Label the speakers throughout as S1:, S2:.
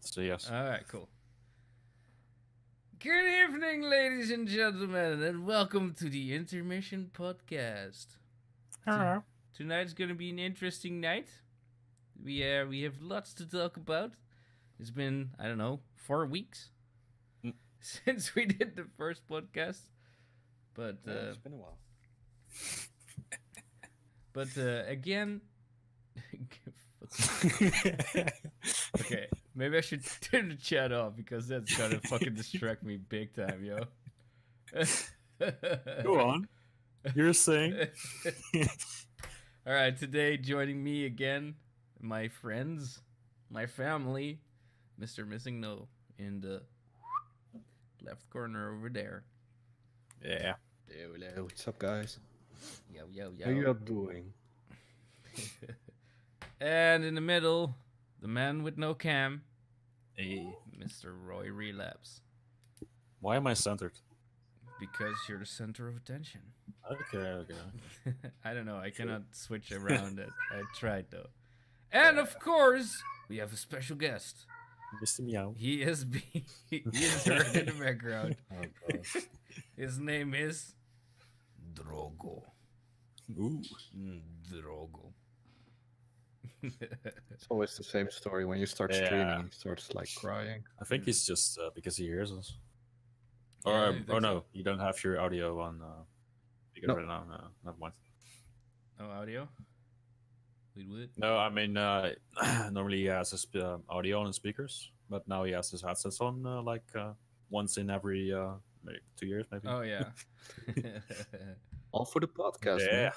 S1: So yes.
S2: All right, cool. Good evening, ladies and gentlemen, and welcome to the Intermission Podcast.
S1: Hello.
S2: Tonight's gonna be an interesting night. We have lots to talk about. It's been 4 weeks since we did the first podcast, but
S3: it's been a while.
S2: But again. Okay, maybe I should turn the chat off because that's gonna fucking distract me big time, yo.
S1: Go on. You're saying.
S2: All right, today joining me again, my friends, my family, Mr. Missingno in the left corner over there.
S1: Yeah.
S3: Hello, what's up, guys?
S2: Yo, yo, yo.
S3: How you all doing?
S2: And in the middle, the man with no cam,
S1: Hey.
S2: Mr. Royrelapse.
S1: Why am I centered?
S2: Because you're the center of attention.
S1: Okay.
S2: I don't know. I cannot switch around it. I tried though. And of course, we have a special guest.
S1: Mr. Meow.
S2: He is heard in the background.
S3: Oh, God.
S2: His name is Drogo.
S1: Ooh.
S2: Drogo.
S3: It's always the same story. When you start streaming, he starts like crying.
S1: I think it's just because he hears us.
S2: Yeah, I
S1: Or
S2: think
S1: no,
S2: so.
S1: you don't have your audio on. Speaker
S3: No.
S1: right now. No, never mind.
S2: No audio? We would.
S1: No, I mean normally he has his audio on his speakers, but now he has his headsets on once in every maybe 2 years, maybe.
S2: Oh yeah.
S3: All for the podcast,
S1: yeah.
S3: man.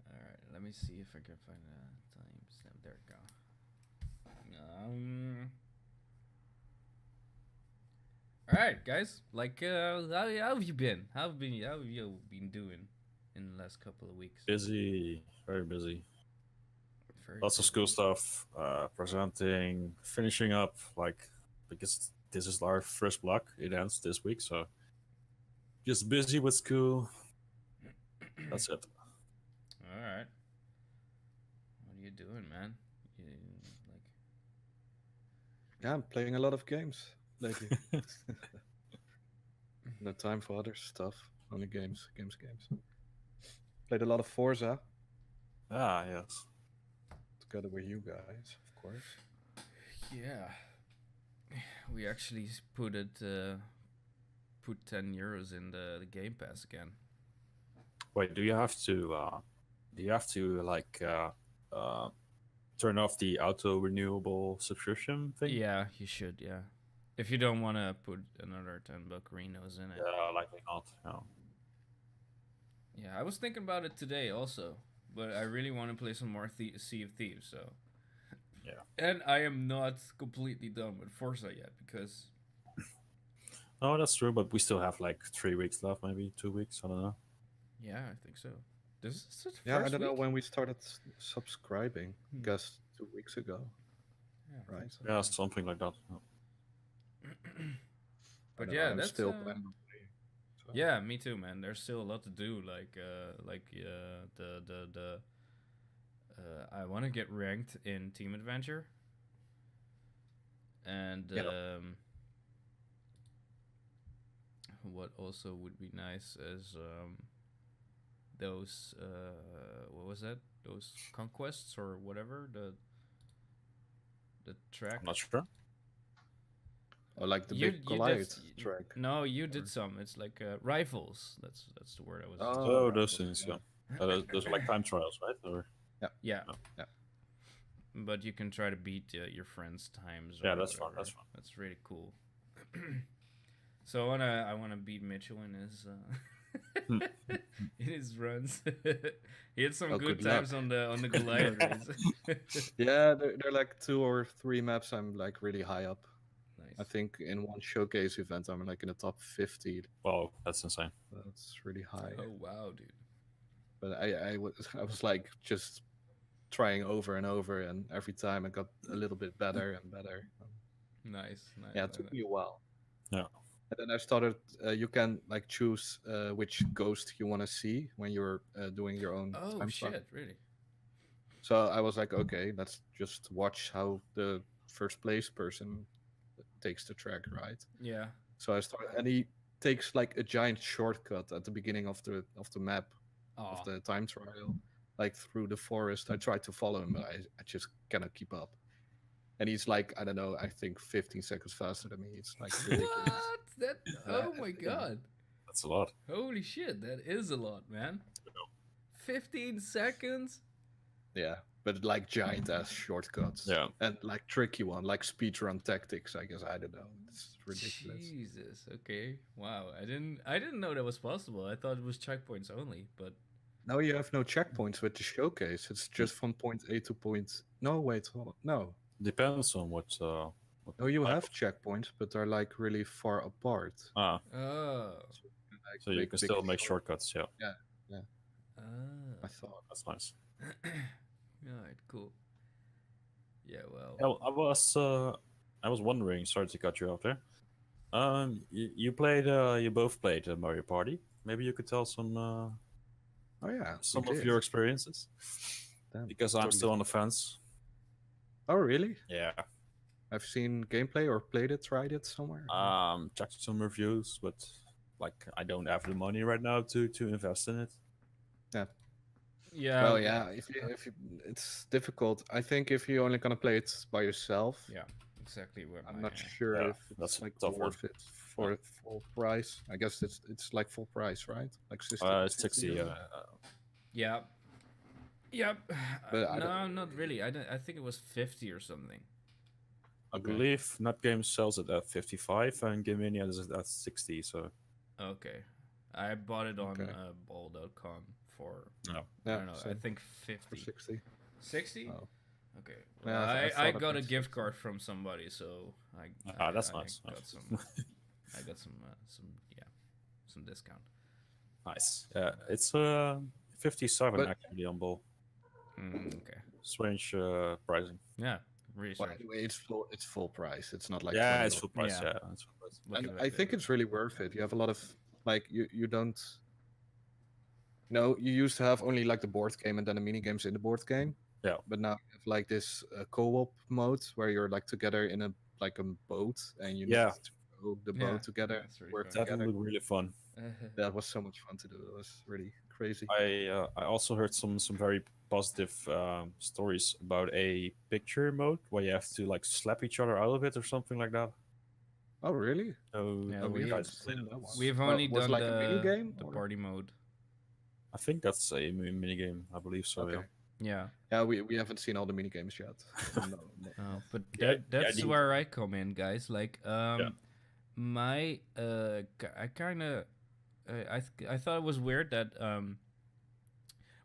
S2: All right. Let me see if I can find a timestamp. There we go. All right, guys. Like, how have you been? How have you been doing in the last couple of weeks?
S1: Busy, very busy.
S2: Very
S1: Lots of
S2: busy.
S1: school stuff, presenting, finishing up, because this is our first block. It ends this week, so just busy with school. That's it.
S2: All right. What are you doing, man?
S3: Yeah, I'm playing a lot of games lately. No time for other stuff. Only games. Played a lot of Forza
S1: Ah, yes.
S3: together with you guys, of course.
S2: Yeah. We actually put 10 euros in the Game Pass again.
S1: Wait, do you have to turn off the auto renewable subscription thing?
S2: Yeah, you should. Yeah, if you don't want to put another $10 Renos in it.
S1: Yeah, likely not. No.
S2: Yeah, I was thinking about it today also, but I really want to play some more Sea of Thieves. So.
S1: Yeah.
S2: And I am not completely done with Forza yet because.
S1: Oh, that's true, but we still have 3 weeks left, maybe 2 weeks. I don't know.
S2: Yeah, I think so. This is the
S3: Yeah, I
S2: first
S3: don't know
S2: week?
S3: when we started subscribing. I guess 2 weeks ago,
S2: Yeah, I think
S3: right?
S2: so.
S1: Yeah, something like that.
S2: But
S3: I
S2: yeah,
S3: I'm
S2: that's
S3: still
S2: uh,
S3: planning on playing. So.
S2: Yeah, me too, man. There's still a lot to do. I want to get ranked in Team Adventure, and what also would be nice is those what was that? Those conquests or whatever the track.
S1: I'm not sure.
S3: Or like the
S2: You-
S3: big
S2: you
S3: Goliath
S2: did-
S3: track.
S2: No, you did some. It's like rifles. That's the word I was.
S1: Oh,
S3: right,
S1: those
S3: okay,
S1: things,
S3: yeah.
S1: yeah. Those are like time trials, right? Or
S2: Yeah.
S1: Oh.
S3: Yeah.
S2: But you can try to beat your friends' times. Or
S1: Yeah, that's fun,
S2: whatever.
S1: that's fun.
S2: That's really cool. So I wanna beat Mitchell in his in his runs. He had some
S3: Oh,
S2: good
S3: good
S2: times on the Goliath race.
S3: Yeah, they're like 2 or 3 maps. I'm like really high up.
S2: Nice.
S3: I think in one showcase event, I'm like in the top 50.
S1: wow, that's insane.
S3: That's really high.
S2: Oh wow, dude.
S3: But I was like just trying over and over, and every time I got a little bit better and better.
S2: Nice.
S3: Yeah, it took me a while.
S1: Yeah.
S3: And then I started. You can like choose which ghost you want to see when you're doing your own
S2: Oh
S3: time
S2: shit!
S3: trial.
S2: Really?
S3: So I was like, okay, let's just watch how the first place person takes the track, right?
S2: Yeah.
S3: So I start, and he takes like a giant shortcut at the beginning of the map of
S2: Oh.
S3: the time trial, like through the forest. I tried to follow him, but I just cannot keep up. And he's like, I don't know, I think 15 seconds faster than me. It's like ridiculous.
S2: What? That? Oh my
S3: Yeah.
S2: god!
S1: That's a lot.
S2: Holy shit! That is a lot, man. 15 seconds.
S3: Yeah, but like giant ass shortcuts.
S1: Yeah.
S3: And like tricky one, like speedrun tactics. I guess I don't know. It's ridiculous.
S2: Jesus. Okay. Wow. I didn't know that was possible. I thought it was checkpoints only. But
S3: No, you have no checkpoints with the showcase. It's just from point A to point. No, wait, hold on. No,
S1: Depends on what.
S3: no, you
S1: type
S3: have
S1: of-
S3: checkpoints, but they're like really far apart.
S1: Ah,
S2: oh.
S3: Like,
S1: so you can still make shortcuts. Yeah,
S3: I thought.
S1: that's nice.
S2: Alright. Cool. Yeah. Well.
S1: Yeah, well, I was wondering. Sorry to cut you off there. You played. You both played Mario Party. Maybe you could tell some
S3: Oh yeah,
S1: some
S3: we
S1: of
S3: did.
S1: your experiences,
S3: Damn,
S1: because I'm
S3: totally.
S1: still on the fence.
S3: Oh really?
S1: Yeah.
S3: I've seen gameplay or played it, tried it somewhere.
S1: Checked some reviews, but like I don't have the money right now to invest in it.
S2: Yeah.
S3: Well, yeah, if you, it's difficult. I think if you're only gonna play it by yourself,
S2: Yeah. Exactly what
S3: I'm
S2: my,
S3: not sure
S1: Yeah,
S3: if
S1: that's
S3: it's
S1: a
S3: like
S1: tough one.
S3: worth it for full price. I guess it's like full price, right? Like 60.
S1: It's 60.
S2: Yeah. Yep.
S3: But I
S2: no,
S3: don't-
S2: not really. I think it was 50 or something.
S1: I
S3: Okay.
S1: believe NetGames sells it at 55 and Game Mania is at 60. So
S2: Okay. I bought it on
S3: Okay.
S2: ball.com for
S1: no.
S2: I
S3: Yeah,
S2: don't know. I
S3: same,
S2: think
S3: for
S2: 50.
S3: 60.
S2: 60?
S3: Oh.
S2: Okay.
S3: Yeah,
S2: Well,
S3: I
S2: I
S3: thought it
S2: got a
S3: was
S2: gift
S3: 60.
S2: card from somebody, so
S1: That's
S2: I
S1: nice.
S2: got some I got some discount.
S1: Nice. Yeah, it's 57
S3: But-
S1: actually on Ball.
S2: Okay.
S1: Strange pricing.
S2: Yeah. Really
S3: Well,
S2: sorry.
S3: anyway, it's full price. It's not like
S1: Yeah,
S3: 20
S1: it's
S3: or-
S1: full price.
S2: Yeah.
S1: Yeah, it's full price.
S2: Looking
S3: And
S2: back
S3: I
S2: there,
S3: think it's really worth it. You have a lot of like you don't. No, you used to have only like the board game and then the mini games in the board game.
S1: Yeah.
S3: But now you have like this co-op mode where you're like together in a like a boat and you
S1: Yeah.
S3: need to row the
S2: Yeah,
S3: boat together,
S2: that's really
S3: work
S2: fun.
S1: That
S3: together.
S1: would be really fun.
S3: That was so much fun to do. It was really crazy.
S1: I also heard some very positive stories about a picture mode where you have to like slap each other out of it or something like that.
S3: Oh really?
S1: So
S2: Yeah,
S3: Oh,
S2: we
S3: we
S2: have
S3: haven't seen that one.
S2: We've
S3: Well,
S2: only
S3: was
S2: done
S3: like a mini game.
S2: the party mode.
S1: I think that's a mini game. I believe so.
S3: Okay.
S1: Yeah.
S2: Yeah.
S3: Yeah, we haven't seen all the mini games yet. No.
S2: But
S1: Yeah,
S2: that's
S1: yeah,
S2: where I come in, guys. Like, my I kind of I thought it was weird that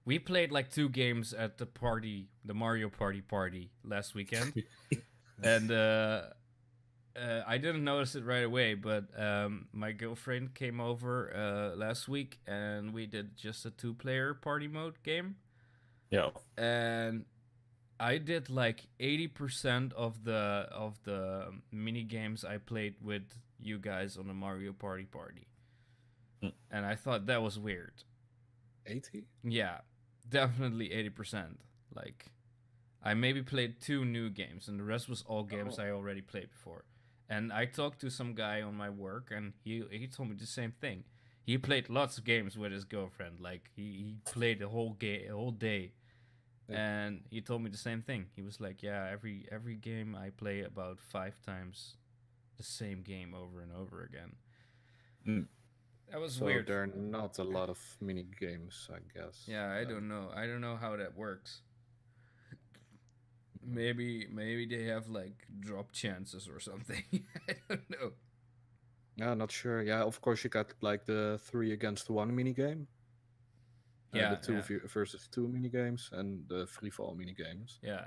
S2: we played like 2 games at the party, the Mario Party last weekend, and I didn't notice it right away, but my girlfriend came over last week, and we did just a 2-player party mode game.
S1: Yeah.
S2: And I did like 80% of the mini games I played with you guys on the Mario Party, and I thought that was weird.
S3: 80?
S2: Yeah, definitely 80%. Like, I maybe played 2 new games, and the rest was all games I already played before. And I talked to some guy on my work, and he told me the same thing. He played lots of games with his girlfriend. Like, he played a whole day.
S3: Yeah.
S2: And he told me the same thing. He was like, yeah, every game I play about 5 times the same game over and over again.
S1: Mm.
S2: That was
S3: So
S2: weird.
S3: there are not a lot of mini games, I guess.
S2: Yeah, I don't know. I don't know how that works. Maybe they have like drop chances or something. I don't know.
S3: Yeah, not sure. Yeah, of course you got like the 3 against 1 mini game.
S2: Yeah,
S3: the 2
S2: yeah.
S3: versus 2 mini games and the free fall mini games.
S2: Yeah.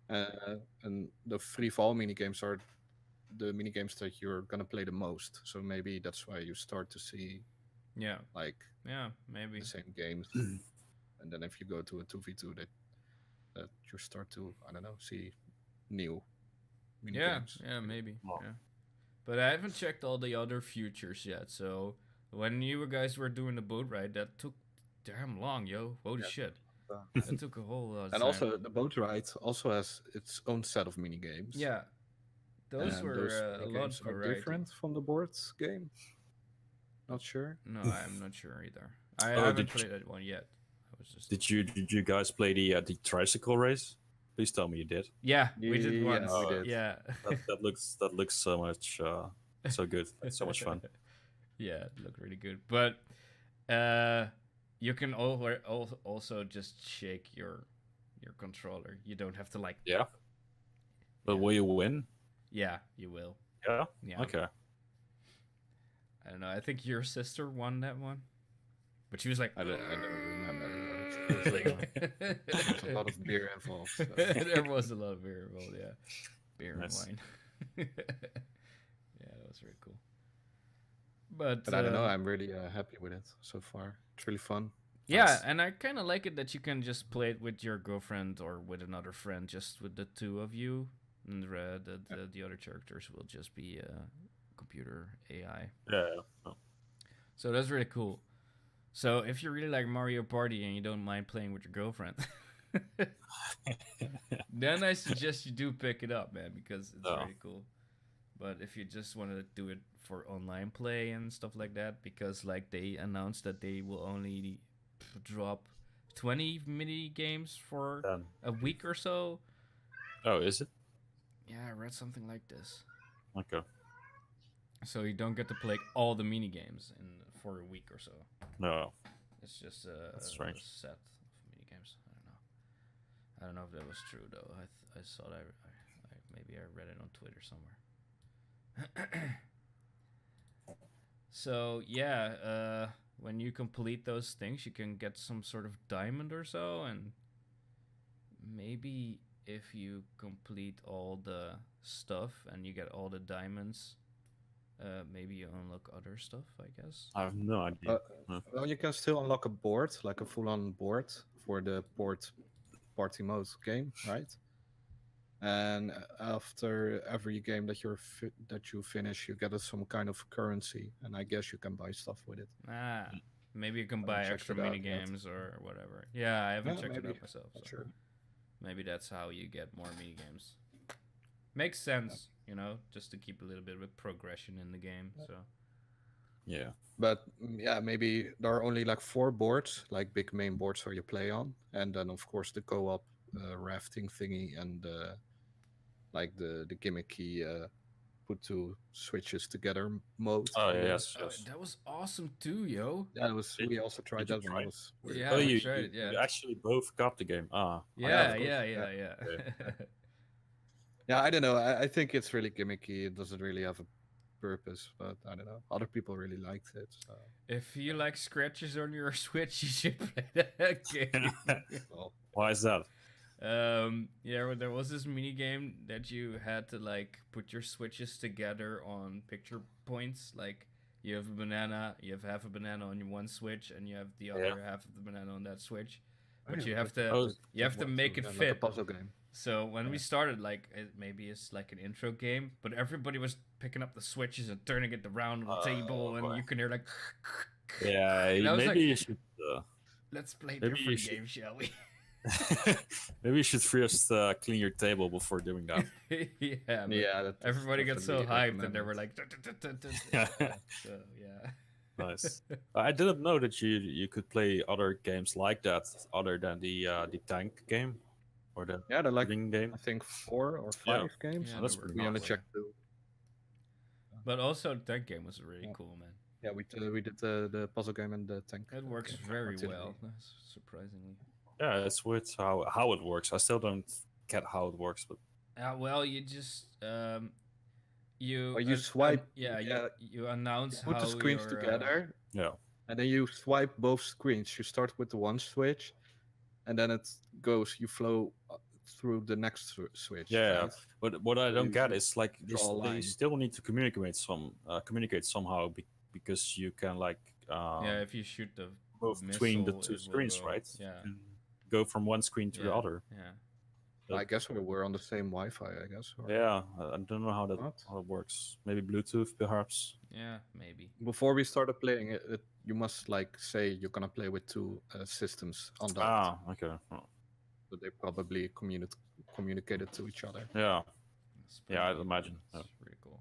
S3: And the free fall mini games are the mini games that you're gonna play the most. So maybe that's why you start to see
S2: Yeah.
S3: like
S2: Yeah, maybe.
S3: the same games. And then if you go to a 2v2, that you start to, I don't know, see new mini
S2: Yeah,
S3: games.
S2: yeah, maybe.
S1: Wow.
S2: Yeah. But I haven't checked all the other futures yet. So when you guys were doing the boat ride, that took damn long, yo. Holy
S3: Yeah.
S2: shit. It took a whole lot of
S3: And
S2: time.
S3: also, the boat ride also has its own set of mini games.
S2: Yeah, those
S3: and
S2: were
S3: those
S2: a
S3: mini
S2: lot
S3: games
S2: of
S3: are
S2: variety.
S3: different from the boards game. Not sure.
S2: No, I'm not sure either. I
S1: Oh,
S2: haven't
S1: did you-
S2: played that one yet. I was just
S1: Did you guys play the tricycle race? Please tell me you did.
S2: yeah, we did
S3: Yeah,
S2: once.
S3: we did.
S2: Yeah,
S1: That looks so much so good. Like, so much fun.
S2: Yeah, it looked really good. But you can also just shake your controller. You don't have to like.
S1: Yeah. But will you win?
S2: Yeah, you will.
S1: Yeah.
S2: Yeah.
S1: Okay.
S2: I don't know. I think your sister won that one, but she was like,
S3: I don't remember. It was there's a lot of beer involved. So.
S2: there was a lot of beer involved. Yeah, beer
S1: Nice.
S2: and wine. Yeah, that was really cool. But
S3: But I don't know. I'm really happy with it so far. It's really fun.
S2: yeah,
S1: Nice.
S2: and I kind of like it that you can just play it with your girlfriend or with another friend, just with the two of you, and the other characters will just be computer AI.
S1: Yeah. Oh.
S2: So that's really cool. So if you really like Mario Party and you don't mind playing with your girlfriend, then I suggest you do pick it up, man, because it's
S1: Oh.
S2: really cool. But if you just want to do it for online play and stuff like that, because like they announced that they will only drop 20 mini games for
S1: Done.
S2: a week or so.
S1: Oh, is it?
S2: Yeah, I read something like this.
S1: Okay.
S2: So you don't get to play all the mini games for a week or so.
S1: No.
S2: It's just
S1: That's
S2: a
S1: strange.
S2: set of mini games. I don't know if that was true though. I saw that. Maybe I read it on Twitter somewhere. So yeah, when you complete those things, you can get some sort of diamond or so, and maybe if you complete all the stuff and you get all the diamonds, maybe you unlock other stuff, I guess.
S1: I have no idea.
S3: Well, you can still unlock a board, like a full-on board for the board party mode game, right? And after every game that you finish, you get some kind of currency, and I guess you can buy stuff with it.
S2: Maybe you can
S3: Haven't
S2: buy
S3: checked
S2: extra
S3: it out
S2: mini
S3: yet.
S2: games or whatever. Yeah, I haven't
S3: Yeah,
S2: checked it
S3: maybe.
S2: out myself.
S3: Not
S2: So
S3: sure.
S2: maybe that's how you get more mini games. Makes sense, you know, just to keep a little bit of progression in the game. So
S1: Yeah.
S3: But yeah, maybe there are only like 4 boards, like big main boards where you play on, and then of course the co-op rafting thingy and like the gimmicky put 2 switches together mode.
S1: Oh,
S3: I
S1: yes.
S3: guess.
S1: Yes.
S2: that was awesome too, yo.
S3: Yeah, it was. We also tried
S1: did you
S3: that
S1: try
S3: one.
S1: it?
S3: It was weird.
S2: Yeah,
S1: Oh,
S2: we
S1: you,
S2: tried
S1: you,
S2: it, yeah.
S1: you actually both got the game. Ah.
S2: Yeah,
S3: of course,
S2: yeah.
S3: yeah. Yeah, I don't know. I think it's really gimmicky. It doesn't really have a purpose, but I don't know. Other people really liked it. So.
S2: If you like scratches on your Switch, you should play that game.
S3: Well,
S1: Why is that?
S2: Yeah, well, there was this mini game that you had to like put your switches together on picture points. Like you have a banana, you have half a banana on your one switch, and you have the other
S1: Yeah.
S2: half of the banana on that switch. But
S3: yeah,
S2: you have
S3: but-
S2: to
S1: Oh,
S2: make it
S3: yeah, like a
S2: fit.
S3: puzzle game.
S2: So when we
S3: Yeah.
S2: started, like maybe it's like an intro game, but everybody was picking up the switches and turning it around on the table, and
S1: boy.
S2: you can hear like.
S1: Yeah,
S2: And I was
S1: maybe
S2: like-
S1: you should.
S2: Let's play
S1: Maybe you
S2: different
S1: should-
S2: games, shall we?
S1: Maybe you should first clean your table before doing that.
S2: Yeah. but
S3: Yeah,
S2: Everybody got so
S3: definitely
S2: hyped, and they were
S3: recommended.
S2: like, so yeah.
S1: Nice. I didn't know that you could play other games like that other than the tank game or the
S3: Yeah, they're like
S1: ring game.
S3: I think 4 or 5 games.
S2: Yeah,
S1: that's
S2: they were
S1: pretty
S3: We only
S1: nice.
S3: checked 2.
S2: But also, that game was really
S3: Yeah.
S2: cool, man.
S3: Yeah, we did the puzzle game and the tank.
S2: It works
S3: game
S2: very
S3: artillery.
S2: well, surprisingly.
S1: Yeah, it's weird how it works. I still don't get how it works, but
S2: Well, you just you
S3: Oh, you swipe-
S2: yeah,
S3: yeah,
S2: you announce
S3: Put
S2: how
S3: the screens
S2: your,
S3: together,
S1: yeah.
S3: and then you swipe both screens. You start with the one switch, and then it goes. You flow through the next switch.
S1: Yeah,
S3: right?
S1: But what I
S3: So
S1: don't
S3: you
S1: get
S3: should
S1: is like
S3: draw a
S1: they
S3: line.
S1: still need to communicate somehow because you can like
S2: yeah, if you shoot the
S1: move between the
S2: missile,
S1: 2
S2: it will
S1: screens,
S2: go-
S1: right?
S2: Yeah,
S1: And go from one screen to the
S2: Yeah.
S1: other.
S2: yeah.
S3: I guess we're on the same Wi-Fi. I guess. Or
S1: Yeah, I don't know how
S3: not.
S1: it works. Maybe Bluetooth, perhaps.
S2: Yeah, maybe.
S3: Before we started playing it, you must like say you're gonna play with two systems undocked.
S1: Ah, okay. Oh,
S3: So they probably communicated to each other.
S1: yeah,
S2: That's
S1: yeah, I'd
S2: pretty-
S1: imagine.
S2: That's pretty cool.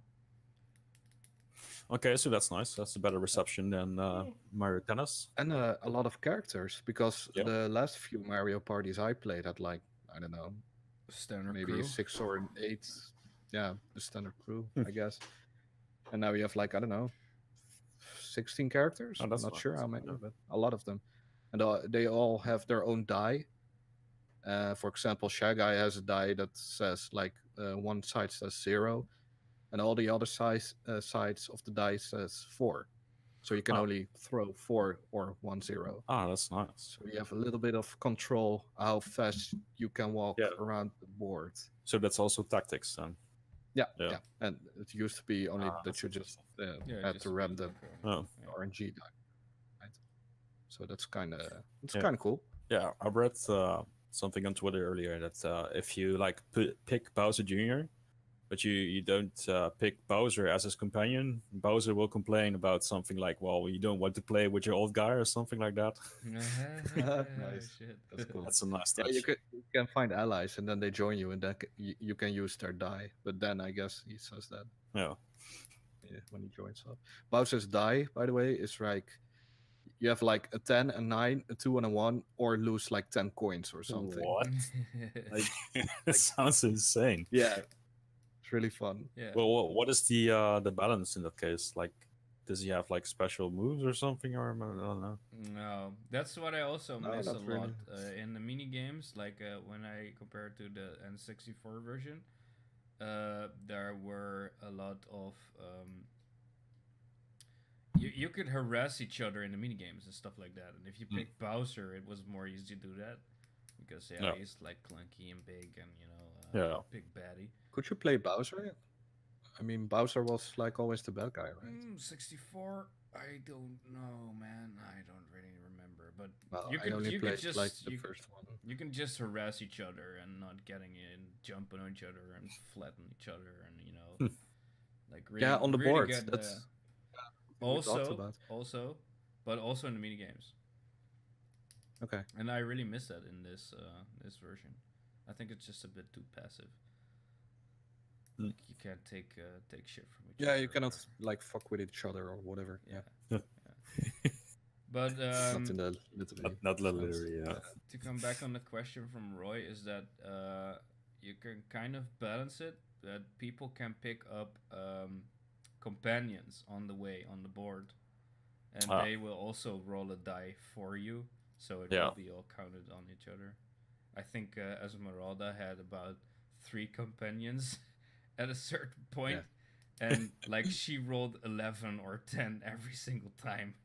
S1: Okay, so that's nice. That's a better reception than Mario Tennis.
S3: And a lot of characters because
S1: Yeah.
S3: the last few Mario parties I played had like I don't know
S2: Standard
S3: maybe
S2: crew.
S3: 6 or 8. Yeah, the standard crew,
S1: Hmm.
S3: I guess. And now you have like I don't know 16 characters.
S1: Oh,
S3: I'm
S1: that's
S3: not
S1: fine.
S3: sure
S1: That's
S3: how
S1: fine,
S3: many,
S1: yeah.
S3: but a lot of them. And they all have their own die. For example, Shy Guy has a die that says like one side says 0, and all the other sides of the die says 4. So you can
S1: Oh.
S3: only throw 4 or 1 0.
S1: Ah, that's nice.
S3: So you have a little bit of control how fast you can walk
S1: Yeah.
S3: around the board.
S1: So that's also tactics then.
S3: Yeah,
S1: Yeah.
S3: yeah. And it used to be only
S1: Ah,
S3: that
S1: that's
S3: you just
S2: Yeah,
S3: had
S2: just
S3: to ram the
S1: Oh.
S2: Yeah.
S3: RNG die. Right? So that's kind of
S1: Yeah.
S3: kind of cool.
S1: Yeah, I read something on Twitter earlier that if you like pick Bowser Jr., but you don't pick Bowser as his companion, Bowser will complain about something like, well, you don't want to play with your old guy or something like that.
S3: Nice.
S2: Shit.
S3: That's cool.
S1: That's a nice
S3: Yeah,
S1: touch.
S3: you can find allies and then they join you and then you can use their die. But then I guess he says that
S1: Yeah.
S3: when he joins up. Bowser's die, by the way, is like you have like a 10, a 9, a 2, and a 1, or lose like 10 coins or something.
S1: What?
S3: Like,
S1: It sounds insane.
S3: yeah, it's really fun.
S2: Yeah.
S1: Well, what is the balance in that case? Like, does he have like special moves or something, or I don't know?
S2: No, that's what I also
S3: No,
S2: miss a
S3: not
S2: lot
S3: really.
S2: in the mini games. Like when I compare it to the N64 version, there were a lot of you could harass each other in the mini games and stuff like that. And if you pick Bowser, it was more easy to do that because
S1: Yeah.
S2: he's like clunky and big and
S1: Yeah.
S2: big baddie.
S3: Could you play Bowser? I mean, Bowser was like always the bad guy, right?
S2: 64. I don't know, man. I don't really remember, but
S3: Well,
S2: you
S3: I
S2: could
S3: only
S2: you
S3: played
S2: could just
S3: like the
S2: you,
S3: first one.
S2: you can just harass each other and not getting in, jumping on each other and flatten each other, and like really,
S3: Yeah, on the
S2: really
S3: board.
S2: get
S3: That's
S2: the-
S3: we talked
S2: also
S3: about.
S2: but also in the mini games.
S3: Okay.
S2: And I really miss that in this version. I think it's just a bit too passive.
S1: Mm.
S2: Like you can't take shit from each
S3: Yeah,
S2: other.
S3: you cannot like fuck with each other or whatever. Yeah,
S2: But
S3: not in the literally.
S1: Not
S3: sense.
S1: literally, yeah.
S2: to come back on the question from Roy is that you can kind of balance it that people can pick up companions on the way on the board, and they will also roll a die for you, so it
S1: Yeah.
S2: will be all counted on each other. I think Esmeralda had about 3 companions at a certain point, and like she rolled 11 or 10 every single time.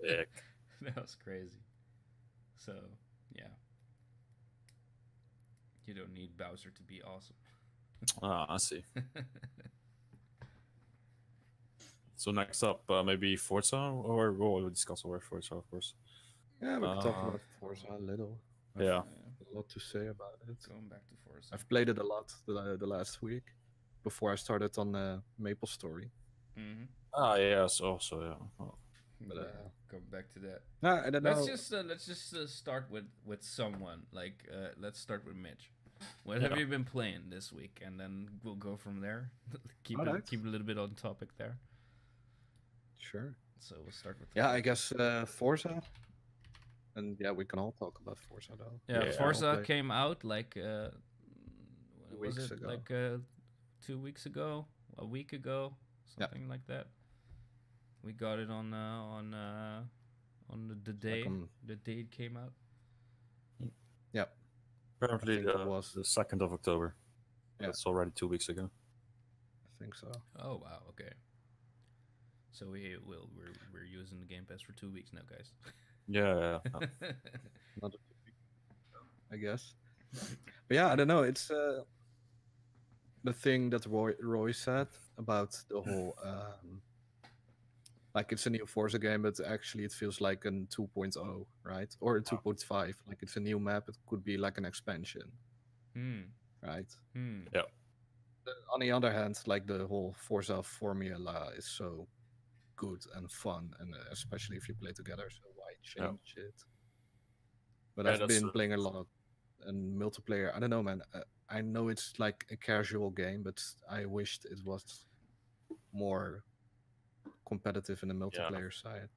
S1: Sick.
S2: That was crazy. So, yeah. You don't need Bowser to be awesome.
S1: Ah, I see. So next up, maybe Forza, or we'll discuss over Forza, of course.
S3: Yeah, we can talk
S1: Uh,
S3: about Forza a little.
S1: Yeah.
S3: A lot to say about it.
S2: Going back to Forza.
S3: I've played it a lot the last week before I started on Maple Story.
S2: Mm-hmm.
S1: Ah, yes, also, yeah. Oh.
S3: But,
S2: Come back to that.
S3: Nah, I don't know.
S2: Let's just start with someone. Like let's start with Mitch. What have
S1: Yeah.
S2: you been playing this week? And then we'll go from there. keep
S3: Alright.
S2: keep a little bit on topic there.
S3: Sure.
S2: So we'll start with
S3: Yeah, I guess Forza. And yeah, we can all talk about Forza though.
S2: Yeah,
S1: Yeah.
S2: Forza
S3: Play.
S2: came out like what was
S3: Weeks
S2: it?
S3: ago.
S2: Like 2 weeks ago, a week ago,
S3: Yeah.
S2: something like that. We got it on the day
S3: on-
S2: the day it came out.
S3: Yeah.
S1: Apparently,
S3: think it was-
S1: the 2nd of October.
S3: Yeah.
S1: That's already 2 weeks ago.
S3: I think so.
S2: Oh wow, okay. So we're using the Game Pass for 2 weeks now, guys.
S1: Yeah.
S3: Another 2 weeks, I guess. But yeah, I don't know. It's the thing that Roy said about the whole like it's a new Forza game, but actually it feels like a 2.0, right? Or a 2.5. Like it's a new map. It could be like an expansion. right?
S1: Yeah.
S3: On the other hand, like the whole Forza formula is so good and fun, and especially if you play together. So why change it? But
S1: Yeah,
S3: I've
S1: that's
S3: been
S1: true.
S3: playing a lot of and multiplayer. I don't know, man. I know it's like a casual game, but I wished it was more competitive in the multiplayer side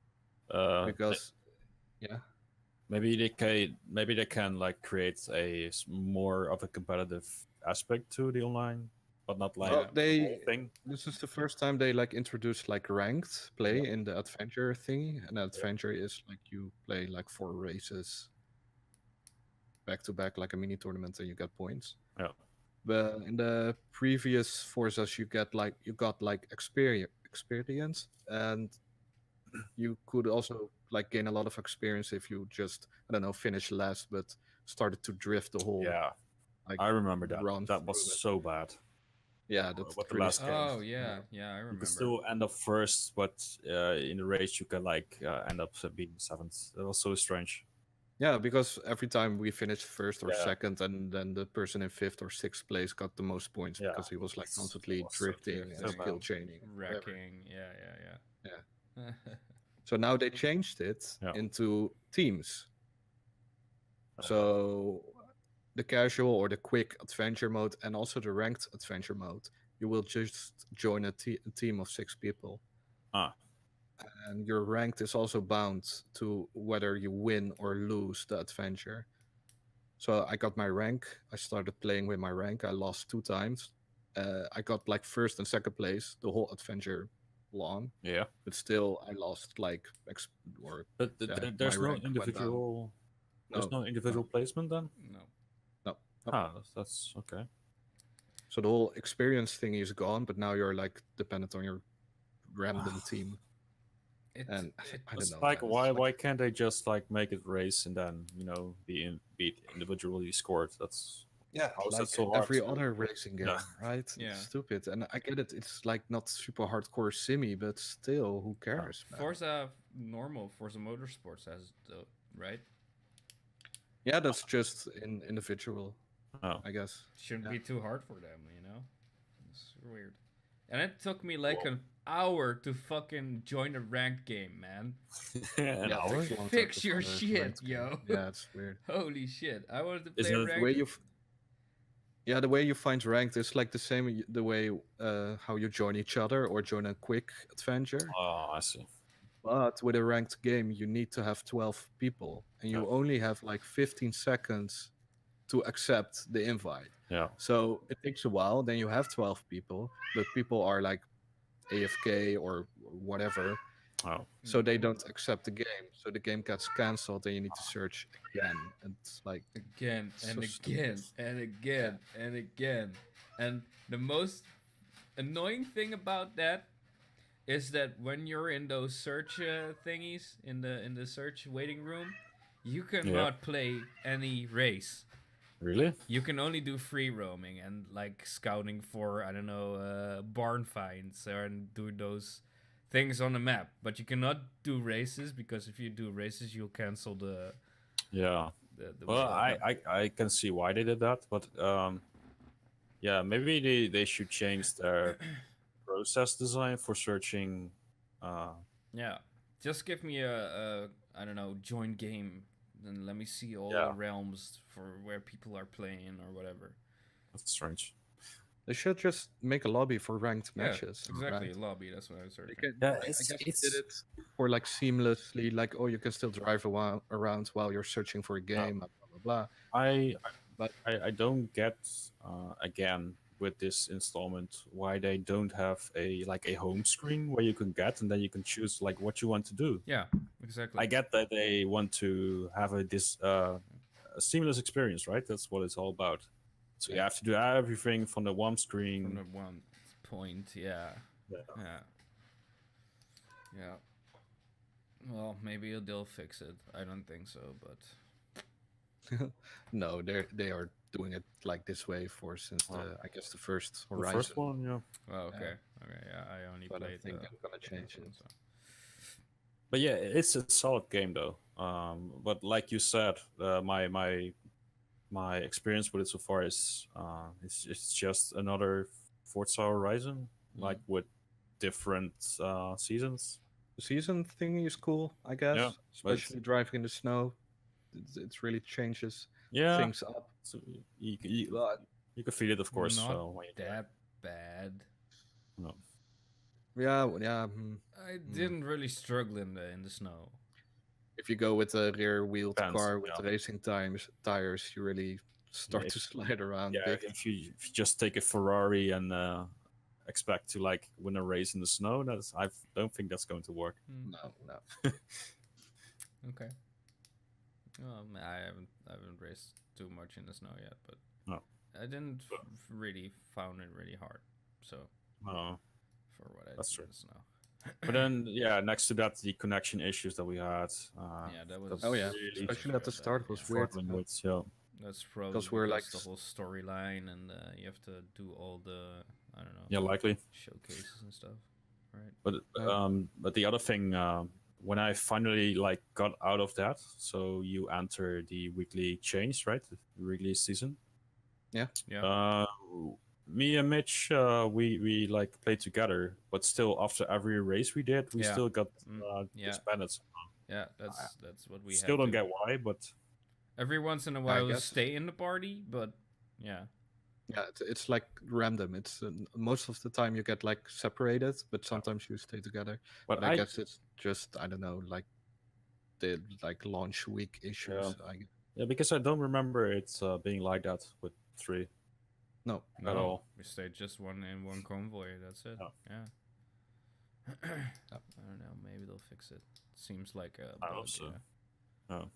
S1: Uh,
S3: because, yeah,
S1: maybe they can like create more of a competitive aspect to the online, but not like
S3: well,
S2: Yeah.
S1: the
S3: they
S1: whole thing.
S3: this is the first time they like introduced like ranked play
S1: Yeah.
S3: in the adventure thingy, and adventure is like you play like 4 races back to back, like a mini tournament, and you get points.
S1: Yeah.
S3: But in the previous Forzas, you got like experience, and you could also like gain a lot of experience if you just, I don't know, finish last, but started to drift the whole
S1: Yeah,
S3: like
S1: I remember that.
S3: run
S1: That was
S3: through it.
S1: so bad.
S3: Yeah, that's
S1: What the
S3: really
S1: last game?
S3: strange.
S2: Oh yeah, yeah, I
S1: You
S2: remember.
S1: could still end up first, but in the race you can like end up being seventh. That was so strange.
S3: Yeah, because every time we finished first or
S1: Yeah.
S3: second, and then the person in fifth or sixth place got the most points
S1: Yeah,
S3: because he was like
S1: it's-
S3: constantly
S1: it was so
S3: drifting and
S1: drifting,
S3: skill
S1: man.
S3: chaining. and whatever.
S2: Wrecking. Yeah, yeah, yeah.
S3: So now they changed it
S1: Yeah.
S3: into teams.
S1: Uh,
S3: So the casual or the quick adventure mode and also the ranked adventure mode, you will just join a team of 6 people.
S1: Ah.
S3: And your ranked is also bound to whether you win or lose the adventure. So I got my rank. I started playing with my rank. I lost 2 times. I got like first and second place the whole adventure long,
S1: Yeah,
S3: but still I lost like or
S1: but there's
S3: my
S1: no
S3: rank went down.
S1: individual. There's
S3: No,
S1: no individual placement then.
S2: No.
S3: no.
S1: Ah, that's okay.
S3: So the whole experience thing is gone, but now you're like dependent on your random team. And I don't
S1: It's
S3: know.
S1: like
S3: man,
S1: why can't they just like make it race and then be individually scored? That's
S3: yeah,
S1: how is that
S3: like
S1: so hard
S3: every
S1: to-
S3: other racing game,
S1: Yeah.
S3: right?
S2: Yeah.
S3: It's stupid, and I get it. It's like not super hardcore simmy, but still, who cares? Man?
S2: Forza Forza Motorsports has though, right?
S3: Yeah, that's just in individual,
S1: Oh,
S3: I guess.
S2: Shouldn't
S3: Yeah.
S2: be too hard for them, you know? It's weird. And it took me like an hour to fucking join a ranked game, man.
S1: an
S3: Yeah, it
S1: hour.
S3: takes a long time
S2: Fix
S3: to
S2: your
S3: find a
S2: shit,
S3: ranked game.
S2: yo.
S3: Yeah, it's weird.
S2: Holy shit. I wanted to
S1: Isn't
S2: play
S1: it
S3: The
S2: ranked.
S3: way the way you find ranked is like the same the way how you join each other or join a quick adventure.
S1: Oh, I see.
S3: But with a ranked game, you need to have 12 people, and you
S1: Yeah.
S3: only have like 15 seconds to accept the invite.
S1: Yeah.
S3: So it takes a while. Then you have 12 people, but people are like AFK or whatever,
S1: Oh,
S3: so they don't accept the game. So the game gets cancelled, and you need to search again. And it's like,
S2: Again and
S3: So
S2: again
S3: stupid.
S2: and again and again. And the most annoying thing about that is that when you're in those search thingies in the search waiting room, you cannot play any race.
S1: really?
S2: You can only do free roaming and like scouting for, I don't know, barn finds and do those things on the map. But you cannot do races because if you do races, you'll cancel the.
S1: Yeah.
S2: the
S1: Well,
S2: wait.
S1: I can see why they did that, but yeah, maybe they should change their process design for searching.
S2: Yeah, just give me a I don't know, join game, and let me see all
S1: Yeah.
S2: the realms for where people are playing or whatever.
S1: That's strange.
S3: they should just make a lobby for ranked
S2: Yeah,
S3: matches.
S2: exactly,
S3: right?
S2: lobby. That's what I was
S3: They
S2: searching.
S3: can,
S1: Yeah,
S3: I
S1: it's-
S3: guess
S1: it's-
S3: they did it for like seamlessly, like, oh, you can still drive around while you're searching for a game, blah blah blah. But-
S1: I don't get again with this installment why they don't have a home screen where you can get and then you can choose like what you want to do.
S2: Yeah, exactly.
S1: I get that they want to have a seamless experience, right? That's what it's all about. So you have to do everything from the one screen.
S2: From the one point, yeah.
S1: Yeah.
S2: Yeah. Yeah. Well, maybe they'll fix it. I don't think so, but
S3: No, they are doing it like this way since I guess the first
S1: The
S3: Horizon.
S1: first one, yeah.
S2: well, okay, okay, yeah. I only
S3: So I don't
S2: played.
S3: think I'm gonna change
S2: first one,
S3: it.
S2: so.
S1: But yeah, it's a solid game though. But like you said, my my experience with it so far is it's just another Forza Horizon, like with different seasons.
S3: The season thingy is cool, I guess.
S1: Yeah, but
S3: Especially driving in the snow. It really changes
S1: yeah,
S3: things up.
S1: so you,
S3: But
S1: you can feel it, of course.
S2: Not
S1: So when you do it.
S2: that bad.
S1: No.
S3: yeah.
S2: I didn't really struggle in the snow.
S3: If you go with a rear-wheeled
S1: Depends,
S3: car with
S1: yeah.
S3: racing tires, you really start to slide around
S1: Yeah,
S3: big.
S1: if you just take a Ferrari and expect to like win a race in the snow, I don't think that's going to work.
S3: No.
S2: Okay. I haven't raced too much in the snow yet, but
S1: No.
S2: I didn't really found it really hard. So
S1: No.
S2: for what I
S1: That's
S2: did
S1: true.
S2: in the snow.
S1: But then, yeah, next to that, the connection issues that we had.
S2: Yeah, that was.
S3: Oh, yeah.
S1: really
S3: Especially at the start was weird.
S1: struggling with. So
S2: That's probably
S3: 'Cause we're, like,
S2: the whole storyline, and you have to do all the I don't know
S1: yeah, likely.
S2: showcases and stuff, right?
S1: But the other thing, when I finally like got out of that, so you enter the weekly change, right? The weekly season.
S2: Yeah.
S1: Me and Mitch, we like played together, but still after every race we did, we
S2: Yeah.
S1: still got
S2: Yeah.
S1: disbanded.
S2: Yeah, that's what we
S1: Still
S2: had
S1: don't
S2: to.
S1: get why, but
S2: Every once in a while, we
S3: guess.
S2: stay in the party, but yeah,
S3: Yeah, it's like random. It's most of the time you get like separated, but sometimes you stay together.
S1: but
S3: But I guess it's just I don't know, like the like launch week issues.
S1: yeah, because I don't remember it being like that with 3
S3: No,
S1: at all.
S2: we stayed just one in one convoy. That's it.
S1: Oh.
S2: Yeah. I don't know. Maybe they'll fix it. Seems like a
S1: I
S2: bug.
S1: hope so.
S2: Yeah.
S1: Oh.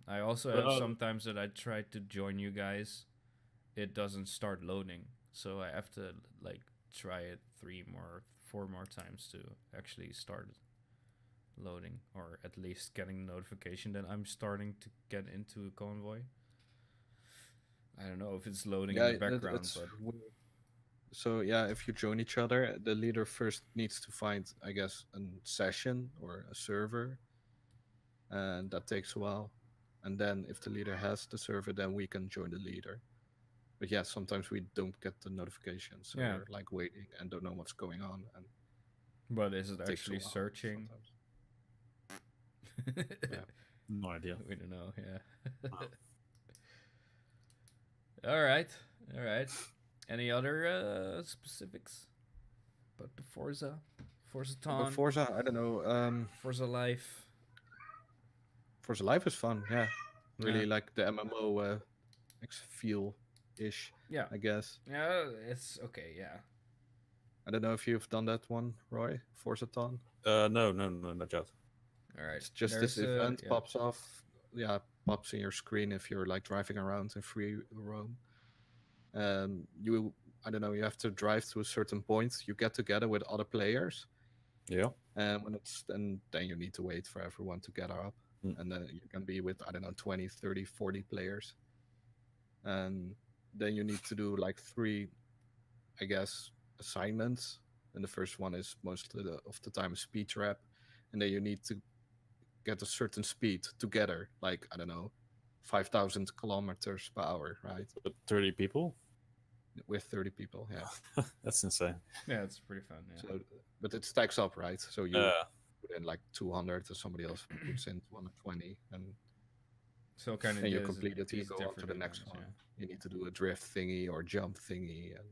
S2: I also
S1: But,
S2: have sometimes that I try to join you guys, it doesn't start loading, so I have to like try it 4 more times to actually start loading, or at least getting a notification that I'm starting to get into a convoy. I don't know if it's loading in the background,
S3: that's
S2: but
S3: weird. So yeah, if you join each other, the leader first needs to find, I guess, a session or a server, and that takes a while. And then if the leader has the server, then we can join the leader. But yeah, sometimes we don't get the notifications, so
S2: Yeah.
S3: we're like waiting and don't know what's going on. And
S2: but is it
S3: takes a
S2: actually
S3: while
S2: searching?
S3: sometimes. Yeah.
S1: No idea.
S2: We don't know. Yeah.
S1: Oh.
S2: All right. Any other specifics about the Forza
S3: But
S2: Ton,
S3: Forza, I don't know.
S2: Forza Life?
S3: Forza Life is fun. Yeah, really
S2: Yeah.
S3: like the MMO feel ish.
S2: Yeah.
S3: I guess.
S2: Yeah, it's okay. Yeah.
S3: I don't know if you've done that one, Roy. Forza Ton.
S1: No, not yet.
S2: All right.
S3: It's just this
S2: There's,
S3: event
S2: yeah.
S3: pops off. Yeah, pops in your screen if you're like driving around in free roam. I don't know. You have to drive to a certain point. You get together with other players,
S1: Yeah.
S3: and then you need to wait for everyone to gather up, and then you can be with, I don't know, 20, 30, 40 players, and then you need to do like 3, I guess, assignments. And the first one is most of the time a speed trap, and then you need to get a certain speed together, like I don't know, 5,000 kilometers per hour, right?
S1: But 30 people?
S3: With 30 people, yeah.
S1: That's insane.
S2: Yeah, it's pretty fun. Yeah.
S3: So, but it stacks up, right? So you put in like 200, and somebody else puts in 120, and
S2: So kind of.
S3: you complete it. You go on to the next one. You need to do a drift thingy or jump thingy, and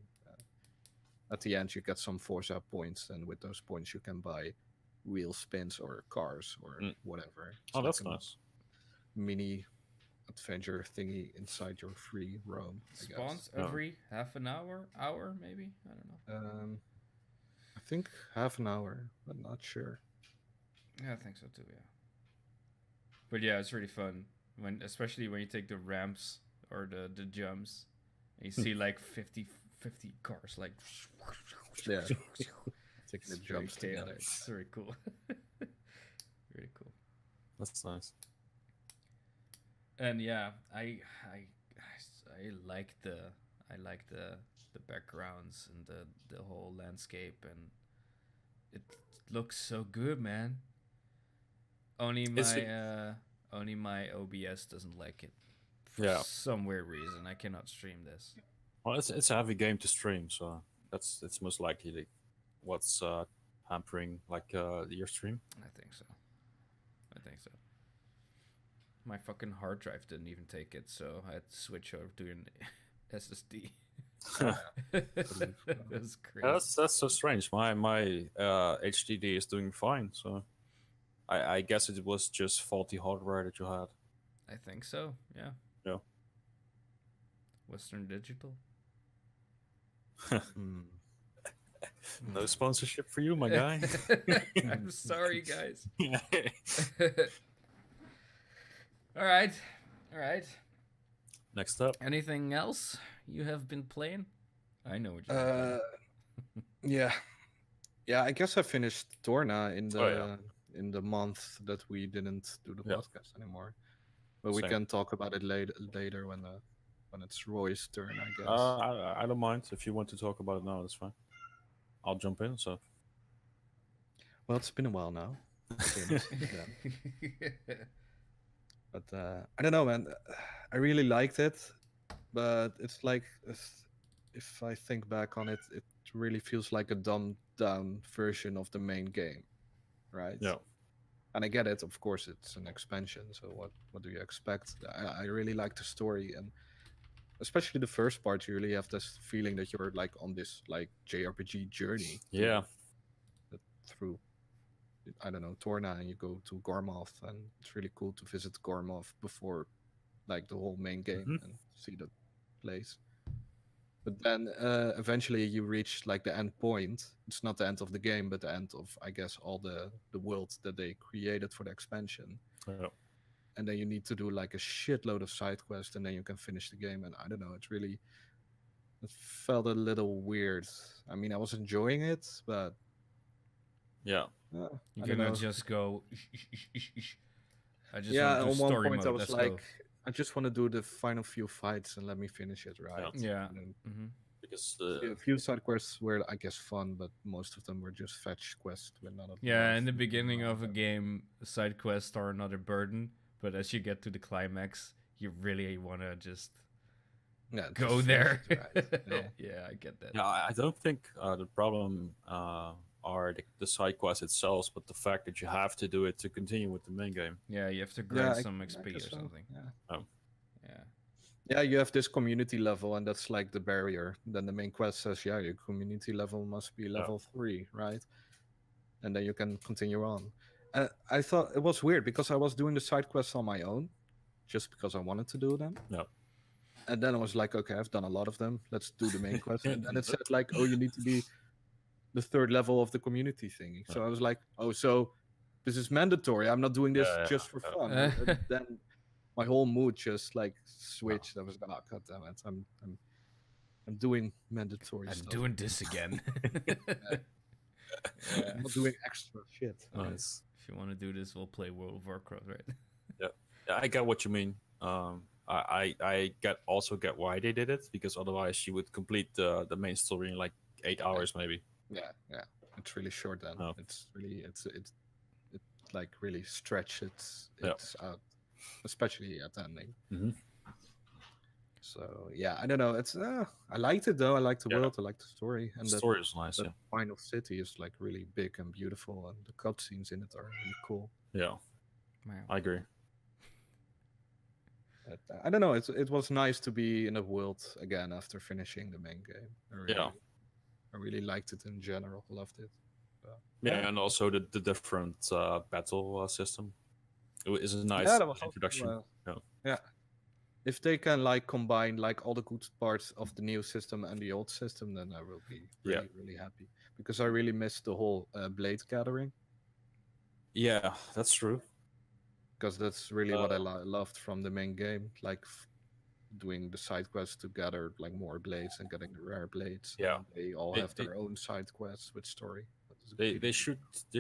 S3: at the end you get some Forza points, and with those points you can buy wheel spins or cars or whatever.
S1: Oh, that's
S3: like a
S1: nice.
S3: mini adventure thingy inside your free roam. I guess.
S2: Spawns every half an hour maybe. I don't know.
S3: I think half an hour, but not sure.
S2: Yeah, I think so too. Yeah. But yeah, it's really fun especially when you take the ramps or the jumps, and you see like 50 cars like.
S3: Yeah. Taking the
S2: It's
S3: jumps
S2: very
S3: together.
S2: chaotic. It's very cool. Very cool.
S1: That's nice.
S2: And yeah, I like the backgrounds and the whole landscape, and it looks so good, man. Only my OBS doesn't like it
S1: Yeah.
S2: some weird reason, I cannot stream this.
S1: Well, it's a heavy game to stream, so it's most likely what's hampering like your stream.
S2: I think so. I think so. My fucking hard drive didn't even take it, so I had to switch over to an SSD. That's crazy.
S1: That's so strange. My HDD is doing fine, so I guess it was just faulty hardware that you had.
S2: I think so. Yeah.
S1: Yeah.
S2: Western Digital.
S3: Hmm.
S1: No sponsorship for you, my guy.
S2: I'm sorry, guys. All right.
S1: Next up.
S2: Anything else you have been playing? I know what you're
S3: Yeah. Yeah, I guess I finished Torna in the
S1: Oh, yeah.
S3: in the month that we didn't do the
S1: Yeah.
S3: podcast anymore. But we
S1: Same.
S3: can talk about it later when it's Roy's turn, I guess.
S1: I don't mind if you want to talk about it now. That's fine. I'll jump in. So
S3: Well, it's been a while now. Since then. But I don't know, man. I really liked it, but it's like if I think back on it, it really feels like a dumbed down version of the main game, right?
S1: yeah,
S3: And I get it. Of course, it's an expansion. So what do you expect? I really like the story, and especially the first part. You really have this feeling that you're like on this like JRPG journey.
S1: yeah,
S3: Through I don't know, Torna, and you go to Gormoth, and it's really cool to visit Gormoth before like the whole main game
S1: Mhm.
S3: and see the place. But then eventually you reach like the end point. It's not the end of the game, but the end of, I guess, all the worlds that they created for the expansion.
S1: yeah.
S3: And then you need to do like a shitload of side quests, and then you can finish the game. And I don't know, it felt a little weird. I mean, I was enjoying it, but
S1: Yeah.
S2: You
S3: I don't
S2: cannot
S3: know.
S2: just go. I just
S3: Yeah,
S2: want to
S3: at
S2: do
S3: one
S2: story
S3: point
S2: mode.
S3: I was
S2: Let's
S3: like,
S2: go.
S3: I just want to do the final few fights and let me finish it, right?
S2: Yeah.
S3: And then
S2: Mm-hmm.
S1: Because
S3: a few side quests were, I guess, fun, but most of them were just fetch quests with none of.
S2: Yeah, in the beginning of a game, side quests are another burden, but as you get to the climax, you really want to just
S3: Yeah,
S2: go
S3: just
S2: there.
S3: finish it, right? Yeah.
S2: Yeah, I get that.
S1: yeah, I don't think the problem are the side quest itself, but the fact that you have to do it to continue with the main game.
S2: Yeah, you have to grind
S3: I-
S2: some
S3: I
S2: XP or
S3: guess so,
S2: something.
S3: Yeah.
S2: Yeah.
S3: Yeah, you have this community level, and that's like the barrier. Then the main quest says, yeah, your community level must be level 3, right? And then you can continue on. I thought it was weird because I was doing the side quests on my own, just because I wanted to do them.
S1: Yeah.
S3: And then I was like, okay, I've done a lot of them. Let's do the main quest. And then it said like, oh, you need to be the 3rd level of the community thing. So I was like, oh, so this is mandatory. I'm not doing this just for fun. And then my whole mood just like switched. I was like, oh, god damn it, I'm doing mandatory
S2: I'm
S3: stuff.
S2: doing this again.
S3: I'm not doing extra shit.
S1: Nice.
S2: If you want to do this, we'll play World of Warcraft, right?
S1: Yeah, I get what you mean. I also get why they did it, because otherwise you would complete the main story in like 8 hours maybe.
S3: Yeah. It's really short then.
S1: Oh.
S3: It's really it like really stretch it's
S1: Yeah.
S3: out, especially at the ending.
S1: Mhm.
S3: So yeah, I don't know. It's I liked it though. I liked the
S1: Yeah.
S3: world. I liked the story, and
S1: The
S3: the
S1: story is nice.
S3: the final city is like really big and beautiful, and the cutscenes in it are really cool.
S1: Yeah,
S2: Wow.
S1: I agree.
S3: But, I don't know. It was nice to be in a world again after finishing the main game. I really liked it in general. Loved it.
S1: Yeah, and also the different battle system. It is a nice
S3: Yeah, that was also,
S1: introduction.
S3: yeah. If they can like combine like all the good parts of the new system and the old system, then I will be really, really happy, because I really missed the whole blade gathering,
S1: Yeah, that's true.
S3: because that's really what I loved from the main game, like doing the side quests to gather like more blades and getting the rare blades.
S1: Yeah.
S3: And they all
S1: They-
S3: have their own side quests with story. But it's
S1: They
S3: really-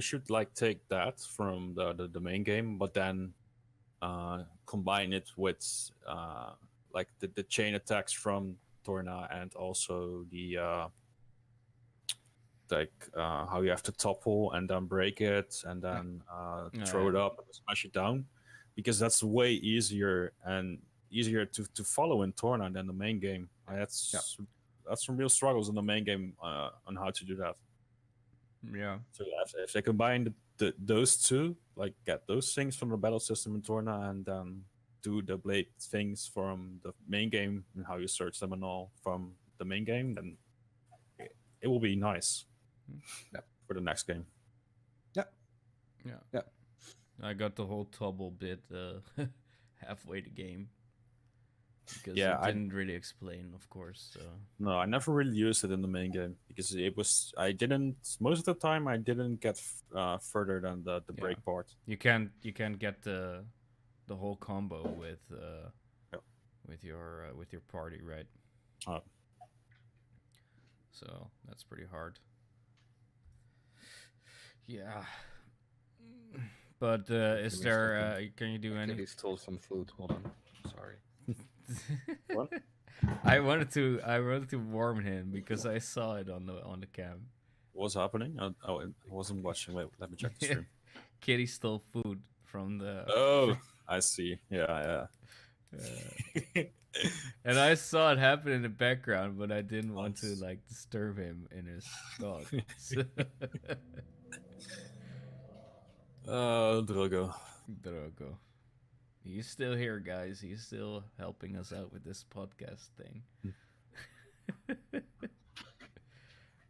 S1: should like take that from the main game, but then combine it with like the chain attacks from Torna, and also the how you have to topple and then break it and then throw it up and smash it down, because that's way easier and easier to follow in Torna than the main game. I had that's some real struggles in the main game on how to do that.
S2: Yeah.
S1: So if they combine those two, like get those things from the battle system in Torna and then do the blade things from the main game and how you search them and all from the main game, then it will be nice for the next game.
S2: Yeah. I got the whole Tobble bit halfway the game. Because it didn't really explain, of course. So.
S1: No, I never really used it in the main game because most of the time I didn't get further than the break part.
S2: You can't get the whole combo with your party, right?
S1: Oh.
S2: So that's pretty hard. Yeah. But is there? Can you do any?
S3: He stole some food. Hold on. Sorry.
S1: What?
S2: I wanted to warn him because I saw it on the cam.
S1: What's happening? I wasn't watching. Wait, let me check the stream.
S2: Kitty stole food from the.
S1: Oh, I see. Yeah.
S2: And I saw it happen in the background, but I didn't want to disturb him in his thoughts.
S1: Drogo.
S2: He's still here, guys. He's still helping us out with this podcast thing.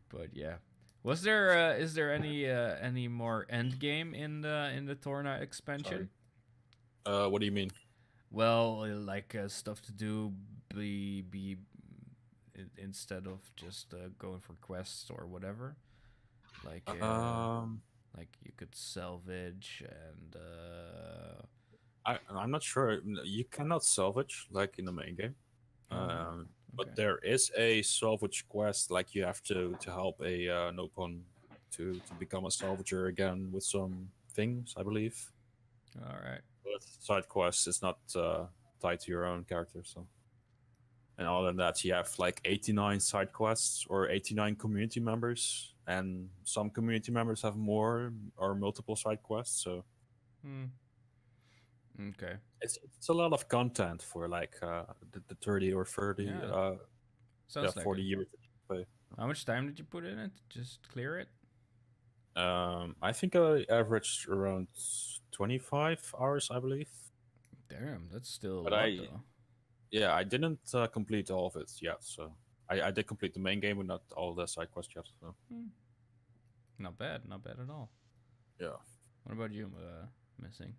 S2: But yeah, is there any more end game in the Torna expansion?
S1: Sorry. What do you mean?
S2: Well, stuff to do, be instead of just going for quests or whatever. Like you could salvage and.
S1: I'm not sure. You cannot salvage like in the main game. But there is a salvage quest. Like you have to help a Nopon to become a salvager again with some things, I believe.
S2: All right.
S1: But side quests is not tied to your own character. So, and other than that, you have like 89 side quests or 89 community members, and some community members have more or multiple side quests. So.
S2: Okay.
S1: It's a lot of content for like the 30 or 40 40 years.
S2: How much time did you put in it to just clear it?
S1: I think I averaged around 25 hours, I believe.
S2: Damn, that's still
S1: but
S2: a lot, though.
S1: Yeah, I didn't complete all of it yet, so I did complete the main game, but not all the side quests yet. So.
S2: Not bad at all.
S1: Yeah.
S2: What about you, Missing?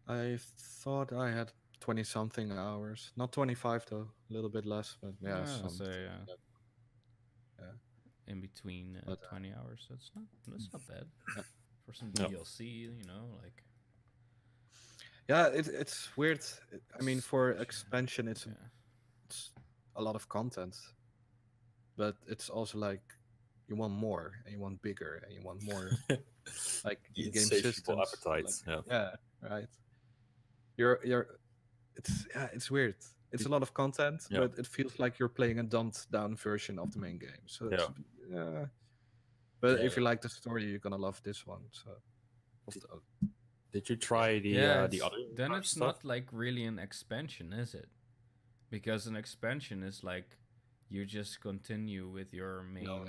S3: I thought I had 20-something hours. Not 25 though, a little bit less, but yeah.
S2: In between 20 hours. That's not bad for some DLC. You know, like.
S3: Yeah, it's weird. I mean, for expansion, it's a lot of content, but it's also like you want more and you want bigger and you want more, like game systems.
S1: Appetites.
S3: Like, right. It's weird. It's a lot of content, but it feels like you're playing a dumbed down version of the main game. So but if you like the story, you're gonna love this one. So
S1: did you try the other?
S2: Then it's
S1: stuff?
S2: not like really an expansion, is it? Because an expansion is like you just continue with your main.
S3: No,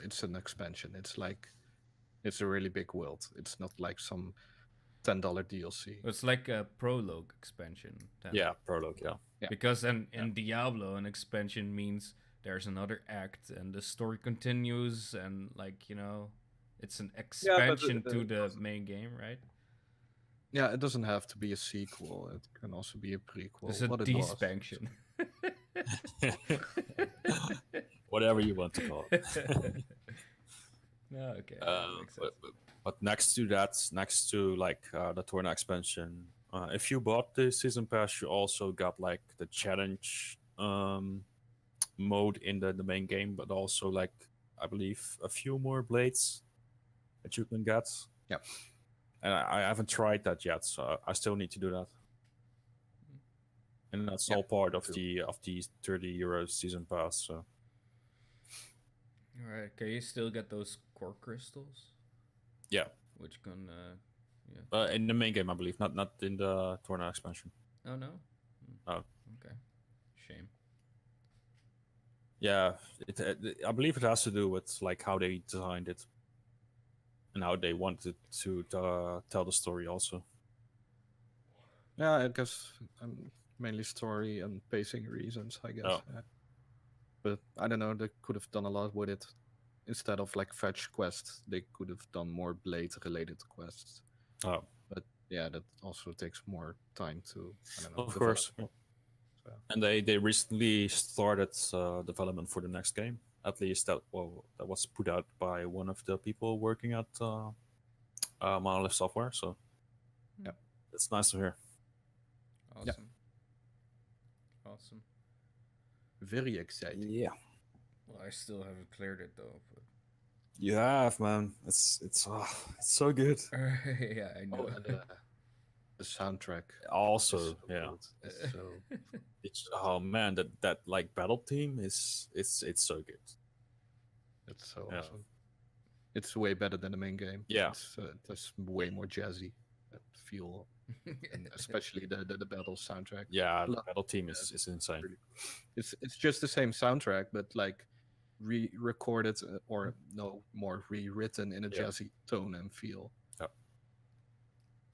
S3: it's an expansion. It's like it's a really big world. It's not like some $10 DLC.
S2: It's like a prologue expansion. Then.
S1: Yeah, prologue. Yeah.
S2: Because in Diablo, an expansion means there's another act and the story continues, and it's an expansion to the main game, right?
S3: Yeah, it doesn't have to be a sequel. It can also be a prequel.
S2: It's a despanction.
S1: Whatever you want to call it.
S2: Okay.
S1: But next to the Torna expansion, if you bought the season pass, you also got like the challenge mode in the main game, but also like I believe a few more blades that you can get.
S3: Yep.
S1: And I haven't tried that yet, so I still need to do that. And that's all part of the €30 season pass. So.
S2: All right. Can you still get those core crystals?
S1: Yeah.
S2: Which can,
S1: in the main game, I believe, not in the Torna expansion.
S2: Oh no.
S1: Oh.
S2: Okay. Shame.
S1: Yeah, I believe it has to do with like how they designed it and how they wanted to tell the story also.
S3: Yeah, I guess mainly story and pacing reasons, I guess.
S1: Oh.
S3: Yeah. But I don't know, they could have done a lot with it. Instead of like fetch quests, they could have done more Blade related quests.
S1: Oh,
S3: But yeah, that also takes more time to, I don't know.
S1: of
S3: develop.
S1: course.
S3: So.
S1: And they recently started development for the next game. At least that was put out by one of the people working at Monolith Software. So
S3: yeah,
S1: it's nice to hear.
S2: Awesome. Awesome.
S3: Very exciting.
S1: Yeah,
S2: Well, I still haven't cleared it though. But...
S1: you have, man. It's so good.
S2: yeah, I know.
S3: Oh, and the soundtrack.
S1: Also,
S3: is so
S1: yeah.
S3: good. It's so
S1: It's oh man, that like battle theme is it's so good.
S3: it's so
S1: Yeah.
S3: awesome. It's way better than the main game.
S1: Yeah.
S3: It's way more jazzy. That feel, and especially the battle soundtrack.
S1: Yeah, the
S3: Love-
S1: battle theme is insane.
S3: really It's just the same soundtrack, but like re-recorded or no more rewritten in a
S1: Yeah.
S3: jazzy tone and feel.
S1: Yep.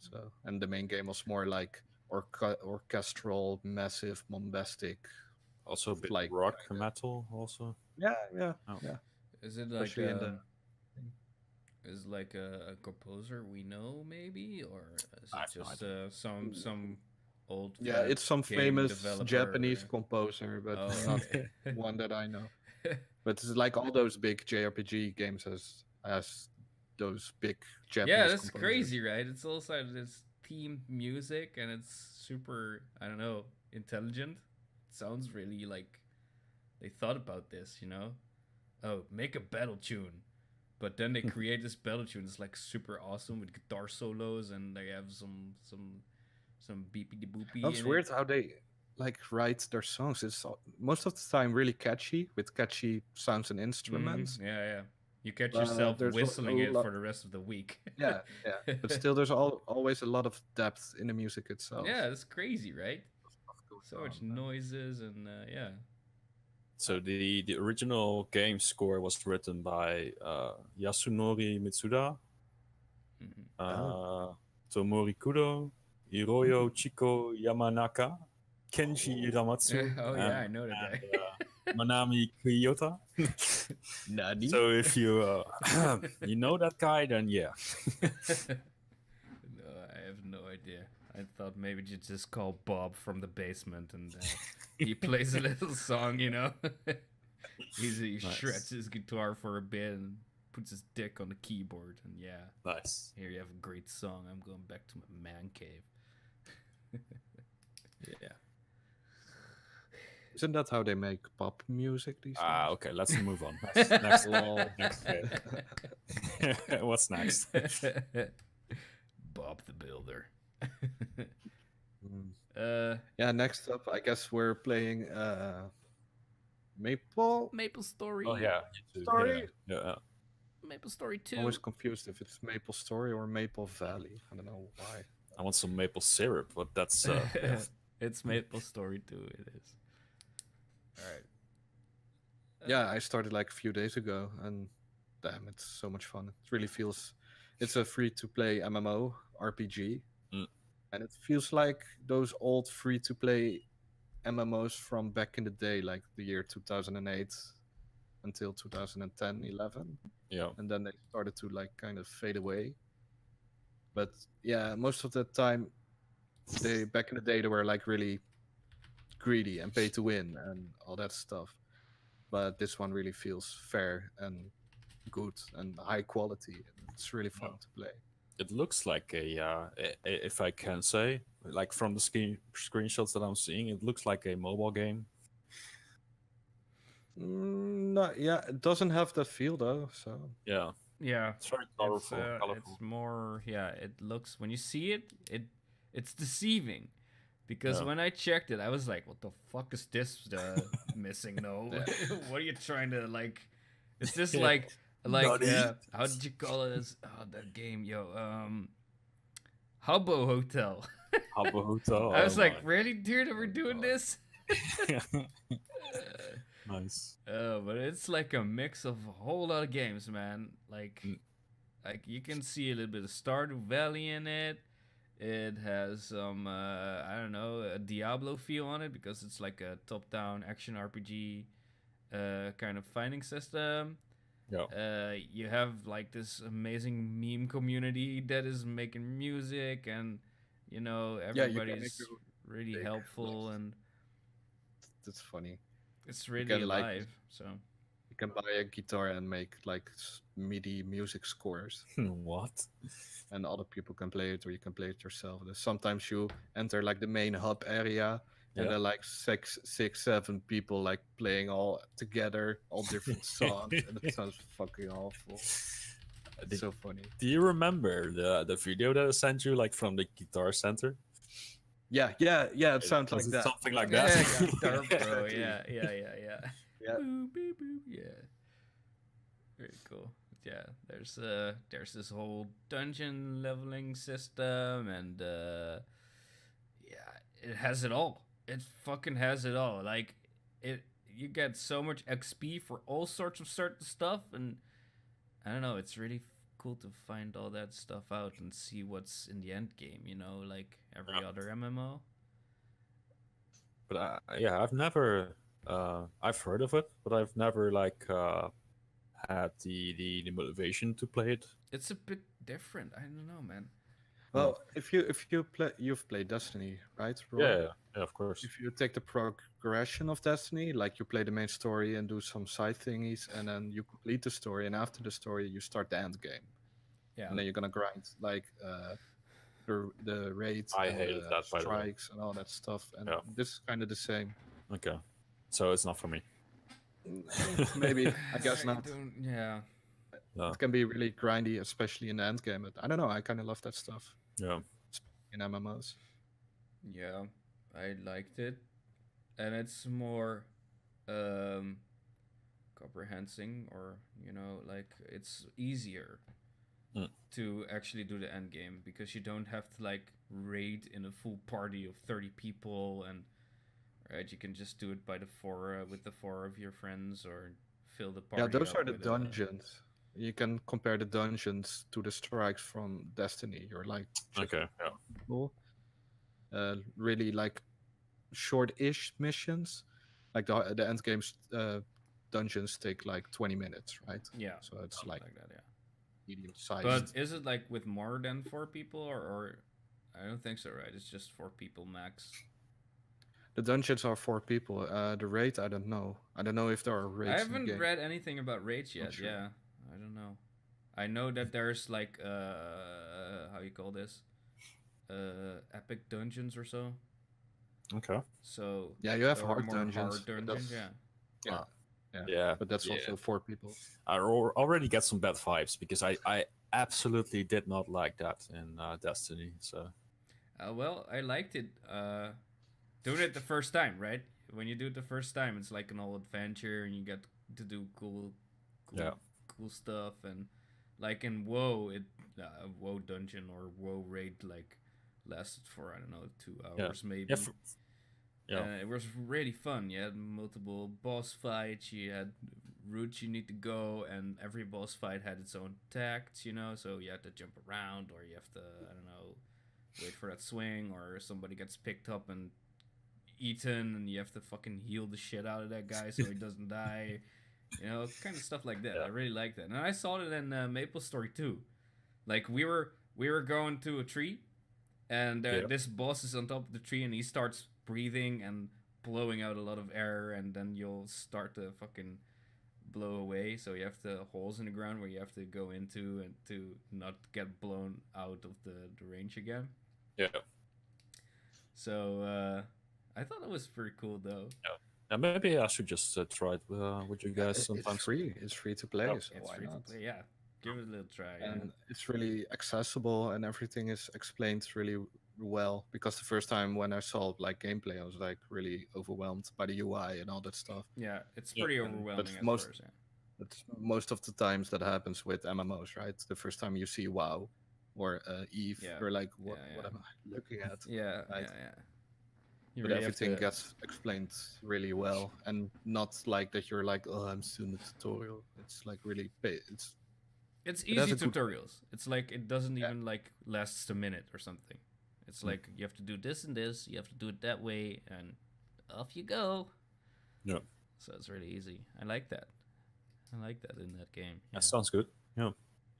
S3: So, and the main game was more like orchestral, massive, bombastic.
S1: Also a bit
S3: Like,
S1: rock metal also.
S3: Yeah,
S1: Oh.
S3: yeah.
S2: Is it like
S3: Especially in the-
S2: is like a composer we know maybe, or is
S1: I
S2: it
S1: have no
S2: just some old
S3: Yeah, it's some
S2: game
S3: famous
S2: developer?
S3: Japanese composer, but
S2: Oh,
S3: not
S2: okay.
S3: one that I know. But it's like all those big JRPG games has those big Japanese.
S2: Yeah, that's
S3: composers.
S2: crazy, right? It's also this theme music, and it's super, I don't know, intelligent. It sounds really like they thought about this, you know? Oh, make a battle tune. But then they create this battle tune that's like super awesome with guitar solos, and they have some beepy boopy.
S3: That's weird how they like write their songs. It's most of the time really catchy with catchy sounds and instruments.
S2: Yeah. You catch yourself
S3: there's a
S2: whistling it
S3: lot-
S2: for the rest of the week.
S3: Yeah, yeah. But still, there's always a lot of depth in the music itself.
S2: Yeah, that's crazy, right?
S3: Stuff goes
S2: So much
S3: on.
S2: noises and yeah.
S1: So the original game score was written by Yasunori Mitsuda,
S2: Mhm.
S1: Tomori Kudo, Hiroyo Chiko Yamanaka, Kenji Ramatsu,
S2: Oh yeah, I know that guy.
S1: Manami Kiyota.
S3: Nani?
S1: So if you you know that guy, then yeah.
S2: No, I have no idea. I thought maybe you just call Bob from the basement and he plays a little song, you know. He
S1: Nice.
S2: shreds his guitar for a bit and puts his dick on the keyboard, and yeah,
S1: Nice.
S2: here you have a great song. I'm going back to my man cave.
S1: Yeah.
S3: Isn't that how they make pop music these days?
S1: Okay, let's move on. Next next game. What's next?
S2: Bob the Builder.
S3: Mm. Yeah, next up, I guess we're playing Maple.
S2: Maple Story.
S1: Oh yeah.
S3: Story?
S1: Yeah.
S2: Maple Story 2.
S3: I'm always confused if it's Maple Story or Maple Valley. I don't know why.
S1: I want some maple syrup, but that's yeah.
S2: It's Maple Story 2, it is. Alright.
S3: Yeah, I started like a few days ago, and damn, it's so much fun. It really feels. It's a free-to-play MMO RPG, and it feels like those old free-to-play MMOs from back in the day, like the year 2008 until 2010, 11,
S1: Yeah.
S3: and then they started to like kind of fade away. But yeah, most of the time, they back in the day they were like really greedy and pay to win and all that stuff. But this one really feels fair and good and high quality. It's really fun to play.
S1: It looks like if I can say, like from the screenshots that I'm seeing, it looks like a mobile game.
S3: No, yeah, it doesn't have that feel though. So
S1: Yeah.
S2: Yeah.
S1: It's very
S2: It's,
S1: colorful. colorful.
S2: it's more, yeah, it looks, when you see it, it's deceiving. Because
S1: Yeah.
S2: when I checked it, I was like, what the fuck is this Missingno? What are you trying to, like, is this like,
S1: Nutty.
S2: how did you call it? That game, Habbo Hotel.
S1: Habahuta.
S2: I was
S1: Oh
S2: like,
S1: my.
S2: really, dude, we're doing
S1: God.
S2: this?
S1: Nice.
S2: But it's like a mix of a whole lot of games, man.
S1: Mm.
S2: Like you can see a little bit of Stardew Valley in it. It has some, I don't know, a Diablo feel on it because it's like a top-down action RPG kind of fighting system.
S1: Yeah.
S2: You have like this amazing meme community that is making music, and
S3: Yeah, you can make
S2: everybody's
S3: your
S2: really
S3: big
S2: helpful,
S3: list.
S2: and
S3: That's funny.
S2: it's
S3: You
S2: really
S3: can like
S2: alive. So
S3: you can buy a guitar and make like MIDI music scores,
S1: What?
S3: and other people can play it, or you can play it yourself. Sometimes you enter like the main hub area, and
S1: Yeah.
S3: there are like six, 7 people like playing all together, all different songs, and it sounds fucking awful. It's
S1: Did,
S3: so funny.
S1: do you remember the video that I sent you, like from the Guitar Center?
S3: Yeah, it sounds
S1: Was
S3: like
S1: it
S3: that.
S1: something like
S2: yeah,
S1: that?
S2: Guitar Pro,
S3: Exactly.
S2: yeah.
S3: Yeah.
S2: Boop, boop, boop, yeah. Very cool. Yeah, there's this whole dungeon leveling system, and yeah, it has it all. It fucking has it all. Like you get so much XP for all sorts of certain stuff, and I don't know. It's really cool to find all that stuff out and see what's in the end game. You know, like every
S1: Yeah.
S2: other MMO.
S1: But yeah, I've heard of it, but I've never like had the motivation to play it.
S2: It's a bit different. I don't know, man.
S3: Well, if you've played Destiny, right, Roy?
S1: Yeah, of course.
S3: If you take the progression of Destiny, like you play the main story and do some side thingies, and then you complete the story, and after the story, you start the end game,
S2: Yeah.
S3: and then you're gonna grind like the raids
S1: I
S3: and
S1: hated
S3: the
S1: that, by the way.
S3: strikes and all that stuff. And
S1: Yeah.
S3: this is kind of the same.
S1: Okay, so it's not for me.
S3: Maybe I guess not.
S2: Yeah.
S1: No.
S3: It can be really grindy, especially in the end game. But I don't know. I kind of love that stuff
S1: Yeah.
S3: in MMOs.
S2: Yeah, I liked it, and it's more comprehending, or like it's easier
S1: Mm.
S2: to actually do the end game because you don't have to like raid in a full party of 30 people, and right, you can just do it by the four with the 4 of your friends, or fill the party.
S3: Yeah, those
S2: up
S3: are the
S2: with,
S3: dungeons. You can compare the dungeons to the strikes from Destiny. You're like
S1: Okay. Yeah.
S3: people, really like short-ish missions. Like the end games dungeons take like 20 minutes, right?
S2: Yeah,
S3: So it's
S2: something
S3: like
S2: like that. Yeah.
S3: medium sized.
S2: But is it like with more than 4 people, or I don't think so, right? It's just 4 people max.
S3: The dungeons are 4 people. The raid, I don't know. I don't know if there are raids.
S2: I
S3: in the
S2: haven't
S3: game.
S2: read anything about raids yet.
S3: sure.
S2: Yeah, I don't know. I know that there's like how you call this, epic dungeons or so.
S1: Okay.
S2: So
S3: Yeah, you have
S2: or
S3: hard
S2: more
S3: dungeons.
S2: hard
S3: but
S2: dungeons,
S3: that's-
S2: yeah.
S1: Yeah.
S3: But that's
S1: yeah.
S3: also 4 people.
S1: I already get some bad vibes because I absolutely did not like that in Destiny. So
S2: Well, I liked it. Doing it the first time, right? When you do it the first time, it's like an old adventure, and you get to do cool stuff. And like in WoW, WoW dungeon or WoW raid like lasted for, I don't know, 2 hours maybe.
S1: Yeah.
S2: It was really fun. You had multiple boss fights. You had routes you need to go, and every boss fight had its own tactics. So you have to jump around, or you have to, I don't know, wait for that swing, or somebody gets picked up and eaten, and you have to fucking heal the shit out of that guy so he doesn't die. Kind of stuff like that.
S1: Yeah.
S2: I really like that, and I saw it in Maple Story too. Like we were going to a tree, and this boss is on top of the tree, and he starts breathing and blowing out a lot of air, and then you'll start to fucking blow away. So you have the holes in the ground where you have to go into, and to not get blown out of the range again.
S1: Yeah.
S2: So I thought it was pretty cool though.
S1: Yeah. Maybe I should just try it with you guys sometime.
S3: It's free. It's free to play.
S1: Oh,
S3: So
S2: It's
S3: why
S2: free
S3: not?
S2: to play. Yeah, give it a little try.
S3: And it's really accessible, and everything is explained really well. Because the first time when I saw like gameplay, I was like really overwhelmed by the UI and all that stuff.
S2: Yeah, it's
S1: Yeah,
S2: pretty
S3: but
S2: overwhelming at
S3: most-
S2: first. Yeah.
S3: That's most of the times that happens with MMOs, right? The first time you see WoW, or Eve.
S2: Yeah.
S3: You're like, what
S2: Yeah,
S3: what
S2: yeah.
S3: am I looking at?
S2: Yeah,
S3: Right.
S2: yeah. You
S3: But
S2: really have
S3: everything
S2: to.
S3: gets explained really well, and not like that you're like, oh, I'm still in the tutorial. It's like really
S2: It's
S3: it has
S2: easy
S3: a good
S2: tutorials. It's like it doesn't
S3: yeah.
S2: even like lasts a minute or something. It's like you have to do this and this. You have to do it that way, and off you go.
S1: Yeah,
S2: So it's really easy. I like that. I like that in that game. Yeah.
S1: that sounds good. Yeah.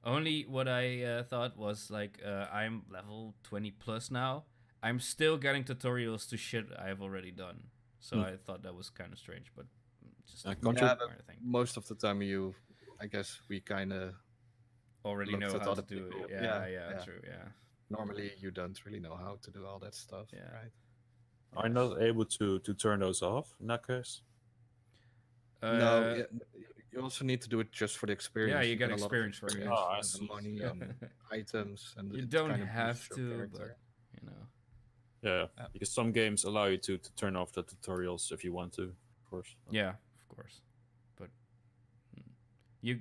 S2: Only what I thought was like I'm level 20 plus now. I'm still getting tutorials to shit I've already done. So I thought that was kind of strange, but just
S3: Yeah, but
S2: I think
S3: most of the time I guess we kind of
S2: already
S3: looked
S2: know
S3: at
S2: how
S3: other
S2: to do
S3: people.
S2: it. Yeah, true. Yeah,
S3: Normally, you don't really know how to do all that stuff,
S2: Yeah.
S3: right?
S1: I'm not able to turn those off in that case.
S3: No, you also need to do it just for the experience.
S2: Yeah, you get
S3: a lot of
S2: experience for it.
S3: experience
S1: Oh, I
S3: and
S1: see.
S3: money
S2: Yeah.
S3: and items, and
S2: You
S3: it
S2: don't
S3: kind of
S2: have
S3: boosts your
S2: to,
S3: character.
S2: but you know.
S1: Yeah,
S3: Yeah.
S1: because some games allow you to turn off the tutorials if you want to, of course.
S2: Yeah, of course. But you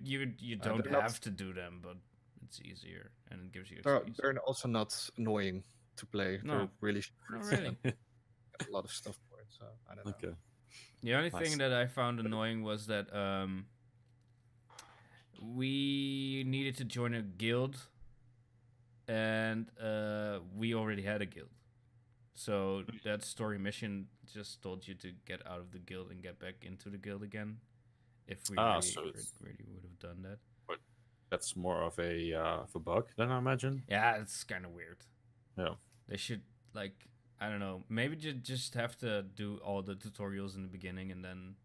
S2: don't
S3: they're not-
S2: have to do them, but it's easier and it gives you
S3: They're,
S2: experience.
S3: they're also not annoying to play.
S2: No.
S3: They're really short.
S2: Not really.
S3: and a lot of stuff for it, so I don't know.
S1: Okay.
S2: The only
S1: Nice.
S2: thing that I found annoying was that we needed to join a guild, and we already had a guild. So that story mission just told you to get out of the guild and get back into the guild again. If we
S1: so it's-
S2: really would have done that.
S1: That's more of a bug then, I imagine.
S2: Yeah, it's kind of weird.
S1: Yeah.
S2: They should, like, I don't know, maybe just have to do all the tutorials in the beginning and then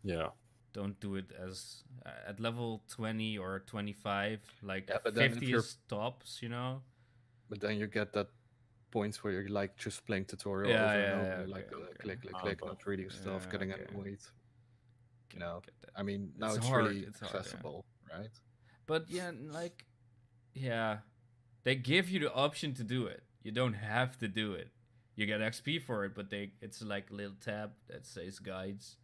S1: Yeah.
S2: don't do it as at level 20 or 25, like
S3: Yeah, but then if
S2: 50
S3: you're-
S2: is tops, you know?
S3: But then you get that point where you're like just playing tutorial
S2: Yeah,
S3: over
S2: yeah,
S3: and over,
S2: yeah, okay,
S3: like
S2: okay.
S3: click, click,
S1: Ah,
S3: click,
S1: but-
S3: not reading stuff,
S2: Yeah,
S3: getting
S2: okay.
S3: annoyed. You know,
S2: Get that.
S3: I mean, now
S2: It's
S3: it's,
S2: hard,
S3: really
S2: it's hard, yeah.
S3: accessible, right?
S2: But yeah, like, yeah, they give you the option to do it. You don't have to do it. You get XP for it, but it's like a little tab that says guides.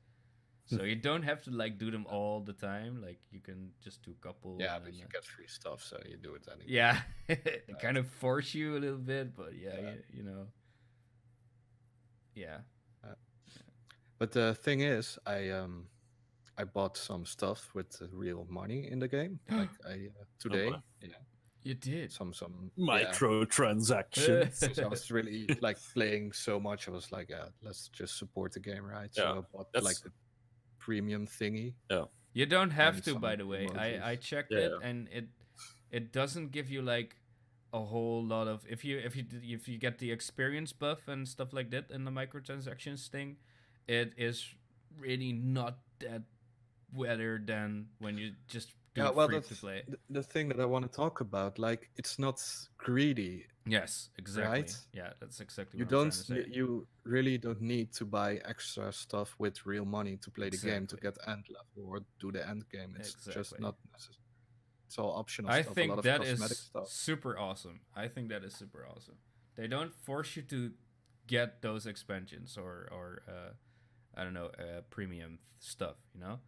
S2: So you don't have to like do them all the time. Like you can just do a couple.
S3: Yeah,
S2: and
S3: but
S2: then,
S3: you get free stuff, so you do it anyway.
S2: yeah, they kind of force you a little bit, but yeah,
S3: Yeah.
S2: you know, yeah.
S3: But the thing is, I bought some stuff with real money in the game. Like today,
S1: boy.
S3: yeah,
S2: You did.
S3: some
S1: Microtransactions.
S3: So I was really like playing so much. I was like, yeah, let's just support the game, right?
S1: Yeah,
S3: So I bought like
S1: that's-
S3: the premium thingy.
S2: You don't have
S3: And
S2: to, by
S3: some
S2: the way. I
S3: emojis.
S2: checked
S1: Yeah,
S2: it,
S1: yeah.
S2: and it doesn't give you like a whole lot of if you get the experience buff and stuff like that in the microtransactions thing, it is really not that better than when you just do it free to play.
S3: the thing that I want to talk about. Like, it's not greedy.
S2: Yes, exactly.
S3: Right?
S2: Yeah, that's exactly
S3: You
S2: what I'm
S3: don't.
S2: trying to say.
S3: You really don't need to buy extra stuff with real money to play the game to
S2: Exactly.
S3: get end level or do the end game. It's just
S2: Exactly.
S3: not necessary. It's all optional
S2: I
S3: stuff. a
S2: think
S3: lot of
S2: that
S3: cosmetic
S2: is
S3: stuff.
S2: super awesome. I think that is super awesome. They don't force you to get those expansions or I don't know, premium stuff, you know?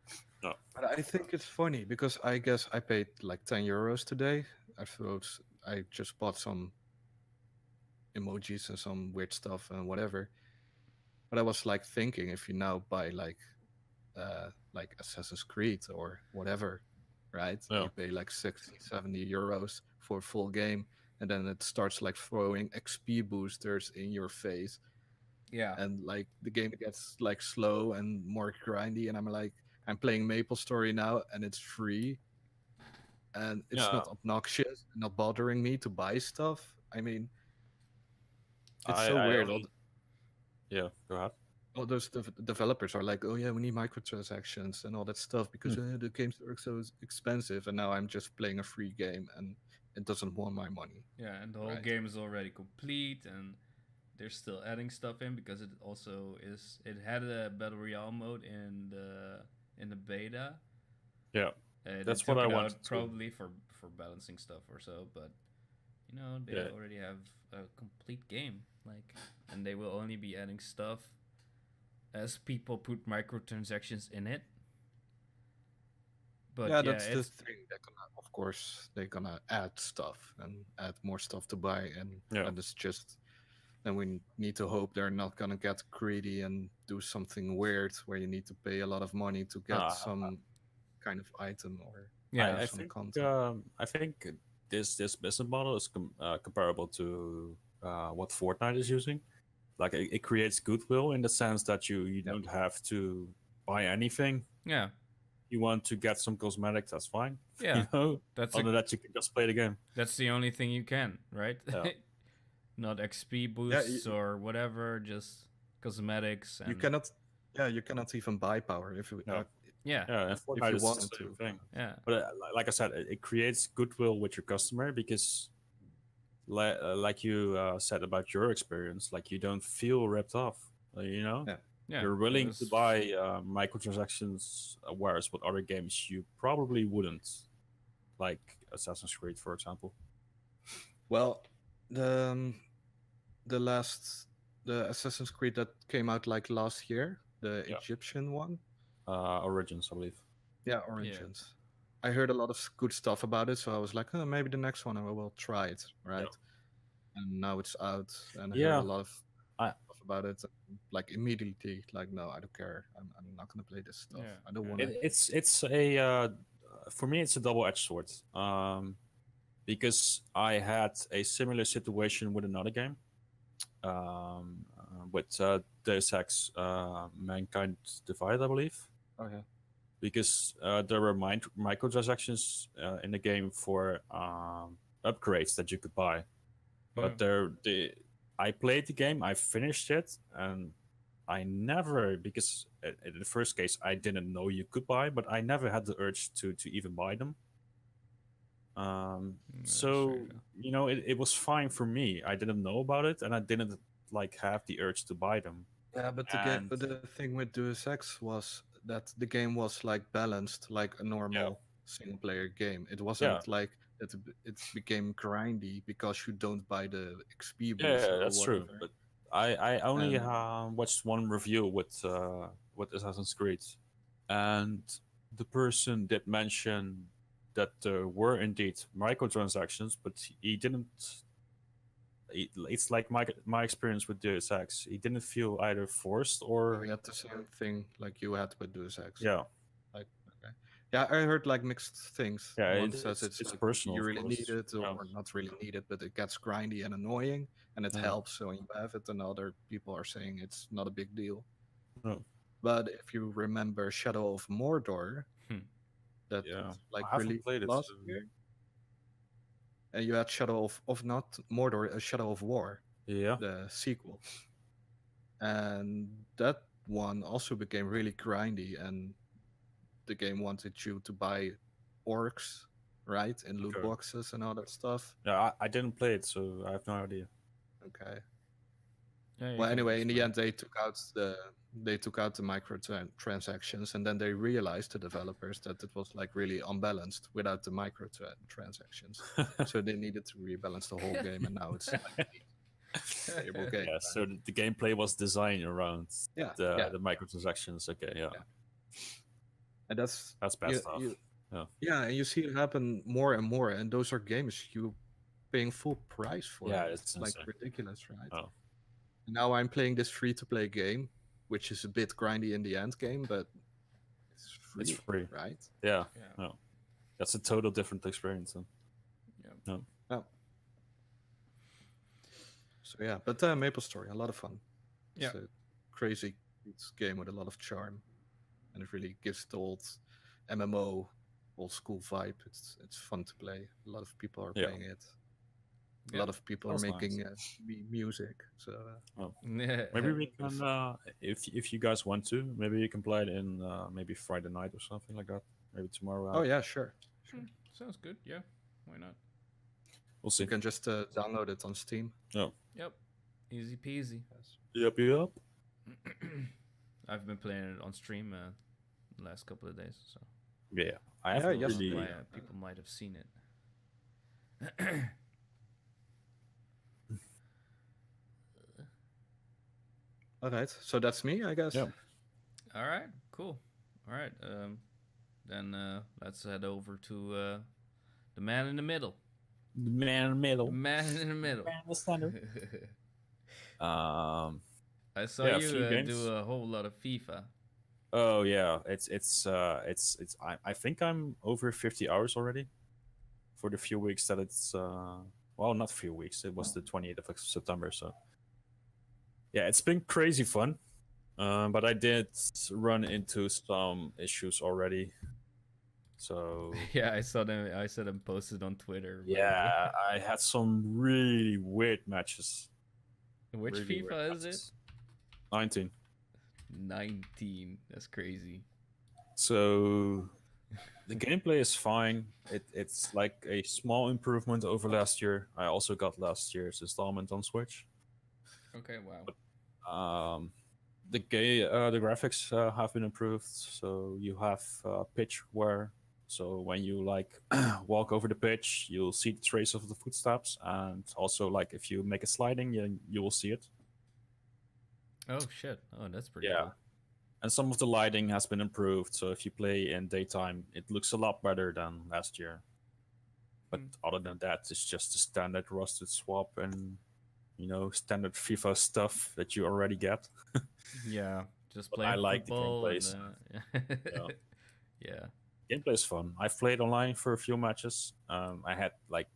S3: But I think it's funny because I guess I paid like 10 euros today. I thought I just bought some emojis and some weird stuff and whatever. But I was like thinking, if you now buy like Assassin's Creed or whatever, right?
S1: Yeah.
S3: You pay like 60, 70 euros for a full game, and then it starts like throwing XP boosters in your face,
S2: Yeah.
S3: and like the game gets like slow and more grindy, and I'm like, I'm playing Maple Story now, and it's free, and it's not
S1: Yeah.
S3: obnoxious, not bothering me to buy stuff. I mean, it's
S1: I-
S3: so
S1: I
S3: weird.
S1: only- Yeah, go ahead.
S3: All those developers are like, oh yeah, we need microtransactions and all that stuff because the games are so expensive, and now I'm just playing a free game and it doesn't want my money.
S2: Yeah, and the whole
S3: Right.
S2: game is already complete, and they're still adding stuff in because it also is. It had a battle royale mode in the beta.
S1: Yeah.
S2: They
S1: That's
S2: took
S1: what I
S2: it out
S1: wanted to-
S2: probably for balancing stuff or so, but you know they
S1: Yeah.
S2: already have a complete game, like, and they will only be adding stuff as people put microtransactions in it. But
S3: yeah,
S2: yeah,
S3: that's the
S2: it's
S3: thing. of course they're gonna add stuff and add more stuff to buy, and
S1: Yeah.
S3: that is just. Then we need to hope they're not gonna get greedy and do something weird where you need to pay a lot of money to get
S1: Uh,
S3: some kind of item or
S2: Yeah.
S1: I
S3: some
S1: think
S3: content.
S1: I think this business model is comparable to what Fortnite is using. Like it creates goodwill in the sense that you
S3: Yep.
S1: don't have to buy anything.
S2: Yeah.
S1: You want to get some cosmetics, that's fine.
S2: Yeah.
S1: You know,
S2: That's
S1: other than that you can just play the game.
S2: that's the only thing you can, right?
S1: Yeah.
S2: Not XP
S3: Yeah,
S2: boosts or whatever, just cosmetics and
S3: you cannot. Yeah, you cannot even buy power if you.
S1: No.
S2: yeah.
S1: Yeah, and
S3: If
S1: Fortnite
S3: you
S1: is the
S3: wanted
S1: same
S3: to.
S1: thing.
S2: Yeah.
S1: But like I said, it creates goodwill with your customer because, like you said about your experience, like you don't feel ripped off. You know,
S3: Yeah.
S2: Yeah.
S1: you're willing
S2: it
S1: to
S2: was-
S1: buy microtransactions, whereas with other games you probably wouldn't, like Assassin's Creed, for example.
S3: Well, the Assassin's Creed that came out like last year, the
S1: Yeah.
S3: Egyptian one.
S1: Origins, I believe.
S3: Yeah, Origins. I heard a lot of good stuff about it, so I was like, oh, maybe the next one I will try it, right? And now it's out, and I heard
S1: Yeah.
S3: a lot of
S1: I-
S3: stuff about it. Like immediately, like, no, I don't care. I'm not gonna play this stuff.
S2: Yeah.
S3: I don't
S2: Yeah.
S3: want to.
S1: It's a for me it's a double-edged sword. Because I had a similar situation with another game, with Deus Ex Mankind Divide, I believe.
S3: Oh yeah.
S1: Because there were microtransactions in the game for upgrades that you could buy. But I played the game, I finished it, and I never, because in the first case I didn't know you could buy, but I never had the urge to even buy them. So
S2: fair enough.
S1: you know, it was fine for me. I didn't know about it, and I didn't like have the urge to buy them.
S3: Yeah, but the thing with Deus Ex was that the game was like balanced like a normal single player game. It wasn't like it became grindy because you don't buy the XP boost
S1: Yeah,
S3: or
S1: that's
S3: whatever.
S1: true. But I only watched one review with Assassin's Creed, and the person did mention that there were indeed microtransactions, but he didn't. It's like my experience with Deus Ex. He didn't feel either forced or
S3: We had the same thing like you had with Deus Ex.
S1: yeah.
S3: Like okay. Yeah, I heard like mixed things.
S1: Yeah,
S3: One says
S1: it's
S3: like,
S1: personal,
S3: you
S1: of
S3: really
S1: course.
S3: need it
S1: Yeah.
S3: or not really need it, but it gets grindy and annoying, and it
S1: Yeah.
S3: helps when you have it. And other people are saying it's not a big deal.
S1: No.
S3: But if you remember Shadow of Mordor, that
S1: Yeah,
S3: like
S1: I haven't
S3: really
S1: played it.
S3: last
S1: So...
S3: year, and you had Shadow of not Mordor, Shadow of War,
S1: Yeah.
S3: the sequel, and that one also became really grindy, and the game wanted you to buy orcs, right, in loot
S1: Okay.
S3: boxes and all that stuff.
S1: Yeah, I didn't play it, so I have no idea.
S3: Okay.
S2: Yeah, you
S3: Well,
S2: can
S3: anyway,
S2: just
S3: in the
S2: play.
S3: end, they took out the microtransactions, and then they realized, the developers, that it was like really unbalanced without the microtransactions. So they needed to rebalance the whole game, and now it's like a stable game.
S1: Yeah, so the gameplay was designed around
S3: Yeah,
S1: the microtransactions. Okay, yeah.
S3: and that's
S1: That's bad
S3: you-
S1: stuff.
S3: you-
S1: Yeah.
S3: yeah, and you see it happen more and more, and those are games you paying full price for.
S1: Yeah,
S3: it.
S1: it's
S3: like
S1: insane.
S3: ridiculous, right?
S1: Oh.
S3: And now I'm playing this free-to-play game, which is a bit grindy in the end game, but it's free,
S1: It's free.
S3: right?
S1: Yeah,
S2: Yeah.
S1: no. That's a total different experience. Then.
S3: So yeah, but Maple Story, a lot of fun.
S2: Yeah.
S3: It's a crazy game with a lot of charm, and it really gives the old MMO, old school vibe. It's fun to play. A lot of people are
S1: Yeah.
S3: playing it. A
S2: Yeah.
S3: lot of people are
S1: That's
S3: making
S1: nice.
S3: music. So
S1: Maybe we can, if you guys want to, maybe you can play it in maybe Friday night or something like that. Maybe tomorrow.
S3: oh yeah, sure.
S2: Sounds good. Yeah, why not?
S1: We'll see.
S3: You can just download it on Steam.
S2: Yep, easy peasy.
S1: Yep, yep.
S2: I've been playing it on stream the last couple of days, so
S1: Yeah, I
S3: Yeah,
S1: haven't
S3: yes.
S1: really.
S2: why, people might have seen it.
S3: All right, so that's me, I guess.
S1: Yeah.
S2: All right, cool. All right, then let's head over to The man in the middle.
S1: The man in the
S2: The
S1: middle.
S2: man in the middle.
S1: Man in the center.
S2: I saw
S1: Yeah, a
S2: you
S1: few games.
S2: do a whole lot of FIFA.
S1: Oh yeah, it's I think I'm over 50 hours already for the few weeks that it's well, not few weeks. It was the 28th of September, so yeah, it's been crazy fun. But I did run into some issues already. So
S2: Yeah, I saw them posted on Twitter. by the way.
S1: yeah, I had some really weird matches.
S2: Which
S1: Really weird
S2: FIFA is it?
S1: matches. 19.
S2: 19. That's crazy.
S1: So the gameplay is fine. It's like a small improvement over last year. I also got last year's installment on Switch.
S2: Okay, wow.
S1: The graphics have been improved. So you have pitch wear. So when you like walk over the pitch, you'll see the trace of the footsteps, and also like if you make a sliding, you will see it.
S2: Oh shit. Oh, that's pretty
S1: Yeah.
S2: cool.
S1: And some of the lighting has been improved. So if you play in daytime, it looks a lot better than last year. But other than that, it's just the standard rusted swap and standard FIFA stuff that you already get.
S2: Yeah, just
S1: But
S2: playing
S1: I like the
S2: football
S1: gameplays.
S2: and yeah.
S1: Gameplay is fun. I've played online for a few matches. I had like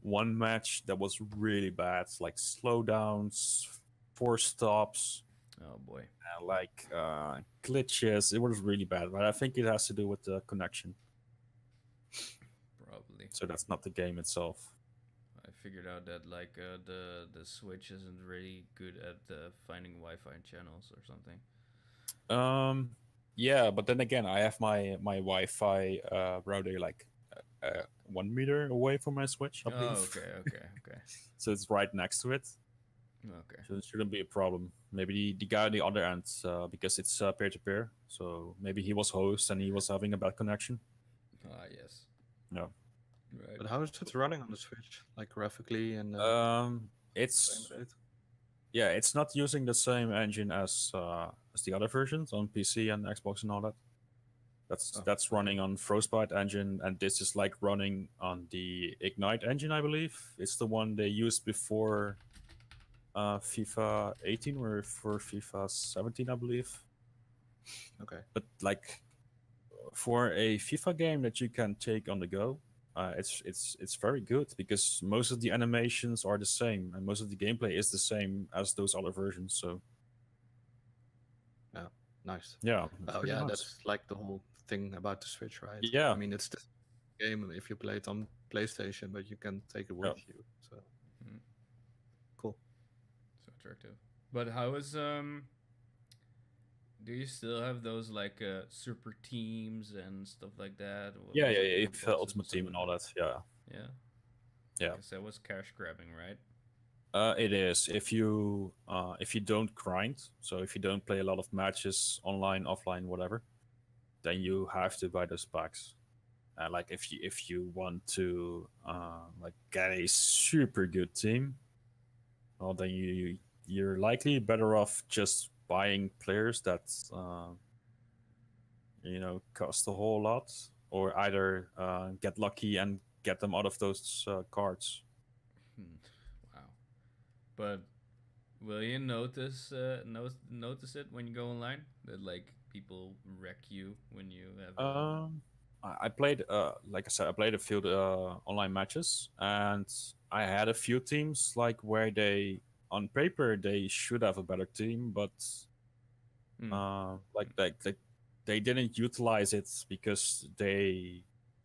S1: one match that was really bad, like slowdowns, 4 stops,
S2: Oh boy.
S1: and like glitches. It was really bad, but I think it has to do with the connection.
S2: Probably.
S1: So that's not the game itself.
S2: I figured out that like the Switch isn't really good at finding Wi-Fi channels or something.
S1: Yeah, but then again, I have my Wi-Fi router like 1 meter away from my Switch, I
S2: Oh,
S1: believe.
S2: okay.
S1: So it's right next to it.
S2: Okay.
S1: So it shouldn't be a problem. Maybe the guy on the other end, because it's peer-to-peer, so maybe he was host and he was having a bad connection.
S2: Ah, yes.
S1: No.
S2: Right.
S3: But how is it running on the Switch, like graphically and
S1: It's
S3: frame rate?
S1: yeah, it's not using the same engine as the other versions on PC and Xbox and all that. That's running on Frostbite engine, and this is like running on the Ignite engine, I believe. It's the one they used before FIFA 18 or for FIFA 17, I believe.
S3: Okay.
S1: But like for a FIFA game that you can take on the go, it's very good because most of the animations are the same and most of the gameplay is the same as those other versions. So
S3: Yeah, nice.
S1: yeah,
S3: Oh
S1: pretty
S3: yeah,
S1: nice.
S3: that's like the whole thing about the Switch, right?
S1: Yeah.
S3: I mean, it's the game if you play it on PlayStation, but you can take it with you. So cool.
S2: So attractive. But how is do you still have those like super teams and stuff like that?
S1: Yeah,
S2: Was it
S1: yeah,
S2: loot
S1: if
S2: boxes
S1: Ultimate Team and
S2: stuff
S1: all
S2: like
S1: that. Yeah,
S2: Yeah.
S1: Yeah.
S2: Because that was cash grabbing, right?
S1: It is if you don't grind, so if you don't play a lot of matches online, offline, whatever, then you have to buy those packs. Like if you want to like get a super good team, well then you're likely better off just buying players that cost a whole lot, or either get lucky and get them out of those cards.
S2: Wow. But will you notice notice it when you go online that like people wreck you when you have?
S1: I played, like I said, I played a few online matches, and I had a few teams like where they, on paper, they should have a better team, but like they didn't utilize it because they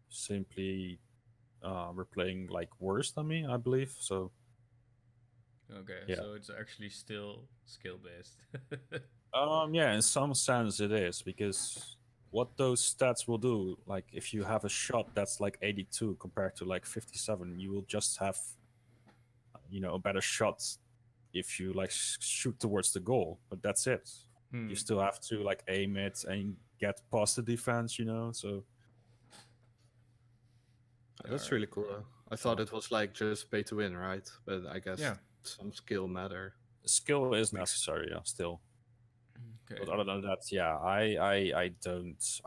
S1: simply were playing like worse than me, I believe. So
S2: Okay,
S1: yeah.
S2: so it's actually still skill based.
S1: Yeah, in some sense it is, because what those stats will do, like if you have a shot that's like 82 compared to like 57, you will just have a better shot if you like shoot towards the goal, but that's it. You still have to like aim it and get past the defense, so
S3: That's really cool. I thought it was like just pay to win, right? But I guess some skill matter.
S1: skill is necessary, still.
S2: Okay.
S1: But other than that, yeah, I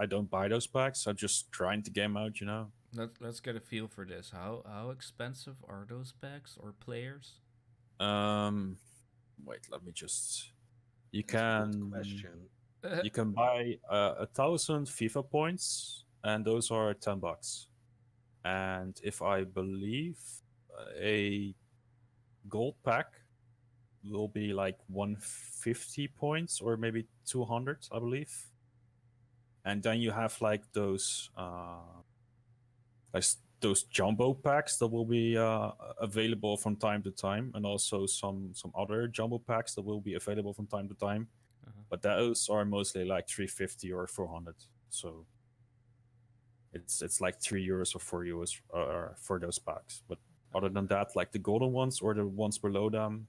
S1: don't buy those packs. I just grind the game out,
S2: Let's get a feel for this. How expensive are those packs or players?
S1: Wait, let me just. You
S3: That's a good
S1: can
S3: question.
S1: you can buy 1,000 FIFA points, and those are $10. And if I believe, a gold pack will be like 150 points or maybe 200, I believe. And then you have like those jumbo packs that will be available from time to time, and also some other jumbo packs that will be available from time to time.
S2: Uh-huh.
S1: But those are mostly like 350 or 400. So it's like €3 or €4 for those packs. But other than that, like the golden ones or the ones below them,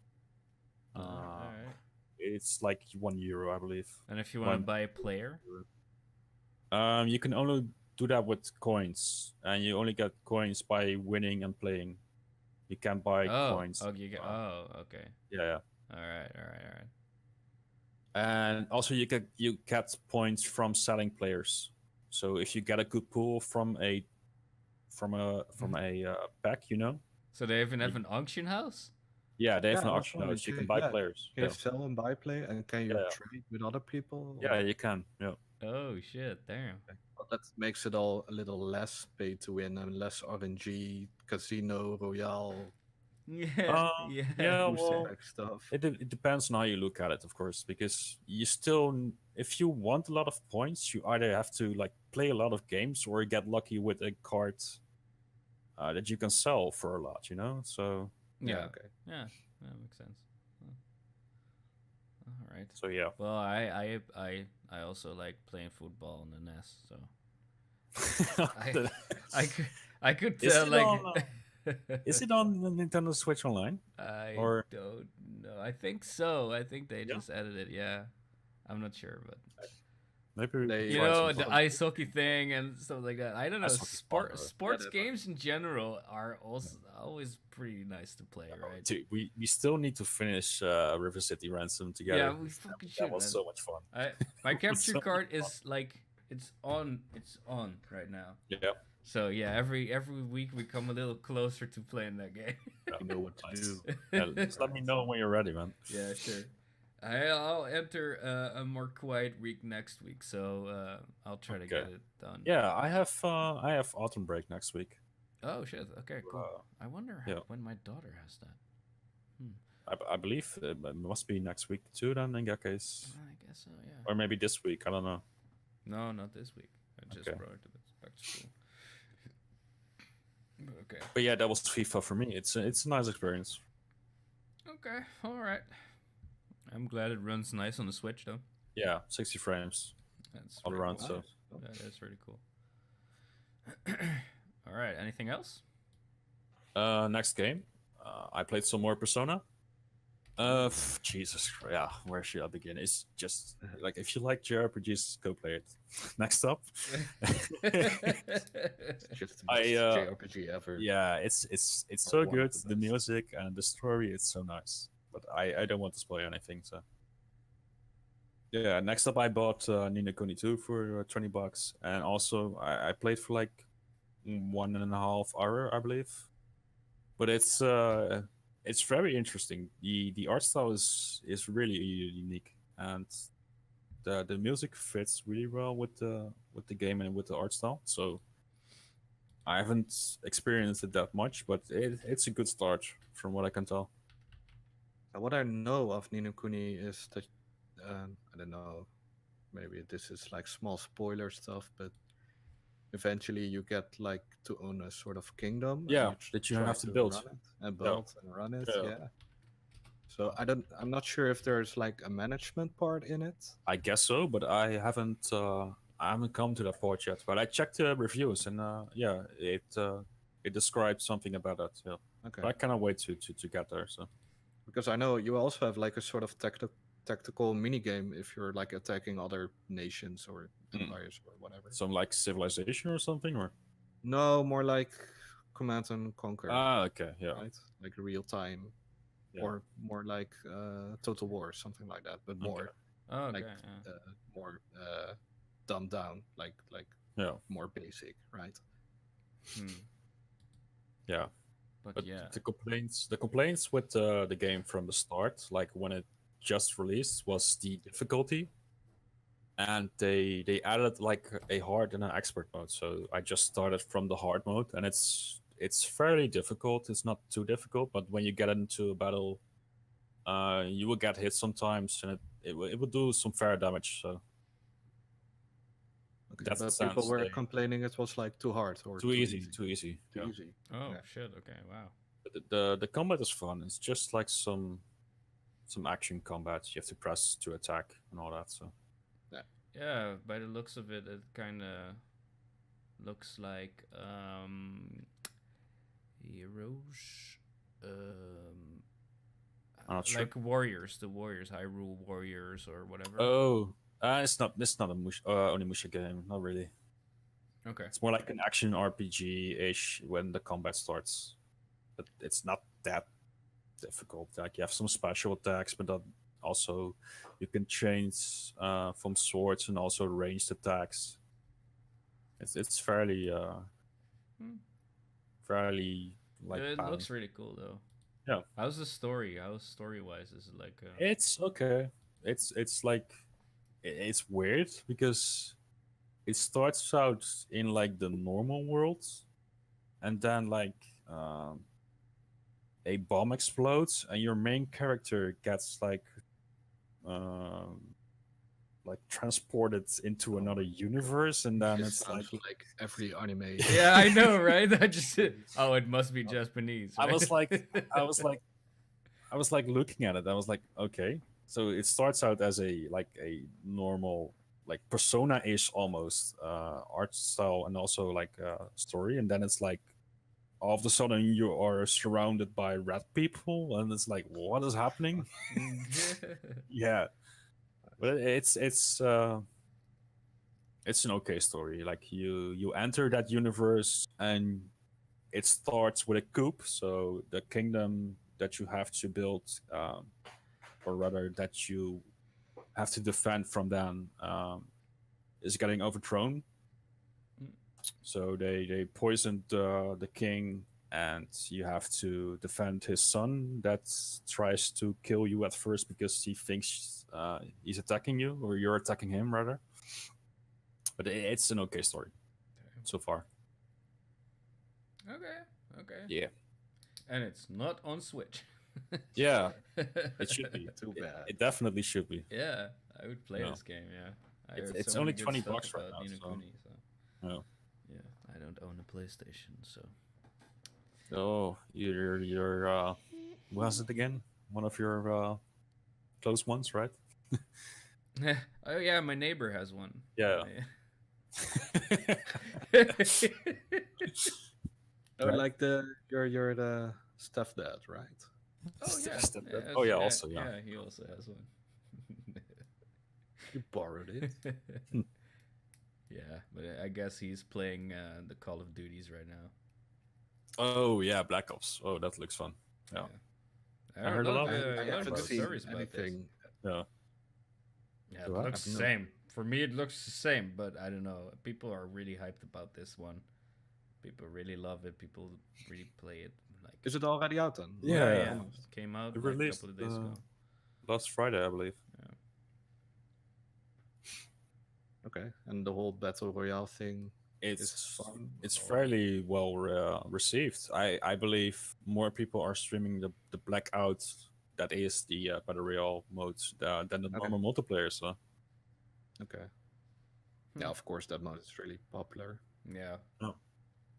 S2: All right.
S1: it's like €1, I believe.
S2: And if you want to
S1: One-
S2: buy a player,
S1: You can only do that with coins, and you only get coins by winning and playing. You can't buy coins.
S2: oh, you get. Oh, okay.
S1: Yeah.
S2: All right. All right. All right.
S1: And also you get points from selling players. So if you get a good pool from a pack,
S2: So they even have an auction house.
S1: yeah, they have an
S3: Yeah, that's
S1: auction
S3: right.
S1: house. You can buy
S3: Yeah.
S1: players.
S3: Can you sell and buy play, and can you
S1: Yeah.
S3: trade with other people?
S1: Yeah, you can. Yeah.
S2: Oh shit! Damn.
S3: But that makes it all a little less pay to win and less RNG, casino, royale,
S2: Yeah.
S1: Yeah,
S3: booster
S1: well,
S3: pack stuff.
S1: it depends on how you look at it, of course, because if you want a lot of points, you either have to like play a lot of games or get lucky with a card that you can sell for a lot, So
S2: Yeah.
S3: Okay.
S2: Yeah. That makes sense. All right.
S1: so yeah.
S2: Well, I also like playing football on the NES, so I could
S1: Is
S2: tell
S1: it
S2: like.
S1: on, Is it on the Nintendo Switch Online?
S2: I
S1: or-
S2: don't know. I think so. I think they
S1: Yeah?
S2: just added it. Yeah, I'm not sure, but
S1: Maybe we
S3: They-
S1: can
S2: you
S1: find
S2: know
S1: some
S2: the
S1: fun.
S2: ice hockey thing and stuff like that. I don't know.
S1: Ice hockey's fun, though.
S2: Sports
S3: Yeah, they're
S2: games in general are also always pretty nice to play, right?
S1: Dude, we still need to finish River City Ransom together.
S2: Yeah, we fucking should.
S1: That was
S2: man.
S1: so much fun.
S2: My capture
S1: so
S2: card
S1: much
S2: is like it's on right now.
S1: Yeah.
S2: So yeah, every week we come a little closer to playing that game.
S3: You know what to
S1: Nice.
S3: do.
S1: Yeah, just let me know when you're ready, man.
S2: Yeah, sure. I'll enter a more quiet week next week, so I'll try to get
S1: Okay.
S2: it done.
S1: Yeah, I have autumn break next week.
S2: Oh shit. Okay, cool. I wonder
S1: yeah.
S2: when my daughter has that.
S1: I believe it must be next week too. Then in that case,
S2: I guess so. Yeah.
S1: or maybe this week. I don't know.
S2: No, not this week. I just
S1: Okay.
S2: brought her back to school. But okay.
S1: But yeah, that was FIFA for me. It's a nice experience.
S2: Okay. All right. I'm glad it runs nice on the Switch though.
S1: Yeah, 60 frames
S2: That's
S1: all
S2: very
S1: around.
S2: cool.
S1: So
S2: Yeah, that's really cool. All right. Anything else?
S1: next game, I played some more Persona. Jesus, yeah. Where should I begin? It's just like if you like JRPGs, go play it. Next up,
S3: It's just the best JRPG ever.
S1: yeah, it's
S3: Or
S1: so
S3: one of
S1: good.
S3: the
S1: The
S3: best.
S1: music and the story, it's so nice. But I don't want to spoil anything. So yeah, next up I bought Ni no Kuni 2 for $20, and also I played for like 1.5 hour, I believe. But it's very interesting. The art style is really unique, and the music fits really well with the game and with the art style. So I haven't experienced it that much, but it's a good start from what I can tell.
S3: What I know of Ni no Kuni is that I don't know, maybe this is like small spoiler stuff, but eventually you get like to own a sort of kingdom. and
S1: Yeah,
S3: tr-
S1: that you
S3: try
S1: have to build.
S3: run it and build and run it.
S1: Yeah.
S3: Yeah. So I'm not sure if there's like a management part in it.
S1: I guess so, but I haven't come to that part yet. But I checked the reviews, and yeah, it describes something about that. Yeah,
S3: Okay.
S1: but I cannot wait to get there. So
S3: Because I know you also have like a sort of tactical mini game if you're like attacking other nations or empires or whatever.
S1: some like Civilization or something, or
S3: No, more like Command and Conquer,
S1: okay, yeah.
S3: right? Like real time,
S1: Yeah.
S3: or more like Total War, something like that, but more
S2: Oh, okay.
S3: like
S2: Yeah.
S3: more dumbed down, like
S1: Yeah.
S3: more basic, right?
S1: Yeah.
S2: But yeah.
S1: The complaints with the game from the start, like when it just released, was the difficulty, and they added like a hard and an expert mode. So I just started from the hard mode, and it's fairly difficult. It's not too difficult, but when you get into a battle, you will get hit sometimes, and it will do some fair damage. So
S3: Okay,
S1: that's the
S3: but people
S1: sense.
S3: were complaining it was like too hard or
S1: Too easy, too easy.
S3: Too
S1: Yeah.
S3: easy.
S2: Oh
S3: Okay.
S2: shit. Okay. Wow.
S1: The combat is fun. It's just like some action combat. You have to press to attack and all that. So
S2: Yeah. By the looks of it, it kind of looks like heroes.
S1: I'm not sure.
S2: Like warriors, the warriors, Hyrule warriors or whatever.
S1: Oh, it's not a Onimusha game. Not really.
S2: Okay.
S1: It's more like an action RPG ish when the combat starts, but it's not that difficult. Like you have some special attacks, but that also you can change from swords and also ranged attacks. It's fairly fairly like
S2: It
S1: balanced.
S2: looks really cool though.
S1: Yeah.
S2: How's the story? How's story wise? Is it like?
S1: It's okay. It's like it's weird because it starts out in like the normal world, and then like a bomb explodes, and your main character gets transported into another universe, and then
S3: It
S1: it's
S3: sounds like every anime.
S2: Yeah, I know, right? I just oh, it must be Japanese.
S1: I
S2: right?
S1: was like looking at it. I was like, okay, so it starts out as a normal like Persona-ish almost art style and also like story, and then it's like all of a sudden you are surrounded by red people, and it's like, what is happening? Yeah, but it's an okay story. Like you enter that universe, and it starts with a coup. So the kingdom that you have to build, or rather that you have to defend from them, is getting overthrown. So they poisoned the king, and you have to defend his son that tries to kill you at first because he thinks he's attacking you, or you're attacking him rather. But it's an okay story so far.
S2: Okay.
S1: Yeah.
S2: And it's not on Switch.
S1: Yeah, it should be.
S3: Too bad.
S1: It definitely should be.
S2: Yeah, I would play
S1: No.
S2: this game. Yeah, I
S1: It's-
S2: heard
S1: it's
S2: so
S1: only
S2: many good
S1: $20
S2: stuff
S1: right
S2: about
S1: now,
S2: Ni no
S1: so-
S2: Kuni, so
S1: No.
S2: yeah, I don't own a PlayStation, so
S1: Oh, you're what was it again? One of your close ones, right?
S2: oh yeah, my neighbor has one.
S1: Yeah.
S3: Oh,
S1: Right.
S3: like you're the stuff dad, right?
S2: Oh yeah.
S1: Oh yeah, also yeah.
S2: Yeah, he also has one.
S3: You borrowed it.
S2: Yeah, but I guess he's playing the Call of Duties right now.
S1: Oh yeah, Black Ops. Oh, that looks fun. Yeah.
S2: I
S1: heard a lot.
S3: I
S2: lot
S3: haven't
S2: about
S3: seen
S2: stories about this.
S3: anything.
S1: Yeah.
S2: Yeah,
S1: Do
S2: it
S1: I?
S2: looks the
S3: No.
S2: same. For me, it looks the same, but I don't know. People are really hyped about this one. People really love it. People really play it. Like,
S3: Is it already out then?
S1: Yeah.
S3: Almost.
S2: Came out
S1: It
S2: like a
S1: released
S2: couple of days ago.
S1: last Friday, I believe.
S3: Okay, and the whole battle royale thing.
S1: It's
S3: fun,
S1: it's
S3: or-
S1: fairly well received. I believe more people are streaming the Blackout, that is the battle royale mode, than the normal multiplayer. So
S3: Okay. Yeah, of course that mode is really popular,
S2: Yeah.
S3: of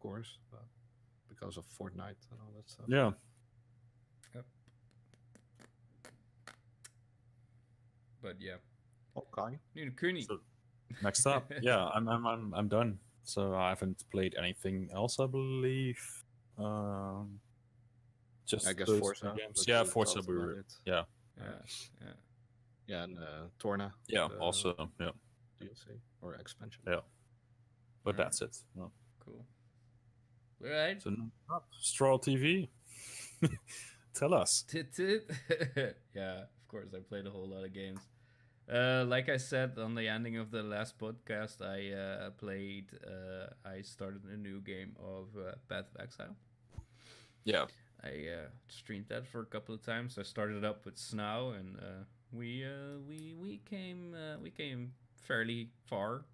S3: course, but because of Fortnite and all that stuff.
S1: yeah,
S2: But yeah.
S3: Okay.
S2: Ni no Kuni.
S1: So, next up, yeah, I'm done. So I haven't played anything else, I believe. Just
S3: I guess
S1: those
S3: Forza.
S1: two games.
S3: but
S1: Yeah,
S3: you
S1: Forza.
S3: talked about it.
S1: Yeah,
S2: Yeah.
S3: And Torna.
S1: yeah.
S3: the
S1: Also, yeah,
S3: DLC or expansion.
S1: yeah. But
S2: Alright.
S1: that's it. No.
S2: Cool. All right.
S1: So Straw TV. Tell us.
S2: Tit. Yeah, of course. I played a whole lot of games. Like I said on the ending of the last podcast, I started a new game of Path of Exile.
S1: Yeah.
S2: I streamed that for a couple of times. I started up with Snow, and we came fairly far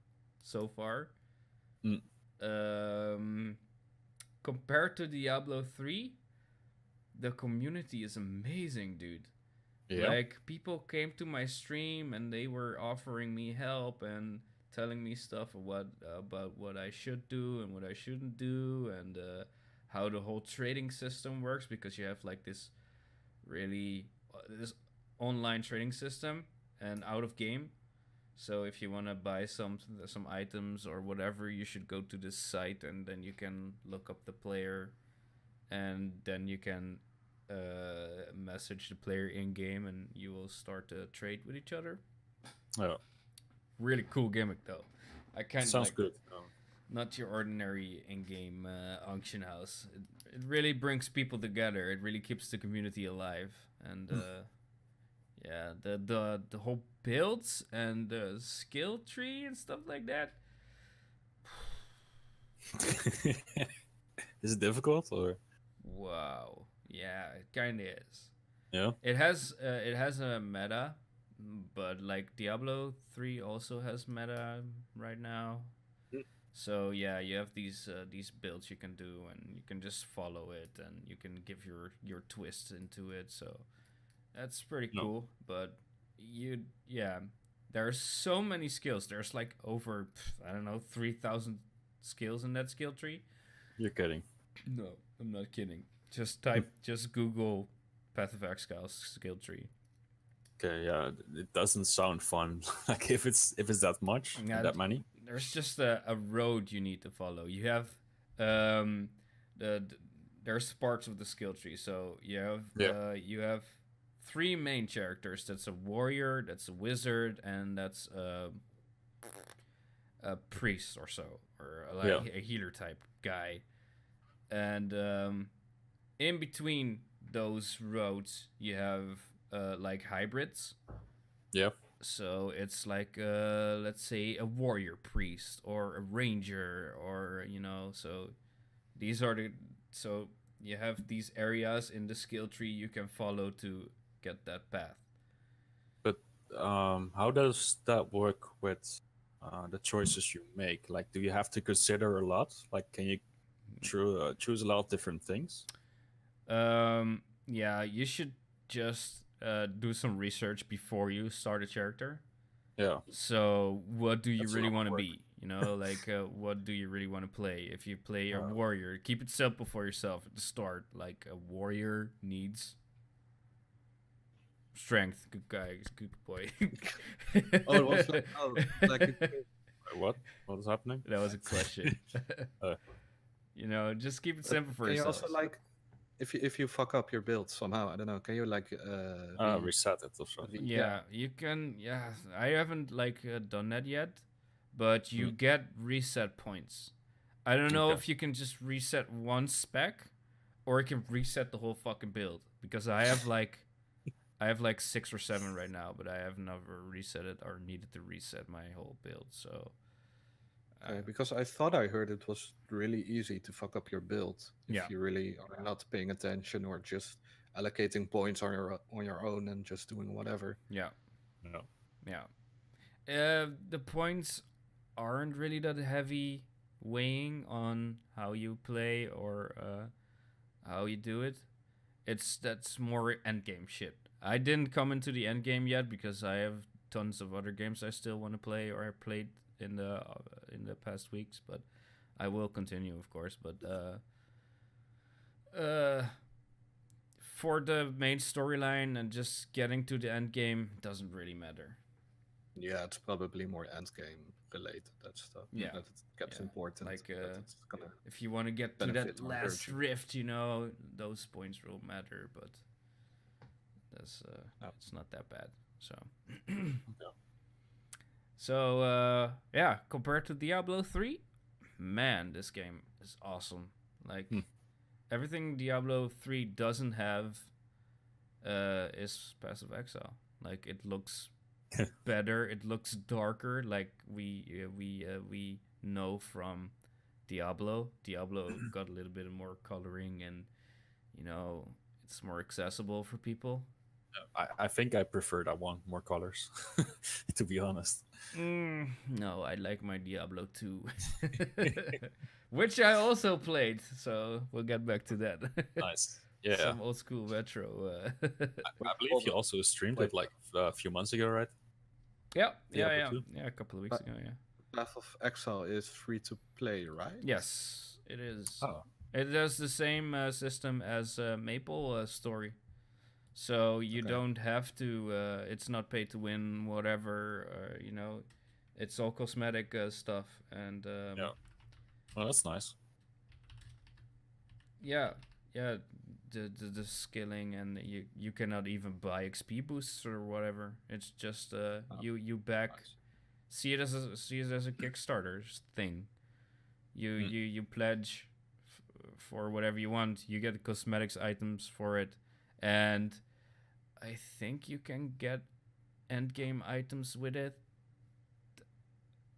S2: so far.
S1: Mm.
S2: Compared to Diablo 3, the community is amazing, dude.
S1: Yeah.
S2: Like, people came to my stream and they were offering me help and telling me stuff about what I should do and what I shouldn't do, and how the whole trading system works, because you have like this online trading system and out of game. So if you want to buy some items or whatever, you should go to this site, and then you can look up the player, and then you can message the player in game, and you will start to trade with each other.
S1: Yeah.
S2: Really cool gimmick though. I kind of
S1: Sounds
S2: like
S1: good.
S2: not your ordinary in-game auction house. It really brings people together. It really keeps the community alive, and yeah, the whole builds and the skill tree and stuff like that.
S1: Is it difficult or?
S2: Wow. Yeah, it kind of is.
S1: Yeah.
S2: It has a meta, but like Diablo 3 also has meta right now.
S1: Mm.
S2: So yeah, you have these builds you can do, and you can just follow it, and you can give your twist into it. So that's pretty
S1: No.
S2: cool. But there are so many skills. There's like over I don't know 3,000 skills in that skill tree.
S1: You're kidding.
S2: No, I'm not kidding. Just Google Path of Exile skill tree.
S1: Okay, yeah, it doesn't sound fun. Like if it's that much,
S2: Yeah,
S1: that many.
S2: There's just a road you need to follow. You have there's parts of the skill tree. So you have 3 main characters. That's a warrior, that's a wizard, and that's a priest or so, or a healer type guy. And in between those roads, you have like hybrids.
S1: Yeah.
S2: So it's like let's say a warrior priest or a ranger, or so these are so you have these areas in the skill tree you can follow to get that path.
S1: But how does that work with the choices you make? Like, do you have to consider a lot? Like, can you choose a lot of different things?
S2: Yeah, you should just do some research before you start a character.
S1: Yeah.
S2: So what do you
S1: That's a
S2: really
S1: lot
S2: want
S1: of
S2: to
S1: work.
S2: be? Like what do you really want to play? If you play a warrior, keep it simple for yourself at the start. Like, a warrior needs strength. Good guy, good boy.
S3: Oh, it was like
S1: What is happening?
S2: That was a question.
S1: Uh.
S2: Just keep it simple for
S3: can you
S2: yourself.
S3: also like, if you fuck up your build somehow, I don't know, can you like
S1: Reset it or something.
S2: Yeah, you can. Yeah, I haven't like done that yet, but you get reset points. I don't know
S1: Okay.
S2: if you can just reset one spec, or it can reset the whole fucking build. Because I have like 6 or 7 right now, but I have never reset it or needed to reset my whole build. So.
S3: Okay, because I thought I heard it was really easy to fuck up your build if
S2: Yeah.
S3: you really are not paying attention or just allocating points on your own and just doing whatever.
S2: Yeah.
S1: No.
S2: Yeah. The points aren't really that heavy weighing on how you play or how you do it. That's more endgame shit. I didn't come into the endgame yet because I have tons of other games I still want to play or I played in the past weeks, but I will continue, of course. But for the main storyline and just getting to the end game doesn't really matter.
S3: Yeah, it's probably more endgame related, that stuff.
S2: Yeah.
S3: That it gets
S2: Yeah.
S3: important.
S2: Like,
S3: that it's gonna
S2: If you want to get to
S3: benefit
S2: that
S3: more
S2: last
S3: urgent.
S2: rift, those points will matter, but that's it's not that bad. So. So yeah, compared to Diablo 3, man, this game is awesome. Like everything Diablo 3 doesn't have is Path of Exile. Like, it looks better. It looks darker, like we know from Diablo. Diablo got a little bit more coloring, and it's more accessible for people.
S1: I think I prefer that one, more colors, to be honest.
S2: No, I like my Diablo 2, which I also played. So we'll get back to that.
S1: Nice. Yeah.
S2: Some old school retro.
S1: I believe you also streamed it like a few months ago, right?
S2: Yeah,
S1: Diablo 2?
S2: yeah, a couple of weeks ago. Yeah.
S3: Path of Exile is free to play, right?
S2: Yes, it is.
S1: Oh,
S2: It does the same system as Maple Story. So you don't have to. It's not pay to win, whatever. It's all cosmetic stuff, and
S1: yeah. Well, that's nice.
S2: yeah. The skilling, and you cannot even buy XP boosts or whatever. It's just you back.
S1: Nice.
S2: See it as a Kickstarter thing. You pledge for whatever you want. You get cosmetics items for it, and I think you can get end game items with it.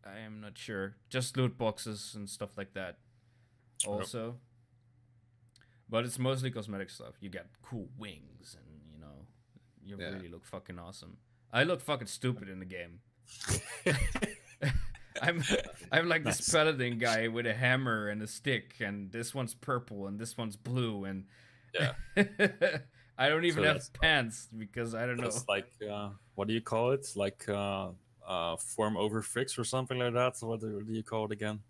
S2: I am not sure. Just loot boxes and stuff like that. Also, but it's mostly cosmetic stuff. You get cool wings, and you really look fucking awesome. I look fucking stupid in the game. I'm like this paladin guy with a hammer and a stick, and this one's purple and this one's blue, and
S1: Yeah.
S2: I don't even
S1: So
S2: have pants because I don't know.
S1: It's like what do you call it? Like form over fix or something like that. What do you call it again?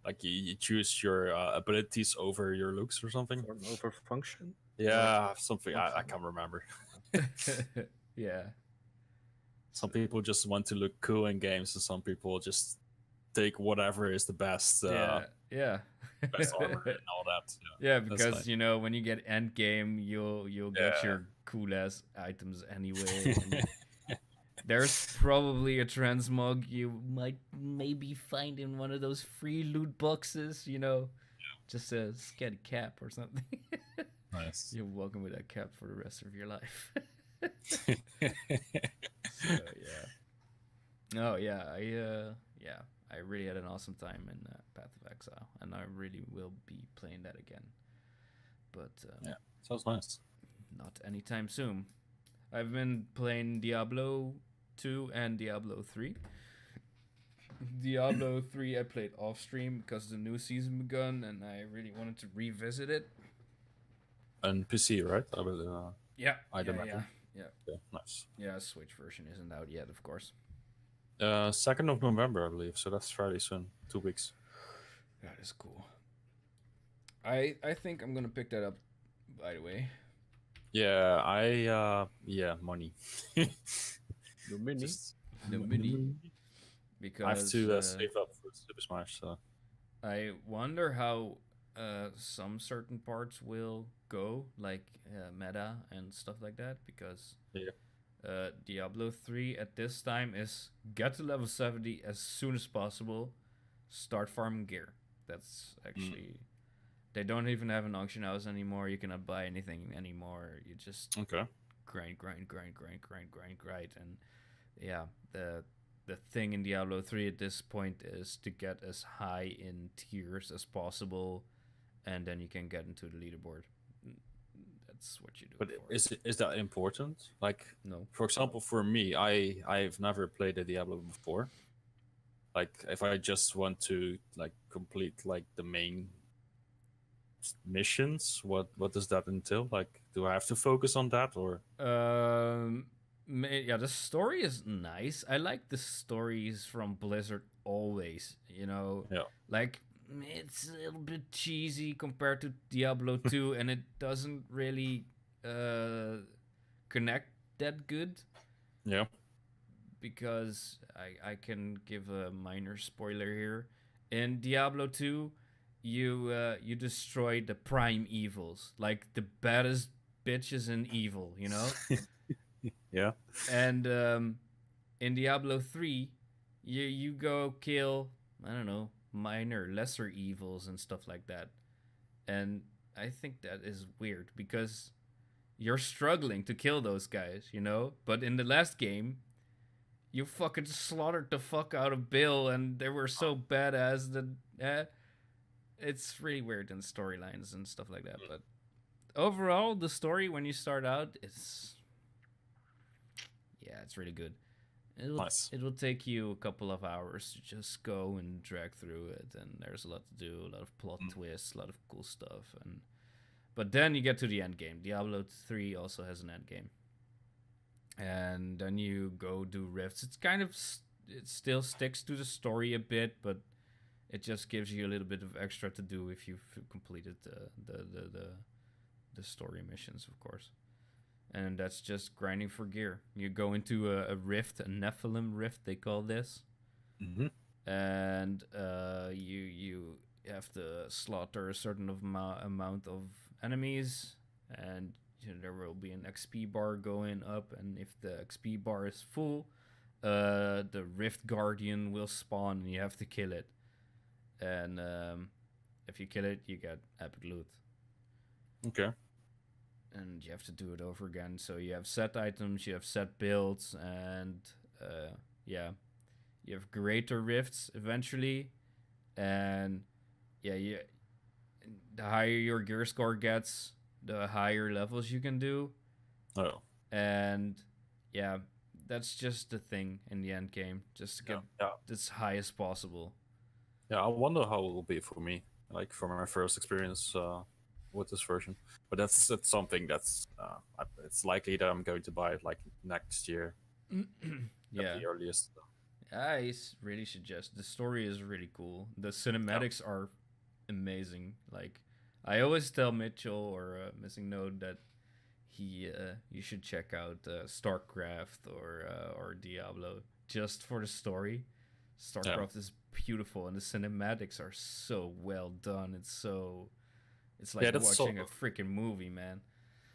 S1: Like you choose your abilities over your looks or something.
S3: Form over function.
S1: Yeah, something I can't remember.
S2: Yeah.
S1: Some people just want to look cool in games, and some people just take whatever is the best.
S2: Yeah.
S1: Best armor and all that.
S2: Yeah,
S1: That's
S2: because
S1: nice.
S2: when you get end game, you'll get your cool ass items anyway. And there's probably a transmog you might maybe find in one of those free loot boxes. Just a scary cap or something.
S1: Nice.
S2: You're welcome with that cap for the rest of your life. So, yeah. No, yeah, I really had an awesome time in Path of Exile, and I really will be playing that again. But
S1: Yeah, sounds nice.
S2: not anytime soon. I've been playing Diablo 2 and Diablo 3. Diablo 3 I played off stream because the new season begun, and I really wanted to revisit it.
S1: And PC, right? I will.
S2: Yeah,
S1: I'd imagine.
S2: yeah.
S1: Nice.
S2: Yeah, Switch version isn't out yet, of course.
S1: 2nd of November, I believe. So that's fairly soon. 2 weeks.
S2: That is cool. I think I'm gonna pick that up. By the way,
S1: Yeah, money.
S3: The mini.
S1: Just
S2: the mini, because
S1: I have to save up for Super Smash. So
S2: I wonder how some certain parts will go, like meta and stuff like that. Because Diablo 3 at this time is get to level 70 as soon as possible, start farming gear. That's actually they don't even have an auction house anymore. You cannot buy anything anymore. You just grind, and yeah, the thing in Diablo 3 at this point is to get as high in tiers as possible, and then you can get into the leaderboard. That's what you do.
S1: But is that important? Like,
S2: no.
S1: For example, for me, I've never played a Diablo before. Like, if I just want to like complete like the main missions, what does that entail? Like, do I have to focus on that or?
S2: Yeah, the story is nice. I like the stories from Blizzard always. Like it's a little bit cheesy compared to Diablo 2, and it doesn't really connect that good.
S1: Yeah.
S2: Because I can give a minor spoiler here. In Diablo 2, you destroy the prime evils, like the baddest bitches in evil,
S1: Yeah.
S2: And in Diablo 3, you go kill, I don't know, minor, lesser evils and stuff like that. And I think that is weird because you're struggling to kill those guys, But in the last game, you fucking slaughtered the fuck out of Bill, and they were so badass that it's really weird in storylines and stuff like that. But overall, the story when you start out, it's really good.
S1: Nice.
S2: It will take you a couple of hours to just go and drag through it, and there's a lot to do, a lot of plot twists, a lot of cool stuff, but then you get to the end game. Diablo 3 also has an end game, and then you go do rifts. It's kind of it still sticks to the story a bit, but it just gives you a little bit of extra to do if you've completed the story missions, of course. And that's just grinding for gear. You go into a rift, a Nephilim rift, they call this.
S1: Mm-hmm.
S2: And you have to slaughter a certain amount of enemies, and there will be an XP bar going up. And if the XP bar is full, the Rift Guardian will spawn, and you have to kill it. And if you kill it, you get epic loot.
S1: Okay.
S2: And you have to do it over again. So you have set items, you have set builds, and you have greater rifts eventually. And the higher your gear score gets, the higher levels you can do.
S1: Oh.
S2: And that's just the thing in the end game, just to get as high as possible.
S1: Yeah, I wonder how it will be for me, like for my first experience with this version. But that's something that's it's likely that I'm going to buy it like next year.
S2: Yeah,
S1: at the earliest.
S2: I really suggest. The story is really cool. The cinematics are amazing. Like, I always tell Mitchell or Missingno that you should check out StarCraft or Diablo just for the story. StarCraft is beautiful, and the cinematics are so well done. It's like watching a freaking movie, man.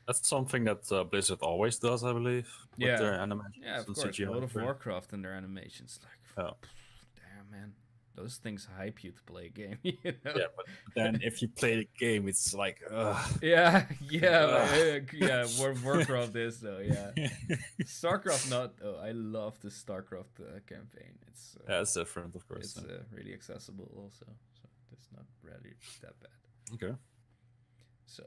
S1: That's something that Blizzard always does, I believe, with their animations.
S2: Yeah, of course. World of Warcraft and their animations, like, damn, man, those things hype you to play a game. You know?
S1: Yeah, but then if you play the game, it's like,
S2: World of Warcraft is though, StarCraft not though. I love the StarCraft campaign.
S1: It's different, of course.
S2: It's really accessible also, so it's not really that bad.
S1: Okay.
S2: So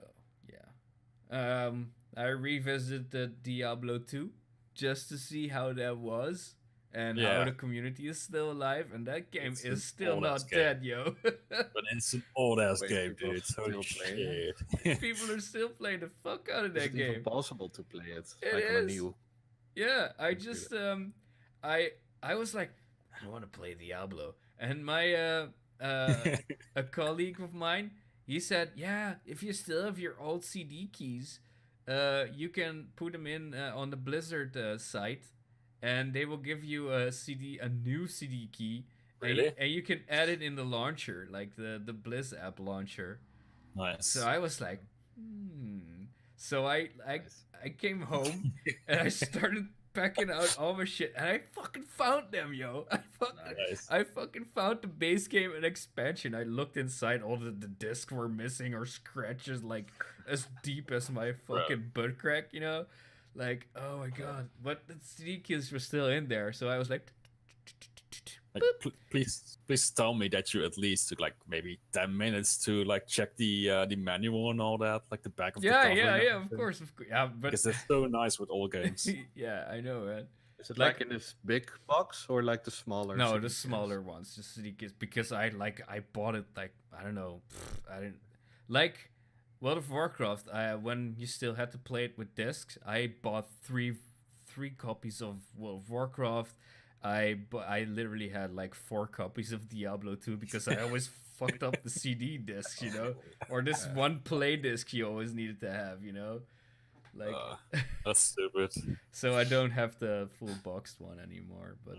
S2: I revisited Diablo 2 just to see how that was and how the community is still alive, and that game is still not dead, yo.
S1: But it's an old ass game, dude. Holy
S3: shit.
S2: People are still playing the fuck out of that
S3: Is it
S2: game.
S3: even possible to play it?
S2: It
S3: like
S2: is.
S3: On a new...
S2: Yeah, I just I was like, I want to play Diablo, and my a colleague of mine, he said, yeah, if you still have your old CD keys, you can put them in on the Blizzard site, and they will give you a new CD key.
S1: Really?
S2: And you can add it in the launcher, like the Blizz app launcher.
S1: Nice.
S2: So I was like, So I came home and I started packing out all my shit, and I fucking found them, yo. I fucking found the base game and expansion. I looked inside, all the discs were missing or scratches like as deep as my fucking butt crack, you know? Like, oh my god. But the CD keys were still in there, so I was like,
S1: please tell me that you at least took like maybe 10 minutes to like check the manual and all that, like the back of the cover.
S2: Yeah, of course. Yeah, but
S1: because it's so nice with all games.
S2: Yeah, I know, man.
S3: Is it like in this big box or like the smaller?
S2: No, the smaller ones, just CD keys, because I bought it like, I don't know, I didn't like World of Warcraft. When you still had to play it with discs, I bought three copies of World of Warcraft. I literally had like 4 copies of Diablo 2 because I always fucked up the CD discs, you know, or this one play disc you always needed to have, you know, like
S1: that's stupid.
S2: So I don't have the full boxed one anymore, but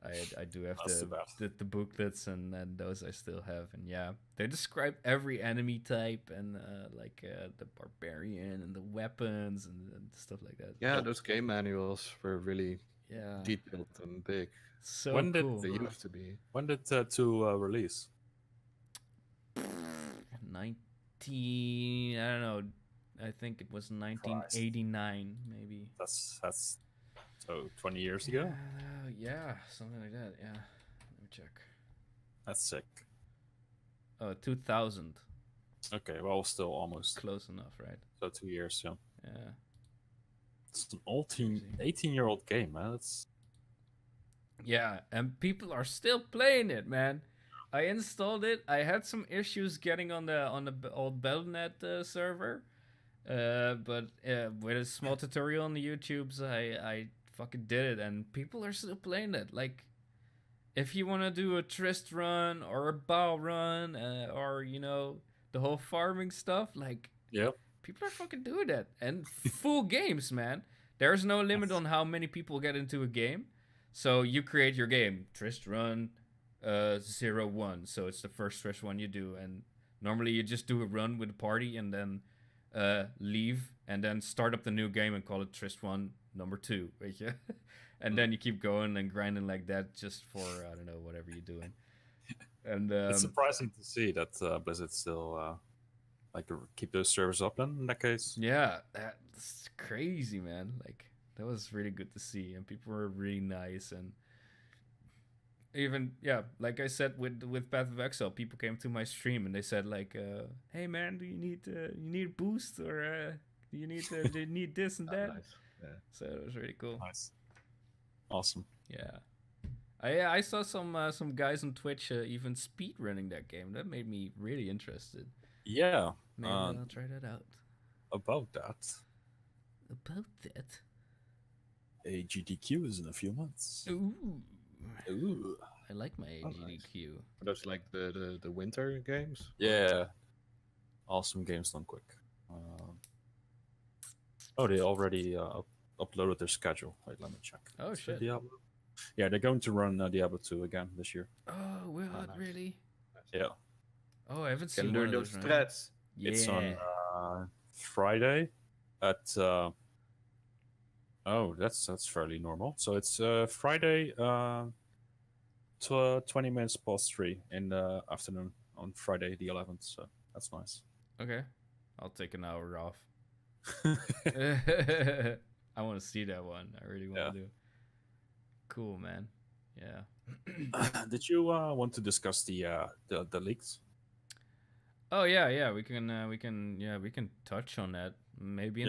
S2: I do have the booklets, and those I still have, and they describe every enemy type and the barbarian and the weapons and stuff like that.
S3: Yeah, those game manuals were really detailed and big.
S2: So
S1: cool.
S3: They used to be.
S1: When did 2 release?
S2: 19. I don't know. I think it was 1989, maybe.
S1: That's So 20 years ago.
S2: Yeah, something like that. Yeah, let me check.
S1: That's sick.
S2: 2000.
S1: Okay, well, still almost.
S2: Close enough, right?
S1: So 2 years. Yeah,
S2: Yeah.
S1: it's an old
S2: Crazy.
S1: 18-year-old game, man. That's
S2: Yeah, and people are still playing it, man. I installed it. I had some issues getting on the old Battle.net server, but with a small tutorial on the YouTubes, I fucking did it, and people are still playing it. Like, if you want to do a Trist run or a Bow run, or the whole farming stuff, like,
S1: yep.
S2: people are fucking doing that, and full games, man. There's no limit on how many people get into a game. So you create your game, Trist run 01. So it's the first Trist one you do, and normally you just do a run with a party and then leave and then start up the new game and call it Trist 1 number 2, weet je? And then you keep going and grinding like that just for, I don't know, whatever you're doing. And
S1: It's surprising to see that Blizzard still keep those servers up. Then in that case,
S2: yeah, that's crazy, man. Like, that was really good to see, and people were really nice, and even like I said with Path of Exile, people came to my stream and they said like, "Hey man, do you need a boost, or do you need this and that?"
S3: Nice. Yeah.
S2: So it was really cool.
S1: nice, awesome.
S2: Yeah, I saw some guys on Twitch even speed running that game. That made me really interested.
S1: Yeah,
S2: Maybe I'll try that out.
S1: about that, AGDQ is in a few months.
S2: Ooh,
S1: Ooh.
S2: I like my
S3: Oh,
S2: AGDQ.
S3: Are those like the winter games?
S1: Yeah, awesome games done quick. They already uploaded their schedule. Wait, let me check.
S2: Oh
S1: Is it
S2: shit!
S1: Diablo? Yeah, they're going to run Diablo 2 again this year.
S2: Oh, will
S3: Oh,
S2: it
S3: nice.
S2: really?
S1: Yeah,
S2: Oh, I haven't
S3: Can
S2: seen
S3: learn
S2: one of
S3: those
S2: those. Right?
S3: threads.
S2: Yeah.
S1: it's on Friday at. Oh, that's fairly normal. So it's Friday, 20 minutes past 3 in the afternoon on Friday the 11th. So that's nice.
S2: Okay, I'll take an hour off. I want to see that one. I really want
S1: Yeah.
S2: to do. Cool, man. Yeah.
S1: Did you want to discuss the leaks?
S2: Oh yeah. We can touch on that. Maybe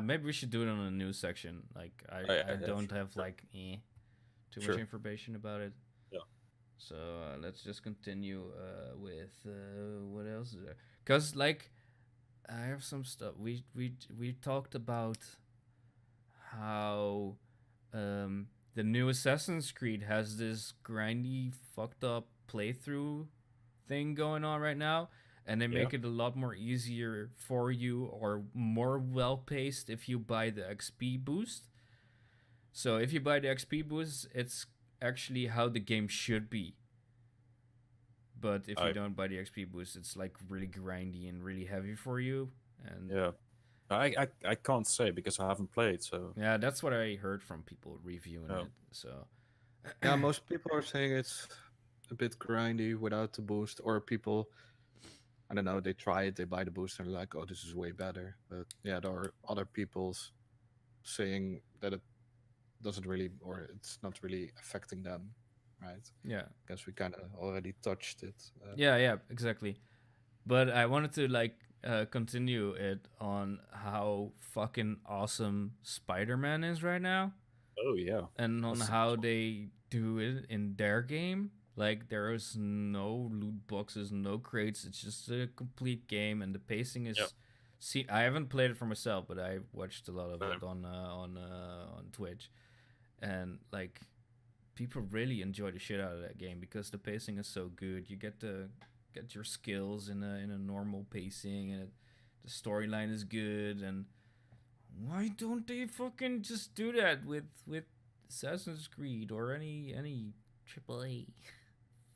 S2: maybe we should do it on the news section. Like I don't
S1: sure,
S2: have
S1: sure.
S2: like too
S1: Sure.
S2: much information about it.
S1: Yeah.
S2: So let's just continue with what else is there? Cause like I have some stuff. We talked about how the new Assassin's Creed has this grindy, fucked up playthrough thing going on right now, and they make it a lot more easier for you, or more well paced if you buy the XP boost. So if you buy the XP boost, it's actually how the game should be. But if you don't buy the XP boost, it's like really grindy and really heavy for you. And
S1: Yeah, I can't say because I haven't played. So
S2: yeah, that's what I heard from people reviewing
S1: Yeah.
S2: it. So
S3: Yeah, most people are saying it's a bit grindy without the boost, or people, I don't know, they try it, they buy the boost, and they're like, "Oh, this is way better." But yeah, there are other people saying that it doesn't really, or it's not really affecting them, right?
S2: yeah,
S3: I guess we kind of already touched it.
S2: yeah, exactly. But I wanted to like continue it on how fucking awesome Spider-Man is right now,
S1: oh yeah,
S2: and on
S1: That's
S2: how they do it in their game. Like, there is no loot boxes, no crates. It's just a complete game, and the pacing is.
S1: Yep.
S2: See, I haven't played it for myself, but I watched a lot of it
S1: Same.
S2: on Twitch, and like, people really enjoy the shit out of that game because the pacing is so good. You get to get your skills in a normal pacing, and the storyline is good. And why don't they fucking just do that with Assassin's Creed or any AAA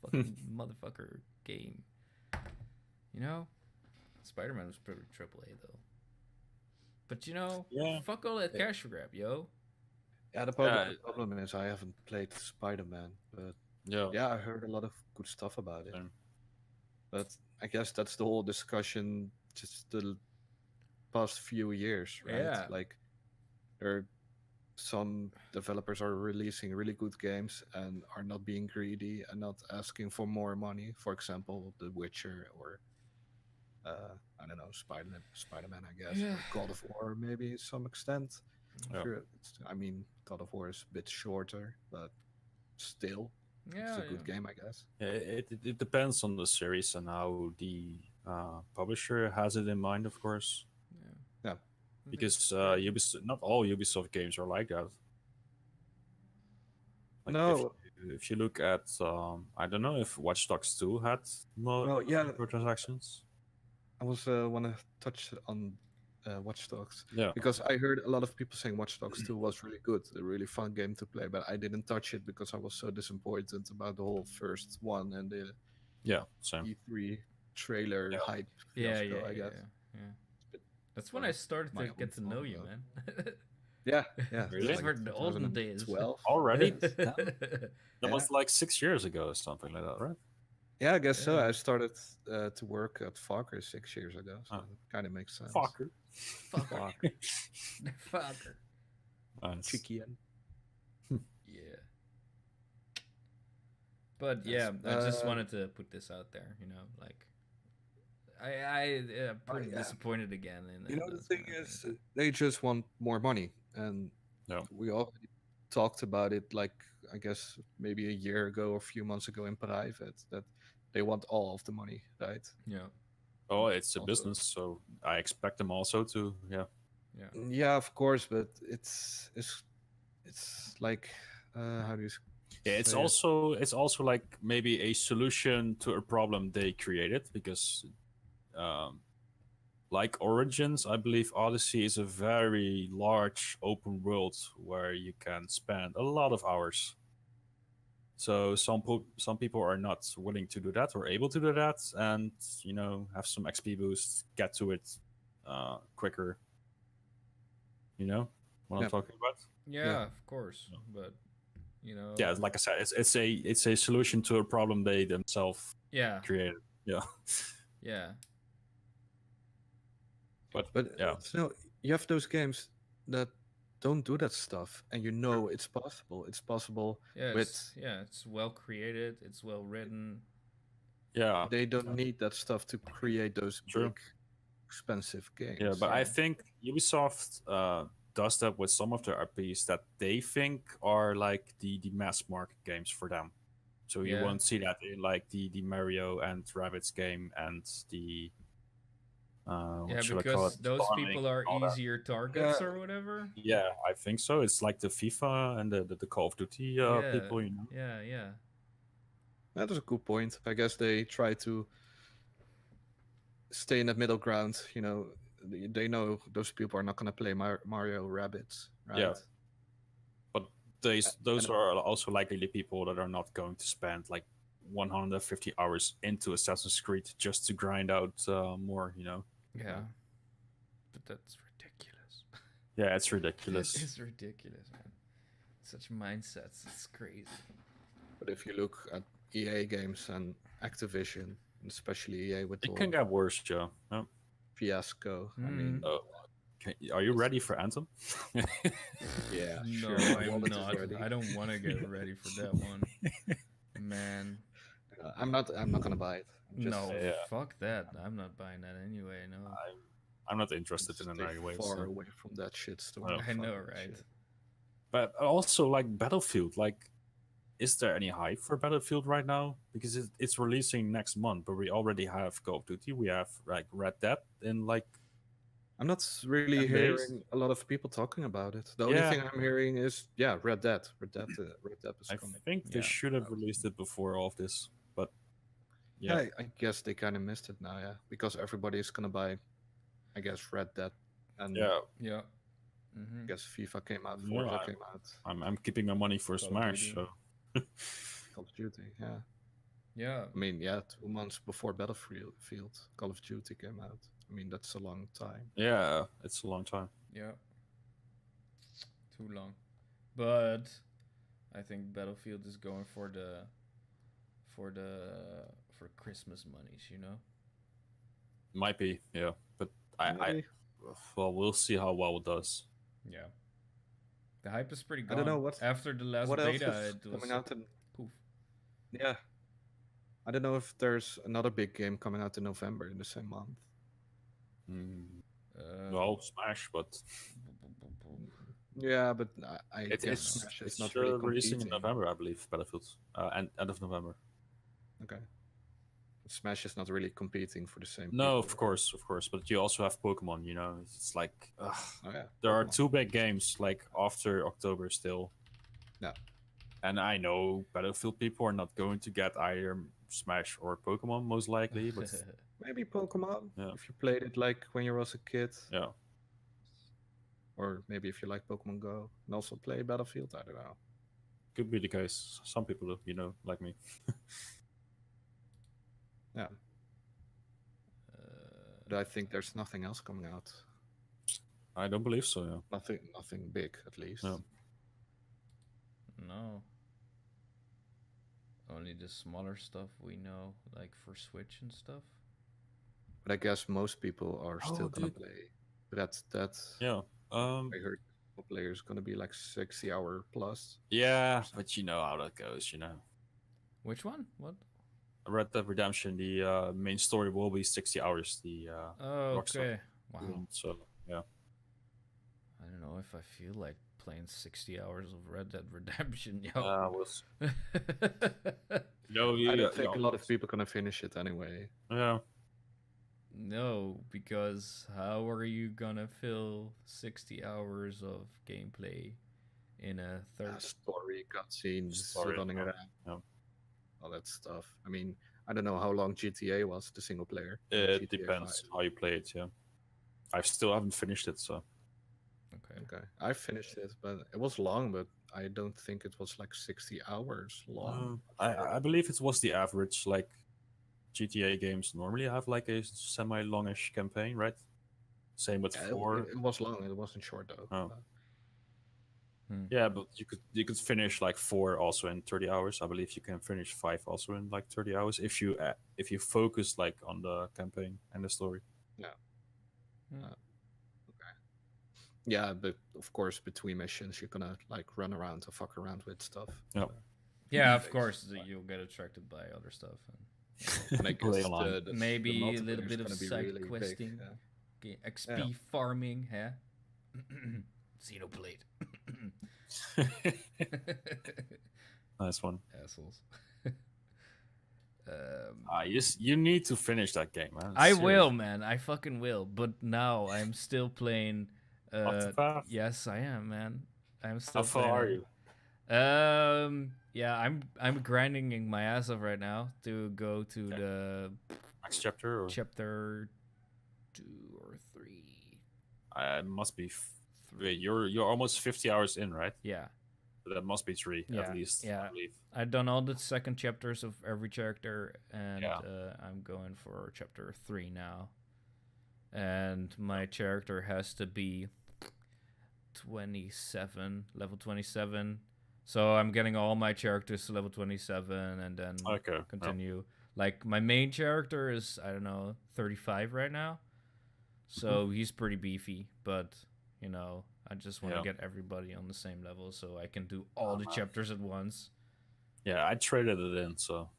S2: fucking motherfucker game? You know, Spider-Man was pretty AAA though. But
S1: Yeah.
S2: fuck all that
S3: Yeah.
S2: cash grab, yo.
S3: Yeah, the problem is I haven't played Spider-Man, but yeah, I heard a lot of good stuff about it.
S1: Same.
S3: But I guess that's the whole discussion just the past few years, right?
S2: Yeah.
S3: Like, there are some developers are releasing really good games and are not being greedy and not asking for more money. For example, The Witcher or I don't know, Spider-Man, I guess,
S2: Yeah.
S3: or God of War, maybe to some extent.
S1: Yeah.
S3: I mean, God of War is a bit shorter, but still, it's
S2: Yeah,
S3: a good game, I guess.
S1: Yeah, it depends on the series and how the publisher has it in mind, of course.
S2: yeah.
S3: Yeah.
S2: I think
S1: Because
S2: it's fair.
S1: not all Ubisoft games are like that. Like
S3: No,
S1: if you look at I don't know if Watch Dogs 2 had
S3: well, yeah,
S1: microtransactions.
S3: I was want to touch on Watch Dogs
S1: Yeah.
S3: because I heard a lot of people saying Watch Dogs 2 was really good, a really fun game to play, but I didn't touch it because I was so disappointed about the whole first one and the
S1: Yeah, same.
S3: E3 trailer
S1: Yeah.
S3: hype
S2: Yeah,
S3: fiasco,
S2: yeah,
S3: I
S2: yeah,
S3: guess.
S2: yeah. That's
S3: for
S2: when I started
S3: my
S2: to get to
S3: own
S2: know
S3: fault,
S2: you,
S3: though.
S2: man.
S3: Yeah, yeah.
S1: Really?
S2: These were the olden days.
S3: 2012.
S1: Already?
S3: Yeah.
S1: That was like 6 years ago or something like that, right?
S3: Yeah, I guess so.
S2: Yeah.
S3: I started to work at Fokker 6 years ago, so
S1: Oh.
S3: it kind of makes sense.
S1: Fucker.
S2: Fucker. Fucker.
S1: Nice.
S3: Chicken.
S2: Yeah. But
S3: Yes,
S2: yeah, I just wanted to put this out there, you know, like I pretty
S3: yeah.
S2: disappointed again. In
S3: You know, the
S2: those
S3: thing
S2: kind of
S3: is,
S2: things.
S3: they just want more money, and
S1: Yeah.
S3: we already talked about it. Like I guess maybe a year ago or a few months ago in private that they want all of the money, right?
S2: Yeah,
S1: Oh, it's a
S3: Also-
S1: business, so I expect them also to, yeah.
S2: yeah,
S3: Yeah, of course, but it's like how do you?
S1: Yeah, it's
S3: say it?
S1: also like maybe a solution to a problem they created because like Origins, I believe Odyssey is a very large open world where you can spend a lot of hours. So some people are not willing to do that or able to do that, and have some XP boost, get to it quicker. You know what I'm
S3: Yeah.
S1: talking about?
S2: yeah. Of course, but you know.
S1: Yeah, like I said, it's a solution to a problem they themselves
S2: Yeah,
S1: created. Yeah,
S2: yeah,
S3: But
S1: yeah,
S3: no, you have those games that don't do that stuff, and you know it's possible. It's possible
S2: yeah.
S3: with
S2: It's well created. It's well written.
S1: yeah.
S3: they don't need that stuff to create those
S1: True.
S3: big, expensive games.
S1: Yeah, but I
S2: Yeah.
S1: think Ubisoft does that with some of their IPs that they think are like the mass market games for them. So you
S2: Yeah.
S1: won't see that in like the Mario and Rabbids game and the what
S2: Yeah,
S1: should I call
S2: because
S1: it?
S2: those
S1: Farming
S2: people are
S1: and all that.
S2: easier targets
S3: Yeah.
S2: or whatever.
S1: Yeah, I think so. It's like the FIFA and the Call of Duty
S2: Yeah.
S1: people, you know.
S2: Yeah, yeah.
S3: That is a good point. I guess they try to stay in that middle ground. You know, they know those people are not going to play Mario Rabbids, right?
S1: Yeah. But those
S3: and-
S1: are also likely the people that are not going to spend like 150 hours into Assassin's Creed just to grind out more, you know.
S2: Yeah. But that's ridiculous.
S1: Yeah, it's ridiculous.
S2: It's ridiculous, man. Such mindsets. It's crazy.
S3: But if you look at EA games and Activision, and especially EA with the
S1: It can
S3: whole
S1: get worse, Joe. Oh,
S3: fiasco, I mean,
S1: are you ready for Anthem?
S3: yeah,
S2: No,
S3: sure.
S2: I'm
S3: wallet is
S2: not.
S3: ready.
S2: I don't want to get ready for that one. Man.
S3: I'm not gonna buy it. I'm just
S2: No,
S1: Yeah.
S2: fuck that. I'm not buying that anyway. No.
S1: I'm not interested in it
S3: stay
S1: anyway.
S3: far
S1: so.
S3: away from that shit store.
S1: Well,
S2: I know,
S3: Fuck that
S2: right?
S3: shit.
S1: But also, like Battlefield, like, is there any hype for Battlefield right now? Because it's releasing next month, but we already have Call of Duty. We have like Red Dead in like
S3: I'm not really
S1: 10 days?
S3: hearing a lot of people talking about it. The only
S1: Yeah.
S3: thing I'm hearing is Red Dead. Red Dead is
S1: I
S3: coming.
S1: think they
S2: Yeah.
S1: should have released it before all of this, but
S3: Yeah,
S1: yeah,
S3: I guess they kind of missed it now, yeah, because everybody's gonna buy, I guess, Red Dead, and
S1: yeah.
S2: Yeah. Mm-hmm.
S3: I guess FIFA came out,
S1: Yeah,
S3: Forza came out,
S1: I'm keeping my money for
S2: Call of
S1: Smash.
S2: Duty.
S1: So
S3: Call of Duty, yeah.
S2: Yeah.
S3: I mean, yeah, 2 months before Battlefield, Call of Duty came out. I mean, that's a long time.
S1: yeah, it's a long time.
S2: Yeah. Too long. But I think Battlefield is going for Christmas monies, you know?
S1: Might be, yeah, but I
S3: Maybe.
S1: well, we'll see how well it does.
S2: Yeah. The hype is pretty
S3: I
S2: gone.
S3: don't know what
S2: After the last
S3: what else
S2: beta,
S3: is
S2: it was
S3: coming out in.
S2: poof.
S3: Yeah, I don't know if there's another big game coming out in November in the same month.
S1: Well, Smash, but
S3: Yeah, but I
S1: it's
S3: guess
S1: it's,
S3: Smash is
S1: it's
S3: not really
S1: releasing in
S3: competing.
S1: November, I believe. Battlefield, end of November.
S3: Okay. Smash is not really competing for the same.
S1: No,
S3: people.
S1: of course, but you also have Pokemon. You know, it's like
S3: Oh yeah.
S1: there are
S3: Pokemon.
S1: 2 big games like after October still.
S3: Yeah.
S1: And I know Battlefield people are not going to get either Smash or Pokemon most likely, but
S3: Maybe Pokemon
S1: Yeah.
S3: if you played it like when you was a kid,
S1: yeah,
S3: or maybe if you like Pokemon Go and also play Battlefield. I don't know.
S1: could be the case. Some people do, you know, like me.
S3: Yeah, but I think there's nothing else coming out.
S1: I don't believe so. Yeah.
S3: Nothing big at least.
S1: No.
S2: No. Only the smaller stuff we know, like for Switch and stuff.
S3: But I guess most people are still gonna
S1: dude.
S3: play. But that's
S1: Yeah.
S3: I heard players gonna be like 60-hour plus.
S1: Yeah, but you know how that goes. You know,
S2: Which one? What?
S1: Red Dead Redemption. The main story will be 60 hours. The
S2: Oh,
S1: Rockstar
S2: okay. Wow.
S1: game, so yeah.
S2: I don't know if I feel like playing 60 hours of Red Dead Redemption, yo.
S1: We'll see. No,
S3: I don't think a lot of people gonna finish it anyway.
S1: Yeah.
S2: No, because how are you gonna fill 60 hours of gameplay in a third?
S3: Story, cutscenes,
S1: Story,
S3: running
S1: yeah,
S3: around,
S1: yeah.
S3: all that stuff. I mean, I don't know how long GTA was, the single player.
S1: It
S3: GTA
S1: depends
S3: 5.
S1: how you play it. Yeah, I still haven't finished it, so
S2: Okay.
S3: Okay, I finished it, but it was long. But I don't think it was like 60 hours long.
S1: I believe it was the average. Like GTA games normally have like a semi-longish campaign, right? Same with
S3: Yeah,
S1: 4.
S3: it was long. It wasn't short though.
S1: Oh. Yeah, but you could finish like 4 also in 30 hours. I believe you can finish 5 also in like 30 hours if you focus like on the campaign and the story.
S3: Yeah, but of course, between missions, you're gonna like run around and fuck around with stuff.
S1: Yep.
S2: Yeah, of course, you'll get attracted by other stuff.
S3: And I
S1: Play
S3: guess
S1: online.
S3: the
S2: Maybe a
S3: multiplayer
S2: little
S3: is
S2: bit of
S3: gonna be
S2: side
S3: really big,
S2: questing,
S3: yeah.
S2: XP farming, huh? Xenoblade.
S1: Nice one.
S2: Assholes.
S1: You need to finish that game, man.
S2: I
S1: Seriously.
S2: will, man. I fucking will. But now I'm still playing.
S1: Octopath?
S2: Yes, I am, man. I'm still.
S1: How far are
S2: playing
S1: you?
S2: Yeah, I'm grinding my ass off right now to go to the
S1: Next chapter? Or?
S2: chapter 2 or 3.
S1: It must be. Wait, you're almost 50 hours in, right?
S2: Yeah.
S1: So that must be 3
S2: Yeah,
S1: at least.
S2: yeah.
S1: I believe.
S2: I've done all the second chapters of every character, and
S1: Yeah.
S2: I'm going for chapter 3 now. And my character has to be 27, level 27. So I'm getting all my characters to level 27, and then
S1: Okay.
S2: continue. Like my main character is, I don't know, 35 right now. So he's pretty beefy, but you know, I just want to get everybody on the same level so I can do all the chapters at once.
S1: Yeah, I traded it in, so.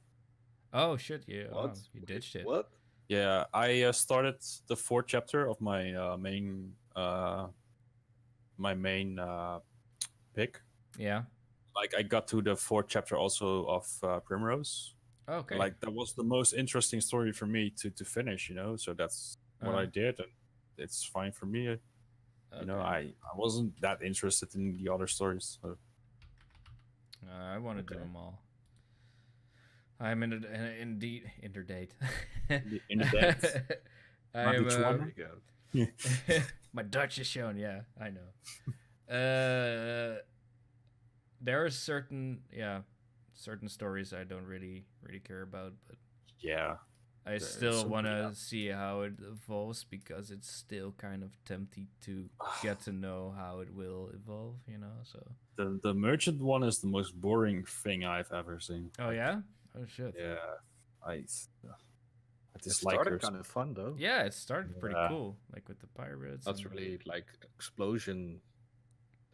S2: Oh shit! Yeah,
S3: What?
S2: wow, you ditched it.
S3: What?
S1: Yeah, I started the 4th chapter of my main pick.
S2: Yeah.
S1: Like I got to the 4th chapter also of Primrose.
S2: Okay.
S1: Like that was the most interesting story for me to finish, you know. So that's what I did, and it's fine for me. You know, I wasn't that interested in the other stories. So.
S2: I want to do them all. I'm indeed interdate.
S1: Interdate.
S2: I am.
S3: There you go.
S2: My Dutch is shown. Yeah, I know. There are certain stories I don't really care about, but
S1: Yeah.
S2: I still want to see how it evolves because it's still kind of tempting to get to know how it will evolve, you know. So
S1: the merchant one is the most boring thing I've ever seen.
S2: Oh yeah? Oh shit.
S1: Yeah. I
S3: It
S1: dislike
S3: started
S1: her.
S3: kind of fun though.
S2: Yeah, it started pretty
S1: Yeah.
S2: cool, like with the pirates.
S3: That's
S2: and-
S3: really like explosion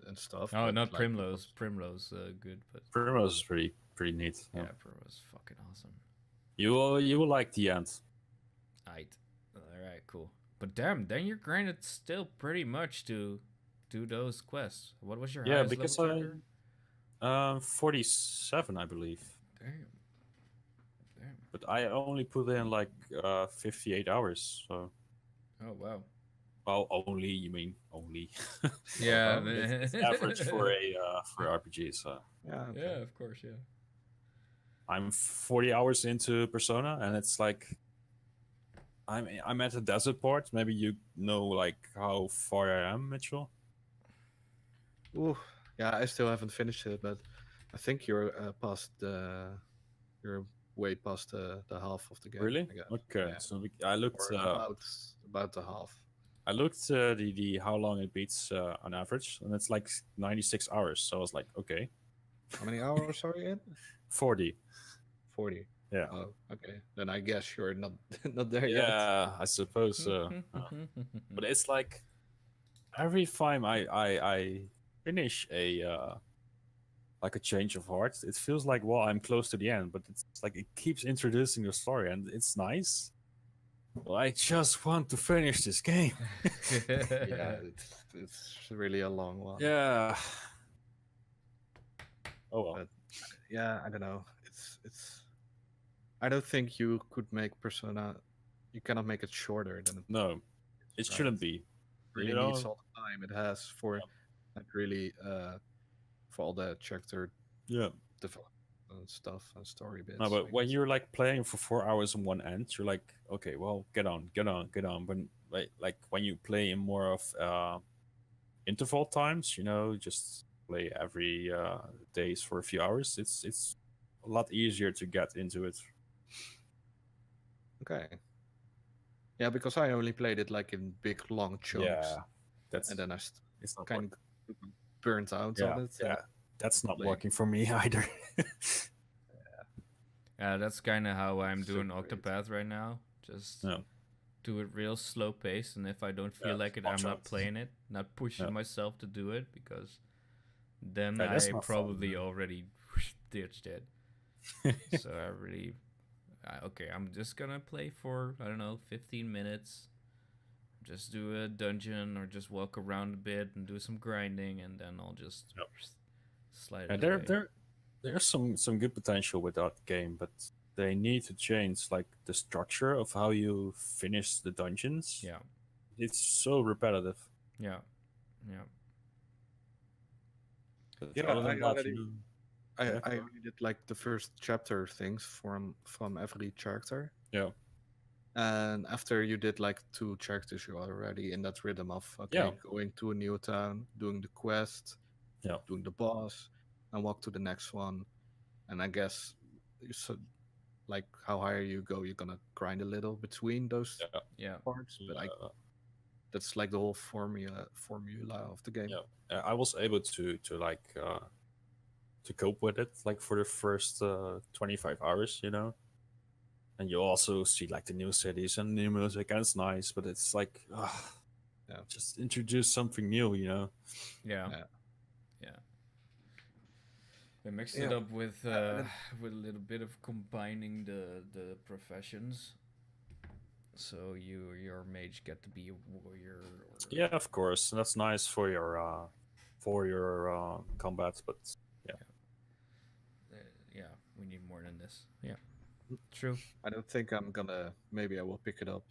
S3: and stuff.
S2: Oh,
S3: but,
S2: not
S3: like,
S2: Primrose. Primrose, good, but
S1: Primrose is pretty neat.
S2: yeah, Primrose is fucking awesome.
S1: You will like the end.
S2: Aight. Alright, cool. But damn, then you're granted still pretty much to do those quests. What was your
S1: Yeah,
S2: highest
S1: because
S2: level character?
S1: 47, I believe.
S2: Damn.
S1: But I only put in like 58 hours. So,
S2: Oh wow.
S1: well, only you mean only?
S2: Yeah.
S1: Well, it's average for a RPG. So
S3: Yeah. Okay.
S2: Yeah, of course, yeah.
S1: I'm 40 hours into Persona, and it's like I'm at a desert port. Maybe you know like how far I am, Mitchell.
S3: Ooh, yeah, I still haven't finished it, but I think you're you're way past the half of the game.
S1: Really?
S3: I guess.
S1: Okay.
S3: Yeah.
S1: So I looked.
S3: Or about the half.
S1: I looked the how long it beats on average, and it's like 96 hours. So I was like, okay,
S3: How many hours are you in?
S1: 40.
S3: 40.
S1: Yeah.
S3: Oh, okay. Then I guess you're not not there yet.
S1: Yeah, I suppose so. But it's like every time I finish a like a change of heart, it feels like, well, I'm close to the end, but it's like it keeps introducing the story, and it's nice. Well, I just want to finish this game.
S3: Yeah, it's really a long one.
S1: Yeah. Oh well.
S3: But yeah, I don't know. It's. I don't think you could make Persona. You cannot make it shorter than it.
S1: No, it
S3: right?
S1: shouldn't be.
S3: Really
S1: You know?
S3: needs all the time it has for like really for all the character
S1: Yeah.
S3: development and stuff and story bits.
S1: No,
S3: I
S1: but when
S3: guess.
S1: you're like playing for 4 hours on one end, you're like, okay, well, get on. When like when you play in more of interval times, just play every days for a few hours. It's a lot easier to get into it.
S3: Okay. Yeah, because I only played it like in big long chunks,
S1: Yeah, that's
S3: and then I
S1: it's not
S3: kind of burnt out
S1: yeah,
S3: on it.
S1: yeah. That's not
S3: Like-
S1: working for me either.
S2: That's kind of how I'm doing
S3: Super great.
S2: Octopath right now. Just
S1: Yeah.
S2: do it real slow pace, and if I don't feel
S1: Yeah,
S2: like it, I'm
S1: watch
S2: not
S1: out.
S2: playing it, not pushing
S1: Yeah.
S2: myself to do it, because then
S1: Yeah, that's
S2: I
S1: not fun,
S2: probably
S1: man.
S2: already ditched it. So I really, okay, I'm just gonna play for, I don't know, 15 minutes. Just do a dungeon or just walk around a bit and do some grinding, and then I'll just
S1: Yep.
S2: slide
S1: Yeah,
S2: it away.
S1: there's some good potential with that game, but they need to change like the structure of how you finish the dungeons.
S2: Yeah,
S1: It's so repetitive.
S2: yeah.
S1: But
S3: Yeah,
S1: other than
S3: I
S1: that,
S3: already- I
S1: Yeah,
S3: I
S1: go on.
S3: only did like the first chapter things from every character.
S1: Yeah.
S3: And after you did like 2 characters, you're already in that rhythm of
S1: Yeah.
S3: going to a new town, doing the quest,
S1: Yeah.
S3: doing the boss, and walk to the next one. And I guess like how higher you go, you're gonna grind a little between those
S1: Yeah.
S2: Yeah.
S3: parts. But that's like the whole formula of the game.
S1: Yeah. I was able to like to cope with it like for the first 25 hours, and you also see like the new cities and new music, and it's nice, but it's like just introduce something new.
S2: Yeah.
S3: Yeah.
S2: They mixed it
S3: Yeah.
S2: up with a little bit of combining the professions. So your mage get to be a warrior. Or...
S1: Yeah, of course, and that's nice for your combat, but
S2: yeah, we need more than this. Yeah, true.
S3: I don't think I'm gonna. Maybe I will pick it up,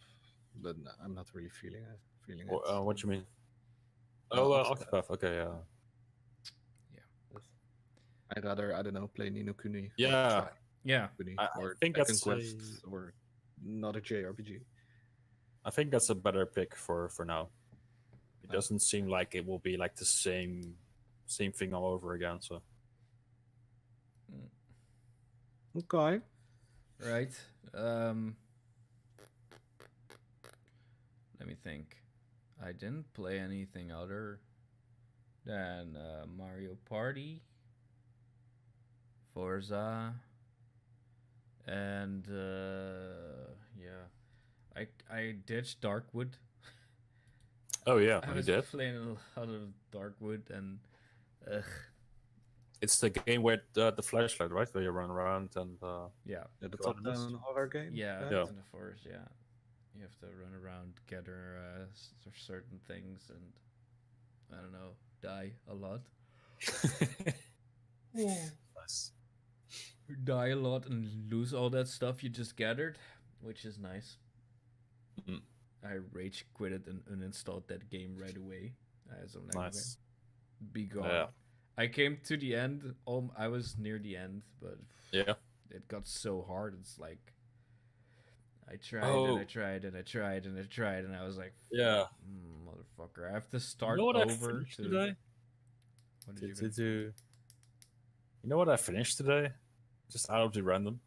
S3: but I'm not really feeling it.
S1: what you mean?
S3: Octopath.
S1: Octopath. Okay, yeah.
S3: I'd rather, I don't know, play Ni no Kuni. or
S1: Yeah.
S3: try
S2: Yeah,
S3: Kuni,
S1: I
S3: or
S1: think
S3: Dragon
S1: that's
S3: Quest, or not a JRPG.
S1: I think that's a better pick for now. It
S3: Yeah.
S1: doesn't seem like it will be like the same thing all over again. So
S3: Okay.
S2: right. Let me think. I didn't play anything other than Mario Party, Forza, and yeah, I ditched Darkwood.
S1: oh yeah,
S2: I
S1: you
S2: was
S1: did.
S2: playing a lot of Darkwood, and Ugh.
S1: It's the game with the flashlight, right? Where you run around and
S2: Yeah.
S3: The
S1: Go on, Dennis.
S3: top-down horror game.
S2: Yeah,
S1: Yeah.
S2: in the forest. Yeah, you have to run around, gather certain things, and I don't know, die a lot.
S1: nice.
S2: Die a lot and lose all that stuff you just gathered, which is nice.
S1: Mm.
S2: I rage quitted and uninstalled that game right away. So
S1: Nice.
S2: be gone.
S1: Yeah.
S2: I came to the end. I was near the end, but
S1: Yeah.
S2: it got so hard. It's like I tried
S1: Oh.
S2: and I tried and I tried and I tried, and I was like,
S1: Yeah.
S2: motherfucker, I have to start
S1: You know what I
S2: over
S1: finished
S2: to.
S1: today?
S2: What did you
S1: To
S2: finish?
S1: do. You know what I finished today? Just out of the random.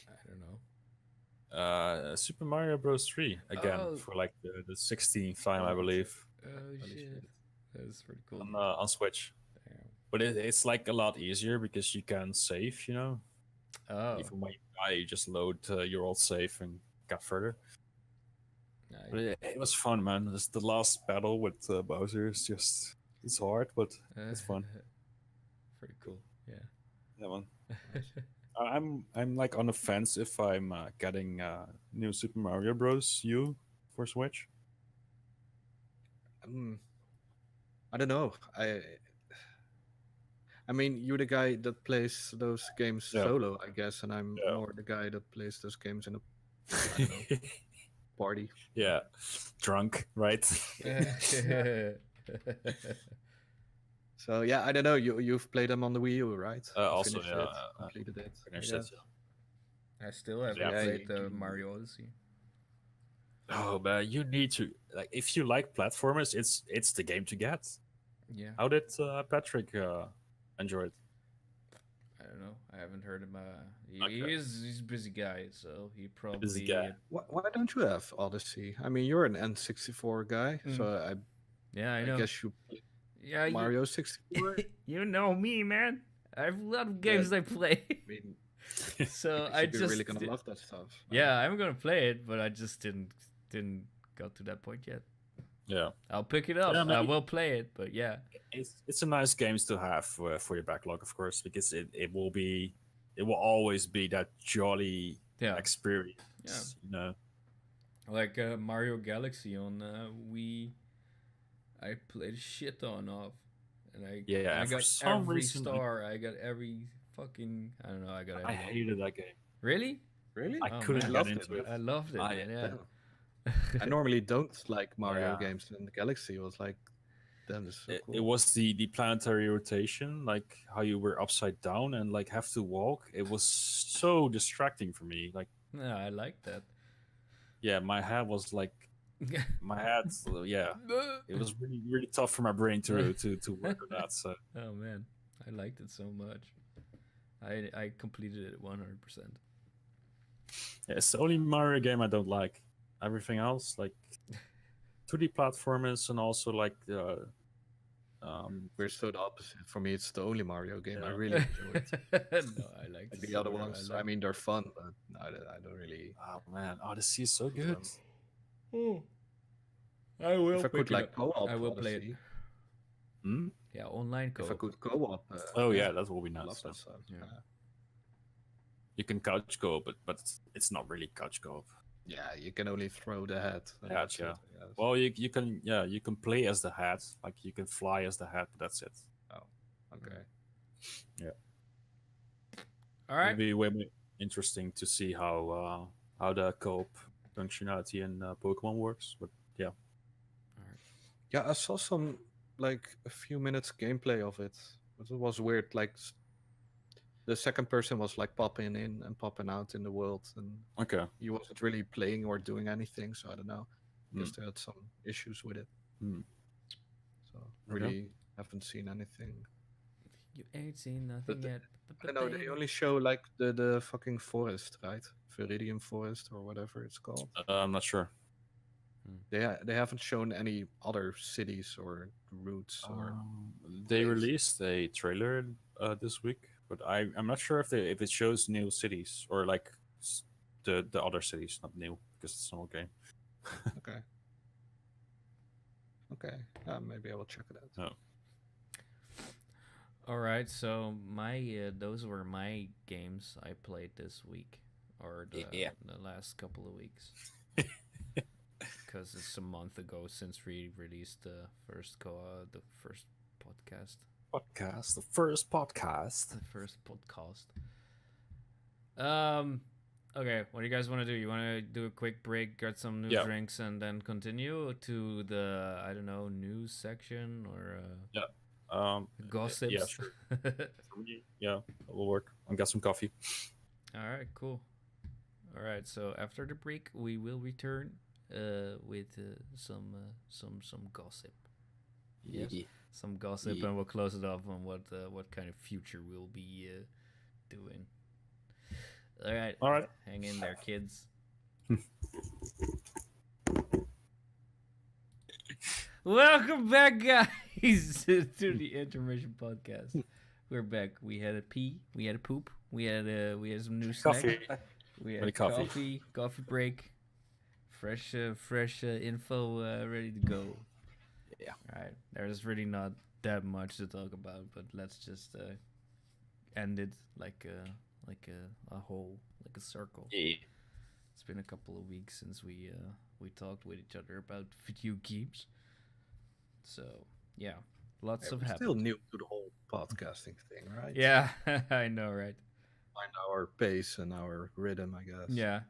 S2: I don't know.
S1: Super Mario Bros. 3 again
S2: Oh.
S1: for like the 16th time, I
S3: Oh,
S1: believe,
S2: Oh
S3: Holy
S2: shit.
S3: shit.
S2: That's pretty cool.
S1: on Switch.
S2: Damn.
S1: But it's like a lot easier because you can save, you know.
S2: Oh,
S1: Even when you die, you just load your old save and go further. But it was fun, man. Just the last battle with Bowser is just it's hard, but it's fun.
S2: Pretty cool. Yeah.
S1: Yeah, man. I'm like on the fence if I'm getting new Super Mario Bros. U for Switch.
S3: I don't know. I mean, you're the guy that plays those games
S1: Yeah.
S3: solo, I guess, and I'm
S1: Yeah.
S3: more the guy that plays those games in a I don't know, party.
S1: Yeah, drunk, right?
S3: So yeah, I don't know. You've played them on the Wii U, right? You
S1: Also,
S3: finished
S1: yeah,
S3: it, completed it.
S1: Finished
S3: Yeah.
S1: it.
S2: I still haven't
S1: Yeah,
S2: played
S3: you
S2: the
S3: can-
S2: Mario Odyssey.
S1: Oh man, you need to like if you like platformers, it's the game to get.
S2: Yeah.
S1: How did Patrick enjoy it?
S2: I don't know. I haven't heard him.
S1: Okay.
S2: He's a busy guy, so he probably.
S1: Busy guy.
S3: Why don't you have Odyssey? I mean, you're an N64 guy, so
S2: Yeah, I
S3: I
S2: know.
S3: guess you
S2: Yeah,
S3: Mario 64.
S2: you know me, man. I have a lot of games I play.
S3: I mean,
S2: So
S3: you
S2: I
S3: should be
S2: just
S3: really gonna love that stuff.
S2: yeah, I'm gonna play it, but I just didn't got to that point yet.
S1: Yeah,
S2: I'll pick it up.
S1: Yeah,
S2: I
S1: maybe-
S2: will play it, but yeah.
S1: it's a nice games to have for your backlog, of course, because it will always be that jolly
S2: Yeah.
S1: experience.
S2: Yeah.
S1: You know.
S2: Like Mario Galaxy on Wii, I played a shit ton of, and I
S1: Yeah, for
S2: got
S1: some
S2: every
S1: reason,
S2: star. I got every fucking. I don't know. I got.
S1: I
S2: Every
S1: hated that game.
S2: really.
S3: Really?
S1: I
S2: Oh,
S1: couldn't
S2: man.
S1: get
S3: Loved
S1: into
S3: it.
S1: it.
S2: I loved it.
S1: I-
S2: man, yeah.
S3: I normally don't like Mario
S1: Yeah.
S3: games, and Galaxy was like, damn, this is so
S1: It,
S3: cool.
S1: it was the planetary rotation, like how you were upside down and like have to walk. It was so distracting for me. Like,
S2: No, I like that.
S1: yeah, my head was like my head. Yeah, it was really tough for my brain to work with that. So
S2: Oh man, I liked it so much. I completed it 100%.
S1: yeah, it's the only Mario game I don't like. Everything else, like 2D platformers, and also like
S3: We're so the opposite. For me, it's the only Mario game I
S1: Yeah.
S3: really enjoy it.
S2: No, I like
S3: Like the other ones, I mean, they're fun, but I don't really.
S1: oh man, Odyssey is so good.
S2: I will.
S3: If I could
S2: pick it
S3: like
S2: up.
S3: co-op,
S2: I will play it.
S3: Odyssey,
S1: Hmm?
S2: Yeah, online
S3: If I
S2: co-op.
S3: could co-op.
S1: Oh yeah, that will be
S3: I
S1: nice.
S3: love that stuff.
S2: Yeah.
S1: You can couch go, but it's not really couch go.
S3: Yeah, you can only throw the hat. and
S1: Yeah,
S3: that's it,
S1: yeah.
S3: I guess.
S1: Well, you can play as the hat, like you can fly as the hat, but that's it.
S3: Okay.
S2: All right.
S1: It'll be way more interesting to see how the co-op functionality in Pokemon works. But yeah,
S3: Yeah, I saw some like a few minutes gameplay of it, but it was weird. Like the second person was like popping in and popping out in the world, and
S1: okay.
S3: he wasn't really playing or doing anything. So I don't know. I guess
S1: Mm.
S3: they had some issues with it.
S1: Mm.
S3: So really haven't seen anything.
S2: You ain't seen nothing
S3: But the-
S2: yet.
S3: I don't know. They only show like the fucking forest, right? Viridian Forest or whatever it's called.
S1: I'm not sure.
S3: They haven't shown any other cities or routes or.
S1: They
S3: place.
S1: released a trailer this week, but I'm not sure if it shows new cities or like the other cities, not new because it's an old game.
S3: Okay. Okay. Maybe I will check it out.
S2: All right, so my those were my games I played this week or
S1: Yeah.
S2: the last couple of weeks because it's a month ago since we released the first podcast,
S1: Podcast, the first podcast.
S2: the first podcast. Um, okay, what do you guys want to do? You want to do a quick break, get some new
S1: Yeah.
S2: drinks, and then continue to the I don't know news section or gossips?
S1: Yeah, sure. For me, yeah, that will work. I'll get some coffee.
S2: All right, cool. All right, so after the break, we will return with some gossip. Yes,
S1: Yeah.
S2: some gossip,
S1: Yeah.
S2: and we'll close it off on what kind of future we'll be doing.
S1: All right.
S2: hang in there, kids. Welcome back, guys, to the intermission podcast. We're back. We had a pee, we had a poop, we had some new
S1: Coffee.
S2: snacks. We
S1: Ready
S2: had
S1: coffee.
S2: coffee break, fresh info ready to go.
S1: Yeah.
S2: All right, there's really not that much to talk about, but let's just end it like a whole, like a circle.
S1: Yeah.
S2: It's been a couple of weeks since we talked with each other about video games. So yeah, lots
S3: Yeah,
S2: of
S3: we're
S2: happened.
S3: still new to the whole podcasting thing, right?
S2: Yeah, I know, right?
S3: Find our pace and our rhythm, I guess.
S2: Yeah.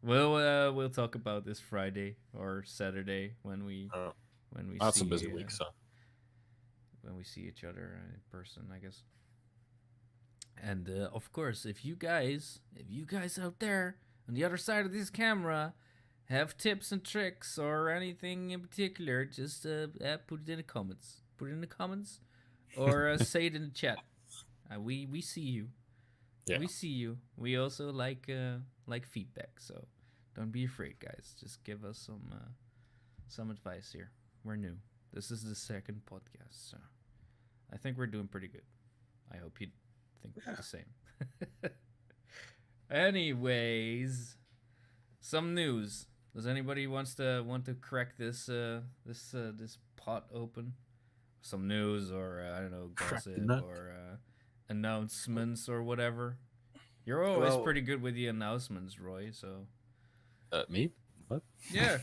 S2: We'll talk about this Friday or Saturday when we
S1: That's
S2: see
S1: a busy week, so
S2: when we see each other in person, I guess. And of course, if you guys out there on the other side of this camera have tips and tricks or anything in particular, just put it in the comments. Put it in the comments, or say it in the chat. We see you.
S1: Yeah.
S2: We see you. We also like feedback, so don't be afraid, guys. Just give us some advice here. We're new. This is the second podcast, so I think we're doing pretty good. I hope you think the same. Anyways, some news. Does anybody want to crack this pot open? Some news or I don't know,
S1: Crack the
S2: gossip
S1: nut.
S2: or announcements or whatever. You're always
S3: Well-
S2: pretty good with the announcements, Roy. So
S1: me? What?
S2: yeah.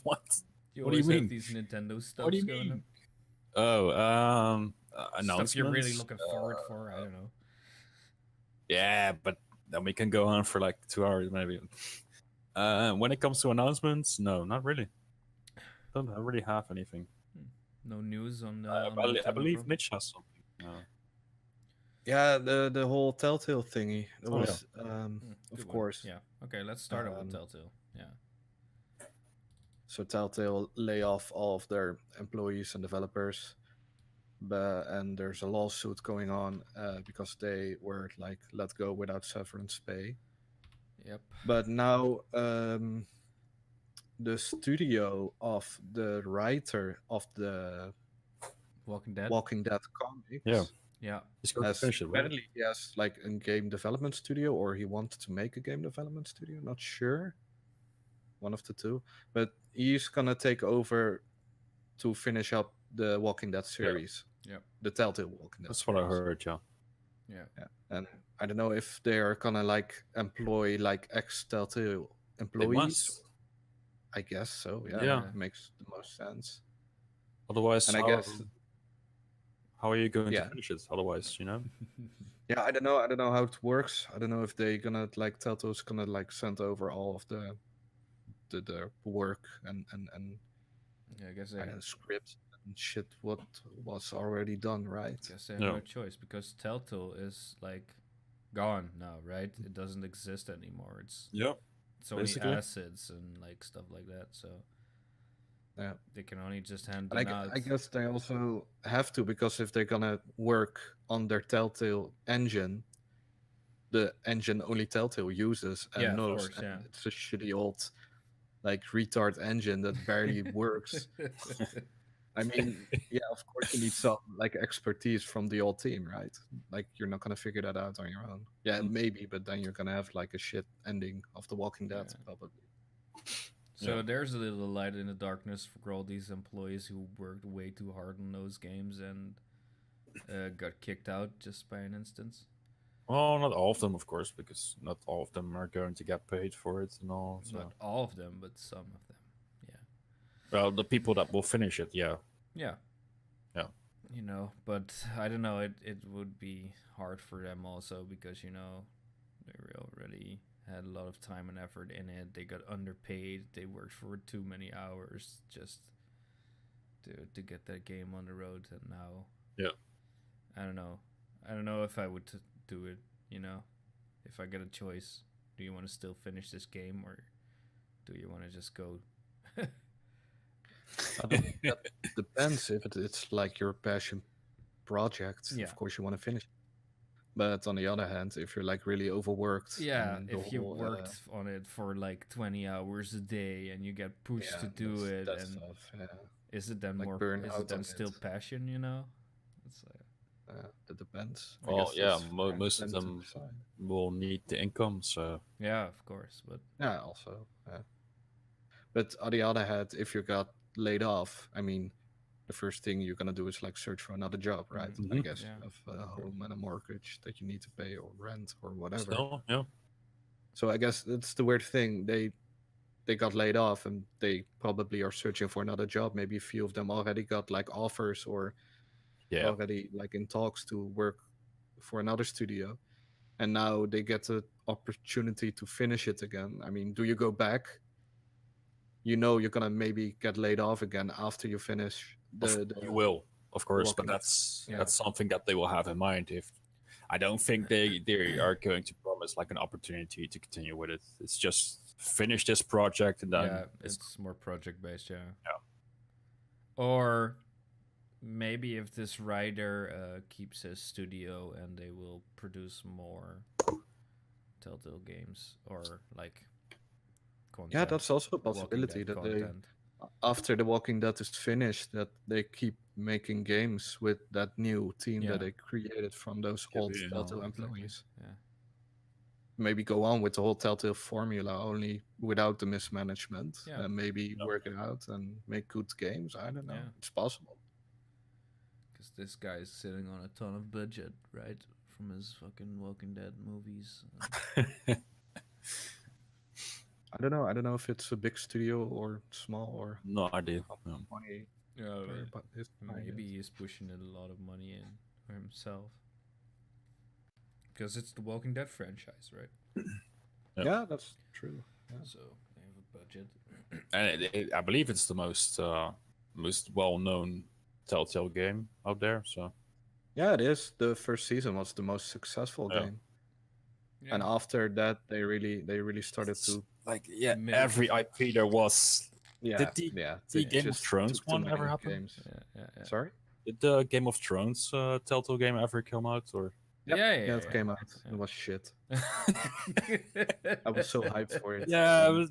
S1: What?
S2: You
S1: What do you
S2: always
S1: mean?
S2: have these Nintendo stuff
S1: What do you
S2: going
S1: mean?
S2: on.
S1: Oh,
S2: Stuff you're really
S1: announcements.
S2: looking forward for. I don't know.
S1: Yeah, but then we can go on for like 2 hours maybe. When it comes to announcements, no, not really. Don't really have anything.
S2: No news on.
S1: I
S2: on
S1: believe
S2: Nintendo Pro?
S1: Mitch has something.
S3: Yeah, the whole Telltale thingy. It
S1: Oh, yeah.
S3: was,
S2: Good
S3: of
S2: one.
S3: course.
S2: Yeah. Okay, let's start out with
S3: Um,
S2: Telltale. Yeah.
S3: So Telltale lay off all of their employees and developers, and there's a lawsuit going on because they were like let go without severance pay.
S2: Yep.
S3: But now the studio of the writer of the
S2: Walking Dead.
S3: Walking Dead comics
S1: Yeah.
S2: Yeah.
S1: He's going to
S3: has
S1: finish it, right?
S3: apparently he has like a game development studio, or he wanted to make a game development studio. Not sure, one of the two. But he's gonna take over to finish up the Walking Dead series.
S2: Yep.
S3: The Telltale Walking Dead.
S1: That's what I
S3: series.
S1: heard, yeah.
S2: Yeah.
S3: And I don't know if they are gonna like employ like ex Telltale
S1: They
S3: employees.
S1: must.
S3: I guess so. Yeah,
S1: Yeah.
S3: makes the most sense.
S1: Otherwise,
S3: And I guess
S1: how are you going
S3: Yeah.
S1: to finish it? Otherwise, you know?
S3: Yeah, I don't know. I don't know how it works. I don't know if they gonna like Telltale's gonna like send over all of the work and
S2: Yeah, I guess they,
S3: I don't know, scripts and shit what was already done, right?
S2: guess they have
S1: Yeah.
S2: no choice because Telltale is like gone now, right? It doesn't exist anymore. It's
S1: Yeah.
S2: only
S1: basically.
S2: assets and like stuff like that. So
S3: Yeah.
S2: they can only just hand
S3: And
S2: them out.
S3: I guess they also have to, because if they're gonna work on their Telltale engine, the engine only Telltale uses and
S2: Yeah, of
S3: knows,
S2: course,
S3: and
S2: yeah.
S3: it's a shitty old like retard engine that barely works. I mean, yeah, of course you need some like expertise from the old team, right? Like you're not gonna figure that out on your own. Yeah, maybe, but then you're gonna have like a shit ending of The Walking Dead,
S2: Yeah.
S3: probably.
S2: So
S1: Yeah.
S2: there's a little light in the darkness for all these employees who worked way too hard on those games, and got kicked out just by an instance.
S1: Well, not all of them, of course, because not all of them are going to get paid for it and all. So,
S2: Not all of them, but some of them.
S1: well, the people that will finish it, yeah.
S2: Yeah.
S1: Yeah.
S2: You know, but I don't know. It would be hard for them also because they already had a lot of time and effort in it. They got underpaid. They worked for too many hours just to get that game on the road. And now, I don't know. I don't know if I would do it. If I get a choice, do you want to still finish this game or do you want to just go?
S3: That depends. If it's like your passion project,
S2: Yeah.
S3: of course you want to finish. But on the other hand, if you're like really overworked,
S2: Yeah,
S3: and the
S2: if you
S3: whole,
S2: worked on it for like 20 hours a day and you get pushed to do it,
S3: that's
S2: and
S3: tough. Yeah,
S2: is it then
S3: like
S2: more?
S3: burn
S2: Is
S3: out
S2: it then
S3: on
S2: still
S3: it.
S2: passion? It's like,
S3: It depends. I
S1: Well,
S3: guess
S1: yeah,
S3: that's for
S1: most of
S3: them to
S1: them
S3: decide.
S1: will need the income, so
S2: yeah, of course, but
S3: Yeah, also. Yeah. But on the other hand, if you got laid off, I mean, the first thing you're gonna do is like search for another job, right? I
S1: Mhm.
S3: guess
S2: Yeah,
S3: you have a home and a mortgage that you need to pay or rent or whatever.
S1: still, yeah.
S3: So I guess that's the weird thing. They got laid off and they probably are searching for another job. Maybe a few of them already got like offers or
S1: Yeah.
S3: already like in talks to work for another studio. And now they get the opportunity to finish it again. I mean, do you go back? You're gonna maybe get laid off again after you finish
S1: You
S3: the
S1: will, of course,
S3: Walking
S1: but
S3: Dead.
S1: that's
S3: Yeah.
S1: that's something that they will have in mind. If I don't think they are going to promise like an opportunity to continue with it. It's just finish this project and then
S2: yeah, it's more project based, yeah.
S1: Yeah.
S2: Or maybe if this writer keeps his studio and they will produce more Telltale games or like content.
S3: Yeah, that's also a
S2: Walking
S3: possibility
S2: Dead
S3: that they,
S2: content.
S3: after The Walking Dead is finished, that they keep making games with that new team
S2: Yeah.
S3: that they created from those
S1: Could
S3: old
S1: be, yeah.
S3: Telltale
S2: Exactly.
S3: employees.
S2: Yeah.
S3: Maybe go on with the whole Telltale formula, only without the mismanagement,
S2: Yeah.
S3: and maybe
S1: Yeah.
S3: work it out and make good games. I don't know.
S2: Yeah.
S3: It's possible.
S2: Because this guy's sitting on a ton of budget, right? From his fucking Walking Dead movies.
S3: I don't know if it's a big studio or small or
S1: no idea.
S3: how
S1: No.
S3: much money.
S2: Yeah,
S3: But it's behind
S2: maybe
S3: it.
S2: he's pushing a lot of money in for himself. Because it's the Walking Dead franchise, right?
S1: Yeah.
S3: Yeah, that's true. Yeah.
S2: So they have a budget.
S1: And I believe it's the most well-known Telltale game out there. So
S3: Yeah, it is. The first season was the most successful
S1: Yeah.
S3: game, and after that, they really started to.
S1: like
S2: Milk.
S1: every IP there was.
S3: Yeah,
S1: Did the
S3: they
S1: Game of
S3: just
S1: Thrones
S3: took too
S1: one
S3: many
S1: ever happen?
S3: games.
S2: Yeah.
S3: Sorry.
S1: Did the Game of Thrones Telltale game ever come out? Or
S3: Yep.
S2: Yeah,
S3: it came out.
S2: Yeah.
S3: It was shit. I was so hyped for it.
S1: yeah,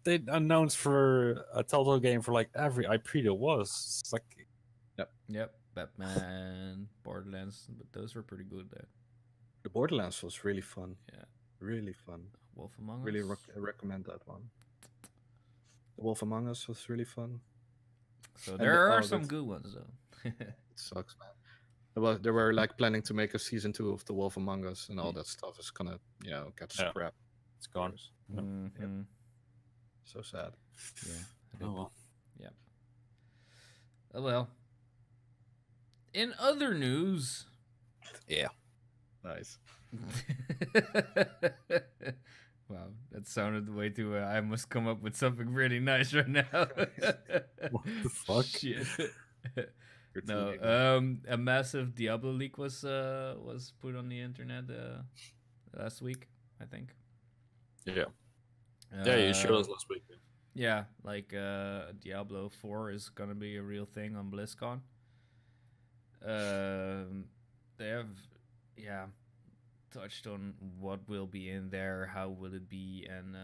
S1: they announced for a Telltale game for like every IP there was. It's like
S2: Yep, Batman, Borderlands, but those were pretty good there.
S3: The Borderlands was really fun.
S2: Yeah.
S3: Really fun.
S2: Wolf Among
S3: Really
S2: Us.
S3: recommend that one. The Wolf Among Us was really fun.
S2: So
S3: And
S2: there are
S3: oh,
S2: some
S3: that's-
S2: good ones though.
S3: It sucks, man. They were like planning to make a season 2 of The Wolf Among Us, and all that stuff is gonna, get
S1: Yeah.
S3: scrapped.
S1: it's gone. Yeah.
S2: Mhm.
S3: So sad.
S2: Yeah.
S1: Oh, well.
S2: Oh well. In other news.
S1: Yeah.
S3: Nice.
S2: Wow, that sounded way too. I must come up with something really nice right now.
S1: What the fuck?
S2: Shit.
S3: You're too
S2: No,
S3: late.
S2: a massive Diablo leak was put on the internet last week, I think.
S1: Yeah. Yeah, you showed us
S2: Uh,
S1: last week.
S2: Yeah, like Diablo 4 is gonna be a real thing on BlizzCon. They have, touched on what will be in there, how will it be, and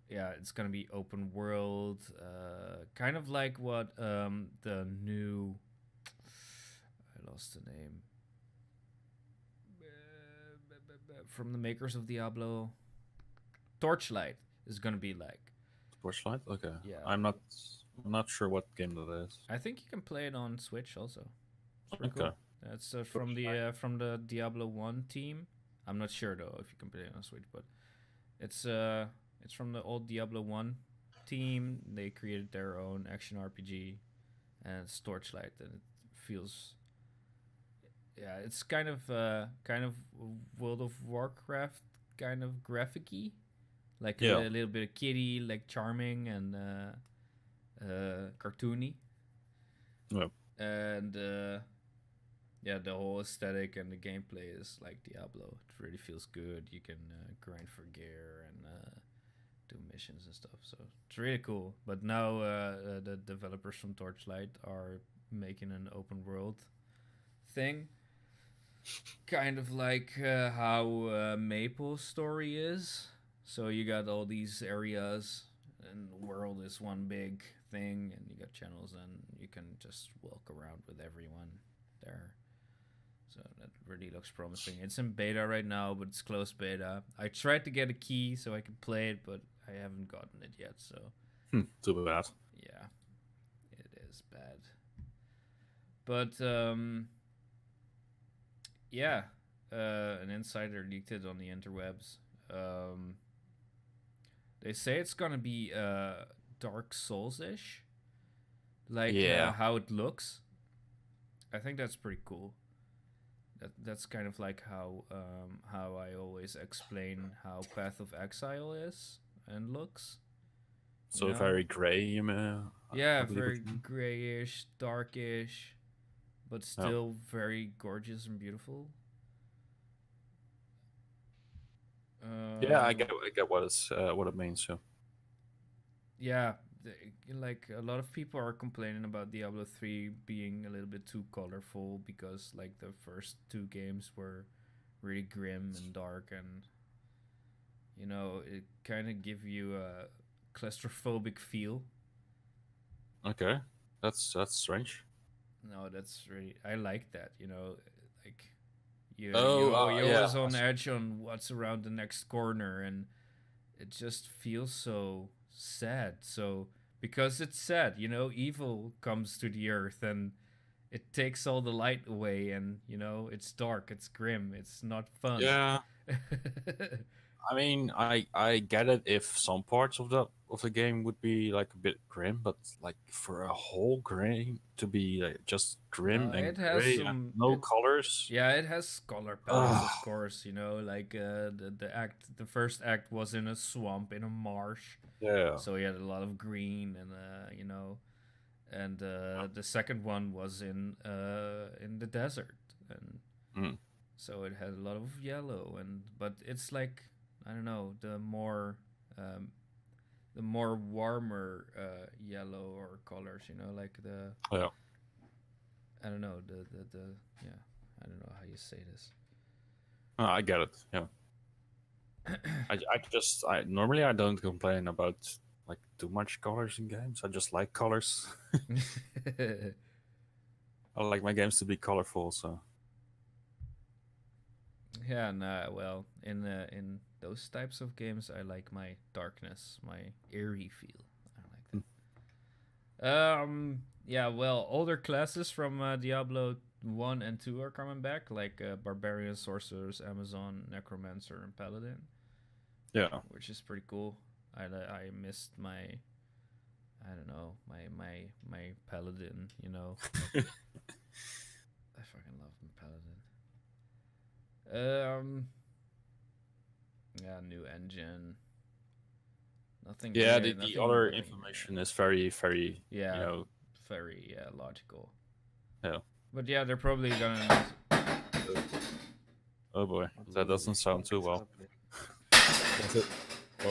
S2: it's gonna be open world, kind of like what the new, I lost the name, from the makers of Diablo, Torchlight is gonna be like.
S1: Torchlight? Okay.
S2: Yeah.
S1: I'm not I'm not sure what game that is.
S2: I think you can play it on Switch also. It's pretty
S1: Okay.
S2: cool. That's from the Diablo 1 team. I'm not sure though if you can play it on Switch, but it's from the old Diablo 1 team. They created their own action RPG, and it's Torchlight, and it feels, yeah, it's kind of World of Warcraft kind of graphic-y, like
S1: Yeah.
S2: a little bit of kitty, like charming and cartoony.
S1: Yeah.
S2: And yeah, the whole aesthetic and the gameplay is like Diablo. It really feels good. You can grind for gear and do missions and stuff. So it's really cool. But now the developers from Torchlight are making an open world thing, kind of like how Maple's story is. So you got all these areas, and the world is one big thing, and you got channels, and you can just walk around with everyone there. So that really looks promising. It's in beta right now, but it's closed beta. I tried to get a key so I could play it, but I haven't gotten it yet. So
S1: Too bad.
S2: yeah, it is bad. But yeah, an insider leaked it on the interwebs. They say it's gonna be Dark Souls-ish, like
S1: Yeah.
S2: how it looks. I think that's pretty cool. That's kind of like how I always explain how Path of Exile is and looks.
S1: So
S2: You know?
S1: very gray, you mean?
S2: Yeah,
S1: I believe
S2: very
S1: it is.
S2: grayish, darkish, but still very gorgeous and beautiful.
S1: Yeah, I
S2: Um,
S1: get what it means. So
S2: Yeah, like a lot of people are complaining about Diablo 3 being a little bit too colorful because like the first two games were really grim and dark, and you know, it kind of give you a claustrophobic feel.
S1: okay, that's strange.
S2: No, that's really, I like that, you know, like you you're
S1: Yeah.
S2: always on edge on what's around the next corner, and it just feels so sad. So because it's sad, you know, evil comes to the earth and it takes all the light away, and you know, it's dark, it's grim, it's not fun.
S1: Yeah. I mean, I get it if some parts of the game would be like a bit grim, but like for a whole game to be like just grim
S2: No,
S1: and
S2: it has
S1: gray
S2: some
S1: and no colors.
S2: Yeah, it has color palettes, of
S1: Ugh.
S2: course. You know, like the first act was in a swamp in a marsh,
S1: Yeah.
S2: so you had a lot of green, and you know, and the second one was in the desert, and
S1: Mm.
S2: so it had a lot of yellow, and but it's like, I don't know, the more warmer yellow or colors, you know, like the,
S1: Yeah.
S2: I don't know, the yeah, I don't know how you say this.
S1: I get it. Yeah. I normally I don't complain about like too much colors in games. I just like colors. I like my games to be colorful. So
S2: Yeah, no, well, in those types of games, I like my darkness, my eerie feel. I like that. Yeah, well, older classes from Diablo 1 and 2 are coming back, like Barbarian, Sorcerers, Amazon, Necromancer, and Paladin,
S1: yeah.
S2: which is pretty cool. I missed my, I don't know, my Paladin, you know. I fucking love my Paladin. Yeah, new engine. Nothing.
S1: Yeah,
S2: really-
S1: the
S2: nothing
S1: other
S2: really,
S1: information is very
S2: Yeah,
S1: you know.
S2: very logical.
S1: Yeah.
S2: But yeah, they're probably gonna.
S1: Oh boy,
S3: What
S1: that
S3: the
S1: doesn't sound too
S3: fuck
S1: well.
S3: is happening?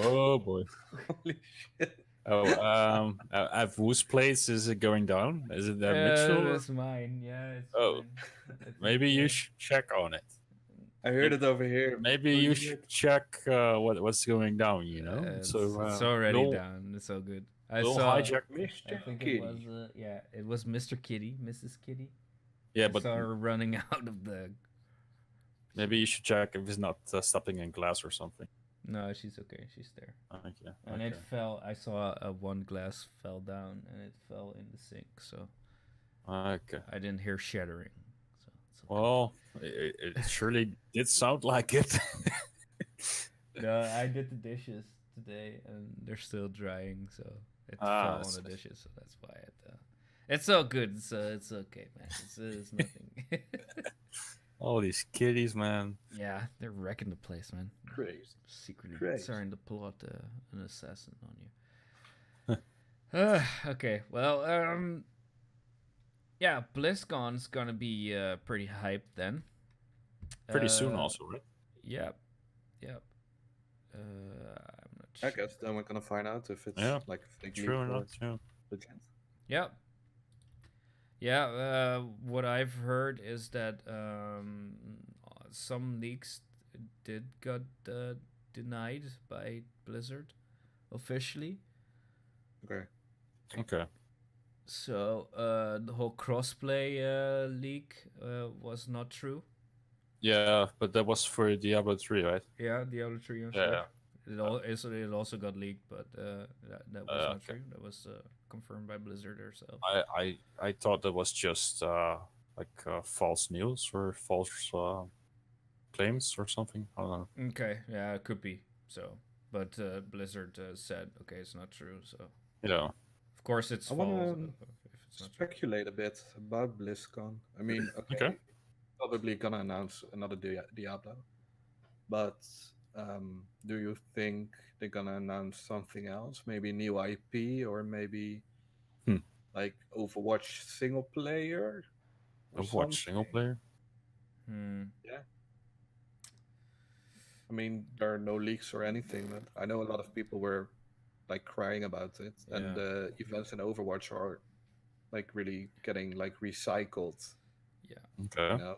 S1: Oh boy.
S3: Holy shit.
S1: Oh, at whose place is it going down? Is it Mitchell?
S2: It's mine. Yeah, it's
S1: Oh,
S2: mine. I think,
S1: maybe you should check on it.
S3: I heard it over here.
S1: Maybe you should check what's going down. You know,
S2: It's already
S1: we'll-
S2: down. It's all good. I
S1: we'll
S2: saw.
S1: hijack.
S2: I
S3: Mr.
S2: think
S3: Kitty.
S2: it was. Yeah, it was Mr. Kitty, Mrs. Kitty.
S1: Yeah,
S2: I
S1: but
S2: saw her running out of the.
S1: maybe you should check if it's not stepping in glass or something.
S2: No, she's okay. She's there.
S1: Okay.
S2: And
S1: okay.
S2: it fell. I saw one glass fell down and it fell in the sink. So
S1: Okay.
S2: I didn't hear shattering. So it's okay.
S1: Well, it surely did sound like it.
S2: No, I did the dishes today and they're still drying, so it
S1: Ah,
S2: fell on
S1: s-
S2: the dishes, so that's why it's all good. It's okay, man. It's nothing.
S1: All these kitties, man.
S2: Yeah, they're wrecking the place, man.
S3: Crazy.
S2: Secretly
S3: Crazy.
S2: trying to plot an assassin on you. Okay, well, yeah, BlizzCon's gonna be pretty hyped then.
S1: Pretty soon,
S2: Uh,
S1: also, right?
S2: Yep, yep. I'm not
S3: I
S2: sure.
S3: guess then we're gonna find out if it's
S1: Yeah,
S3: like fake
S1: True or
S3: leak or
S1: not? Yeah.
S3: legit.
S2: Yep. Yeah, what I've heard is that some leaks did got denied by Blizzard officially.
S3: Okay.
S1: Okay.
S2: So the whole crossplay leak was not true.
S1: Yeah, but that was for Diablo 3, right?
S2: Yeah, Diablo 3 and
S1: Yeah.
S2: it also got leaked, but that was not
S1: okay.
S2: true. That was confirmed by Blizzard themselves.
S1: I thought that was just like false news or false claims or something. I don't know.
S2: Okay, yeah, it could be so, but Blizzard said okay, it's not true. So
S1: Yeah.
S2: of course it's
S3: I
S2: false
S3: wanna
S2: if it's not true.
S3: speculate a bit about BlizzCon. I mean,
S1: Okay.
S3: probably gonna announce another Diablo, but do you think they're gonna announce something else? Maybe new IP or maybe
S1: Hmm.
S3: like Overwatch single player or
S1: Overwatch single
S3: something?
S1: player.
S3: Yeah. I mean, there are no leaks or anything, but I know a lot of people were like crying about it,
S2: Yeah.
S3: and the events in Overwatch are like really getting like recycled.
S1: Okay.
S3: You know,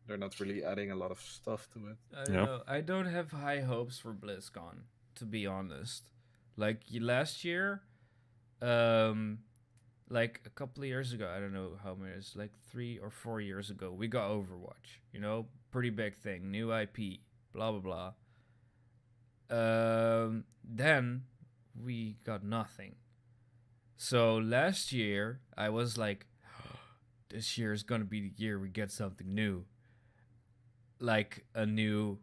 S3: they're not really adding a lot of stuff to it.
S2: I don't
S1: Yeah.
S2: know. I don't have high hopes for BlizzCon, to be honest. Like last year, like a couple of years ago, I don't know how many, it's like 3 or 4 years ago, we got Overwatch. You know, pretty big thing, new IP, blah blah blah. Then we got nothing. So last year, I was like, this year is gonna be the year we get something new, like a new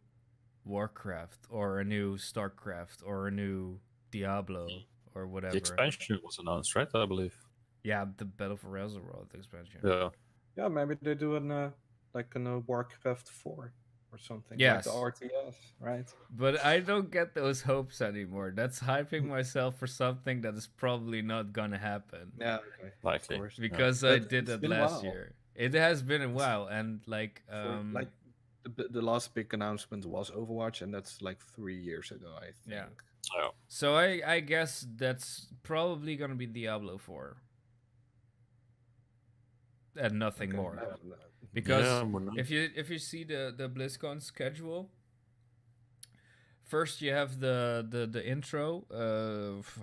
S2: Warcraft or a new Starcraft or a new Diablo or whatever.
S1: The expansion was announced, right? I believe.
S2: Yeah, the Battle for Azeroth expansion.
S1: Yeah.
S3: Yeah, maybe they do an like a Warcraft 4 or something.
S2: Yes.
S3: Like the RTS, right?
S2: But I don't get those hopes anymore. That's hyping myself for something that is probably not gonna happen.
S3: Yeah, okay.
S1: Likely.
S3: Of course.
S2: Because
S3: Yeah.
S2: I
S3: But
S2: did
S3: it's
S2: that
S3: been a
S2: last
S3: while.
S2: year. It has been a while, and like
S3: Like the last big announcement was Overwatch, and that's like 3 years ago, I think.
S2: Yeah.
S1: Yeah.
S2: So I guess that's probably gonna be Diablo 4. And nothing
S3: Okay,
S2: more.
S3: I don't know.
S2: Because
S1: Yeah, we're not-
S2: if you see the BlizzCon schedule, first you have the intro,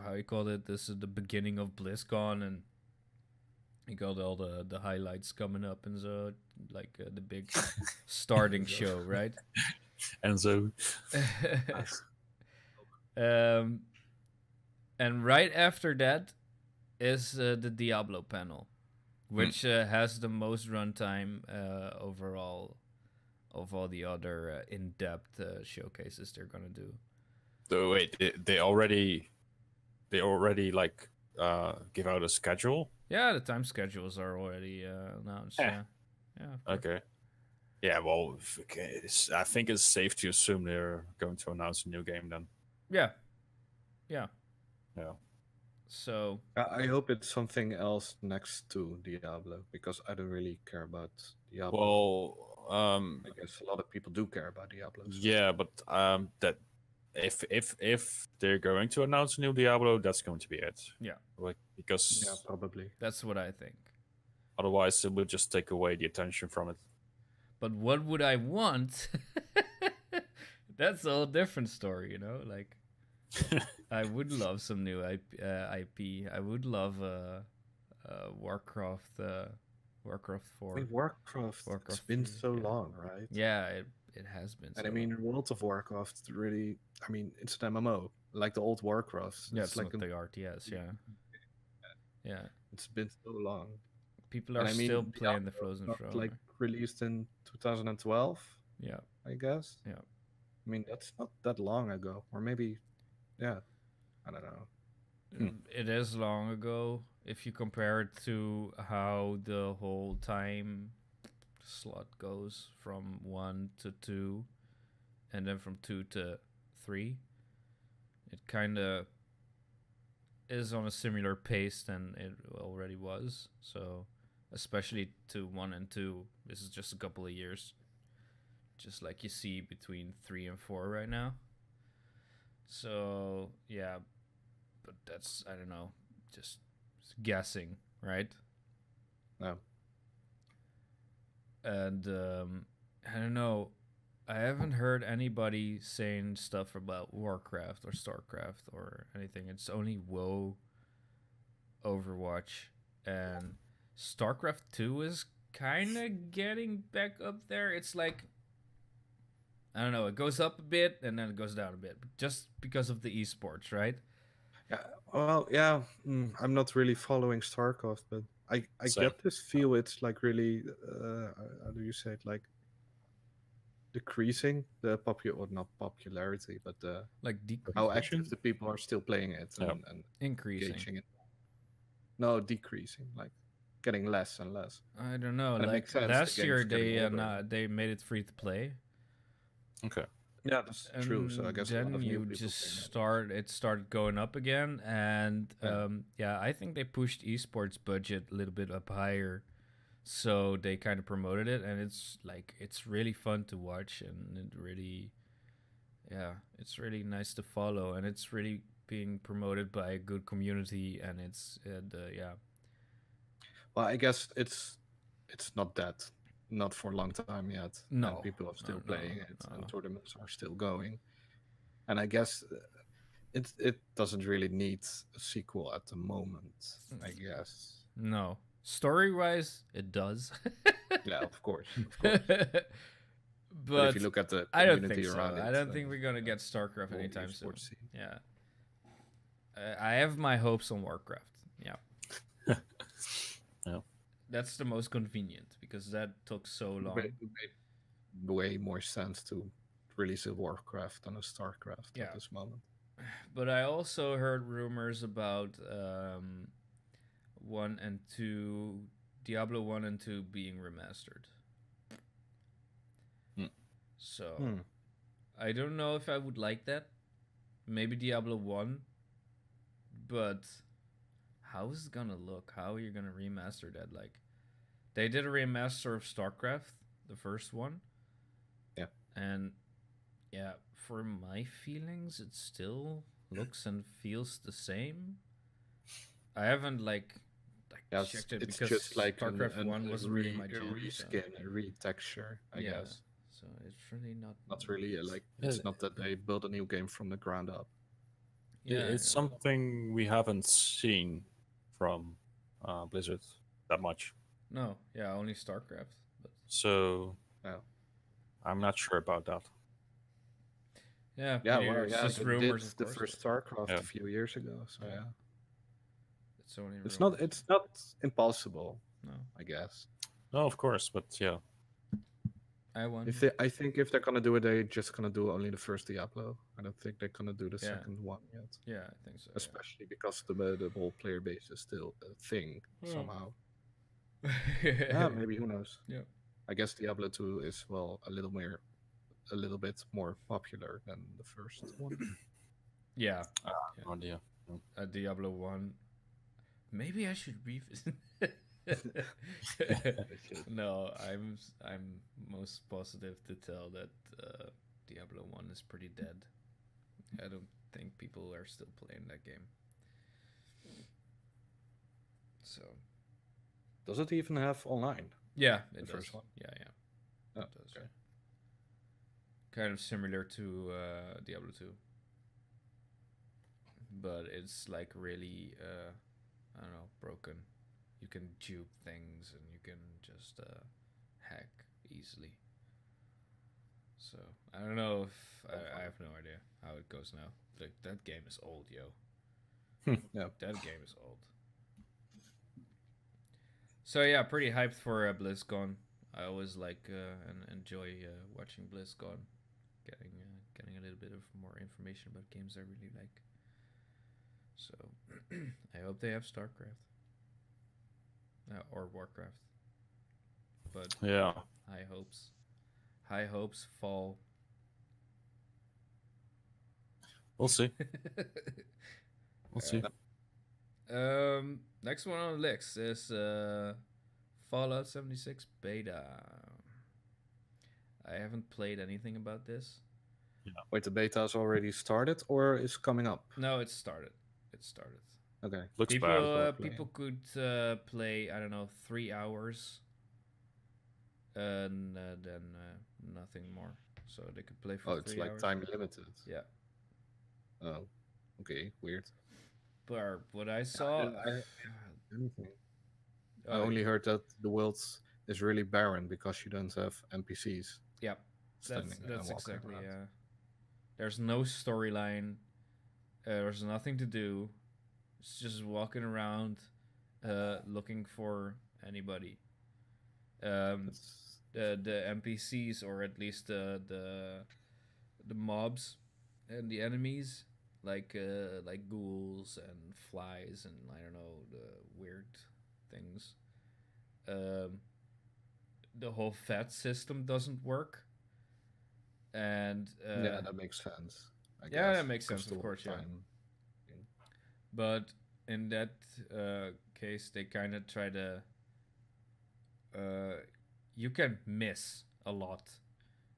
S2: how you call it? This is the beginning of BlizzCon, and you got all the highlights coming up, and so like the big starting show, right?
S1: And so
S2: And right after that is the Diablo panel, which has the most runtime overall of all the other in-depth showcases they're gonna do.
S1: So wait, they already like give out a schedule?
S2: Yeah, the time schedules are already announced.
S1: Yeah.
S2: Yeah.
S1: Okay. Yeah, well, I think it's safe to assume they're going to announce a new game then.
S2: Yeah.
S1: Yeah.
S2: So
S3: I hope it's something else next to Diablo, because I don't really care about Diablo.
S1: Well,
S3: I guess a lot of people do care about Diablo. So.
S1: yeah, but that if they're going to announce a new Diablo, that's going to be it.
S2: Yeah.
S1: Like because
S3: Yeah, probably.
S2: that's what I think.
S1: otherwise it will just take away the attention from it.
S2: But what would I want? That's a whole different story, you know? Like, I would love some new IP. I would love Warcraft 4.
S3: I mean, Warcraft, it's been so long, right?
S2: Yeah, it has been.
S3: And
S2: so
S3: I mean, World of Warcraft really, I mean, it's an MMO, like the old Warcraft.
S2: yeah, it's
S3: like
S2: not the RTS. Yeah, yeah.
S3: it's been so long.
S2: People
S3: And
S2: are
S3: I
S2: still
S3: mean,
S2: playing the
S3: Diablo
S2: Frozen
S3: got
S2: Throne.
S3: like released in 2012,
S2: Yeah,
S3: I guess.
S2: yeah.
S3: I mean, that's not that long ago, or maybe, yeah, I don't know.
S2: It is long ago if you compare it to how the whole time slot goes from 1 to 2 and then from 2 to 3. It kind of is on a similar pace than it already was. So, especially to 1 and 2, this is just a couple of years. Just like you see between 3 and 4 right now. So, yeah, but that's, I don't know, just guessing, right?
S3: No.
S2: And I don't know, I haven't heard anybody saying stuff about Warcraft or Starcraft or anything. It's only WoW, Overwatch, and Starcraft 2 is kind of getting back up there. It's like, I don't know, it goes up a bit and then it goes down a bit, just because of the esports, right?
S3: Yeah, well, yeah, I'm not really following StarCraft, but I
S1: Same.
S3: get this feel it's like really, how do you say it, like decreasing the not popularity, but
S2: Like
S3: how
S1: Decreasing?
S3: active the people are still playing it
S1: Yeah.
S3: and
S2: increasing.
S3: engaging it. No, decreasing, like getting less and less.
S2: I don't know.
S3: And it
S2: Like
S3: makes sense, the
S2: last year,
S3: game's getting older.
S2: they made it free to play.
S1: Okay.
S3: Yeah, that's true. So I guess a lot
S2: then
S3: of new
S2: you
S3: people
S2: just
S3: playing it.
S2: started going up again, and
S3: Yeah.
S2: I think they pushed esports budget a little bit up higher, so they kind of promoted it, and it's really fun to watch, and it really, it's really nice to follow, and it's really being promoted by a good community, and
S3: Well, I guess it's not not for a long time yet.
S2: No.
S3: And people are still
S2: No,
S3: playing it,
S2: no.
S3: and tournaments are still going. And I guess it doesn't really need a sequel at the moment. I guess.
S2: No, story wise, it does.
S3: Yeah, of course. Of course.
S2: But
S3: if you look at the
S2: I don't
S3: community
S2: think so.
S3: around it,
S2: I don't think we're gonna get StarCraft
S3: whole
S2: anytime soon.
S3: esports scene.
S2: Yeah, I have my hopes on Warcraft. Yeah,
S1: Yeah.
S2: that's the most convenient because that took so long.
S3: It made way more sense to release a Warcraft than a Starcraft
S2: Yeah.
S3: at this moment.
S2: But I also heard rumors about 1 and 2, Diablo 1 and 2 being remastered. So I don't know if I would like that. Maybe Diablo 1, but how is it gonna look? How are you gonna remaster that? Like, they did a remaster of StarCraft, the first one.
S3: Yeah.
S2: And yeah, for my feelings, it still looks and feels the same. I haven't
S3: Yeah,
S2: checked it
S3: it's
S2: because
S3: just like
S2: StarCraft 1 wasn't really my
S3: a
S2: jam.
S3: reskin, a retexture, I guess.
S2: So it's really
S3: Not really like it's not that they build a new game from the ground up.
S1: It's something we haven't seen from Blizzard that much.
S2: No, yeah, only StarCraft. But
S1: So
S3: Yeah.
S1: I'm not sure about that.
S2: yeah,
S3: Yeah,
S2: maybe
S3: well,
S2: it's
S3: yeah,
S2: just
S3: they
S2: rumors.
S3: did
S2: Of
S3: the
S2: course,
S3: first StarCraft
S1: Yeah.
S3: a few years ago. So yeah,
S2: it's only
S3: it's
S2: rumors.
S3: not impossible,
S2: No,
S3: I guess.
S1: No, of course, but yeah.
S2: I won.
S3: I think if they're gonna do it, they're just gonna do only the first Diablo. I don't think they're gonna do the
S2: Yeah.
S3: second one yet,
S2: Yeah, I think so.
S3: especially because the whole player base is still a thing somehow. Yeah, maybe, who knows?
S2: Yeah.
S3: I guess Diablo 2 is a little bit more popular than the first one.
S2: Yeah,
S1: No idea.
S2: Diablo 1. Maybe I should revisit. No, I'm most positive to tell that Diablo 1 is pretty dead. I don't think people are still playing that game. So,
S3: Does it even have online?
S2: yeah, it
S3: The
S2: does.
S3: first one?
S2: Yeah.
S3: Oh,
S2: It does.
S3: okay.
S2: Kind of similar to Diablo 2. But it's like really I don't know, broken. You can dupe things and you can just hack easily. So I don't know if I have no idea how it goes now. Like that game is old, yo.
S3: Yeah.
S2: That game is old. So yeah, pretty hyped for BlizzCon. I always like and enjoy watching BlizzCon, getting a little bit of more information about games I really like. So I hope they have StarCraft or Warcraft. But
S1: Yeah.
S2: high hopes. High hopes fall.
S1: We'll see. We'll see.
S2: Next one on the list is Fallout 76 beta. I haven't played anything about this.
S3: Wait, the beta's already started or is coming up?
S2: No, it started. It started.
S3: Okay.
S1: Looks
S2: People,
S1: bad.
S2: people could play, I don't know, 3 hours, and then nothing more. So they could play for 3
S3: Oh,
S2: hours.
S3: it's like time limited.
S2: Yeah.
S3: Oh, okay, weird.
S2: But what I saw,
S3: Anything. I
S2: uh,
S3: only heard that the world is really barren because you don't have NPCs.
S2: yeah,
S3: standing
S2: that's
S3: and walking
S2: exactly
S3: around.
S2: yeah. There's no storyline. There's nothing to do. It's just walking around, looking for anybody.
S3: It's-
S2: The NPCs, or at least the mobs and the enemies, like ghouls and flies and I don't know, the weird things. The whole fat system doesn't work, and
S3: yeah, that makes sense. I
S2: yeah,
S3: guess.
S2: that makes
S3: Comes
S2: sense,
S3: to
S2: of course, yeah.
S3: time.
S2: But in that case, they kind of try to. You can miss a lot.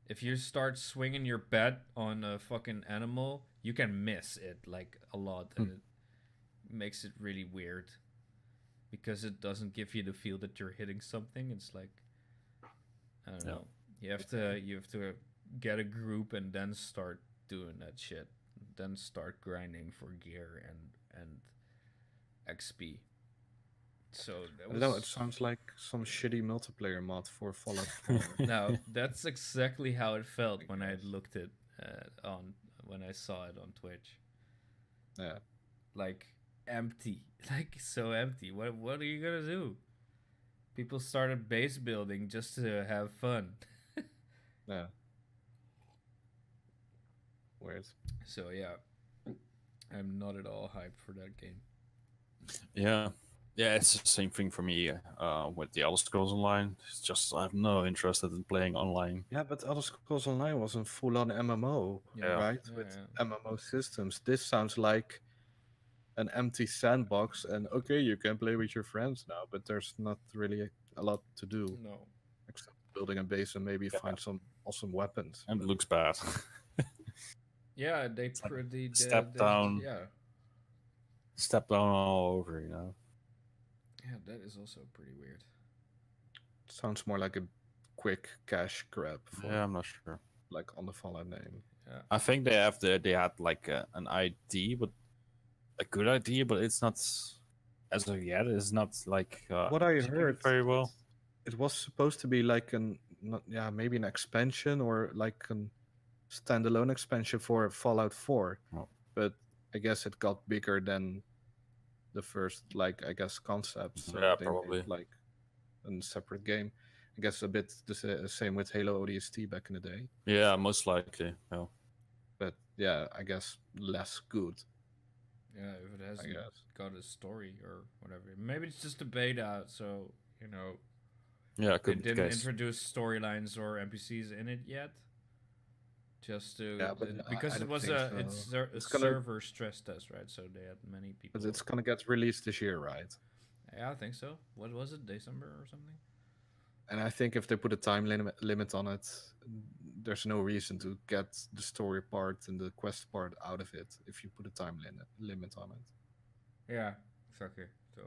S2: If you start swinging your bat on a fucking animal, you can miss it like a lot, and it makes it really weird because it doesn't give you the feel that you're hitting something. It's like I don't know. You have to get a group and then start doing that shit. Then start grinding for gear and XP. So that was
S3: No, it sounds like some shitty multiplayer mod for Fallout 4.
S2: no, that's exactly how it felt when I looked it on when I saw it on Twitch.
S3: Yeah.
S2: Like empty, like so empty. What are you gonna do? People started base building just to have fun.
S3: Yeah. Weird.
S2: So yeah, I'm not at all hyped for that game.
S1: Yeah. Yeah, it's the same thing for me with the Elder Scrolls Online. It's just I have no interest in playing online.
S3: Yeah, but Elder Scrolls Online wasn't full-on MMO,
S2: Yeah.
S3: right?
S2: Yeah,
S3: With
S2: yeah.
S3: MMO systems. This sounds like an empty sandbox, and okay, you can play with your friends now, but there's not really a lot to do
S2: No.
S3: except building a base and maybe find some awesome weapons.
S1: And it looks bad.
S2: Yeah, they
S1: like
S2: pretty
S1: step down.
S2: Yeah,
S1: Step down all over, you know.
S2: yeah, that is also pretty weird.
S3: Sounds more like a quick cash grab for
S1: Yeah, I'm not sure.
S3: like on the Fallout name.
S2: Yeah.
S1: I think they had like an ID, but a good idea, but it's not as of yet. It's not like
S3: What I
S1: executed
S3: heard
S1: very well.
S3: it was supposed to be like maybe an expansion or like an standalone expansion for Fallout 4.
S1: Oh.
S3: But I guess it got bigger than the first concept. So
S1: Yeah,
S3: they
S1: probably.
S3: made, like a separate game. I guess a bit the same with Halo ODST back in the day.
S1: Yeah, most likely. Yeah.
S3: But yeah, I guess less good.
S2: Yeah, if it hasn't
S3: guess.
S2: got a story or whatever. Maybe it's just a beta, so
S1: Yeah,
S2: they
S1: could
S2: didn't introduce storylines or NPCs in it yet. Just to because
S3: I
S2: it
S3: don't
S2: was
S3: think
S2: a
S3: so.
S2: it's a server stress test, right? So they had many people.
S3: But it's gonna get released this year, right?
S2: Yeah, I think so. What was it, December or something?
S3: And I think if they put a time limit on it, there's no reason to get the story part and the quest part out of it if you put a time limit on it.
S2: Yeah, exactly. So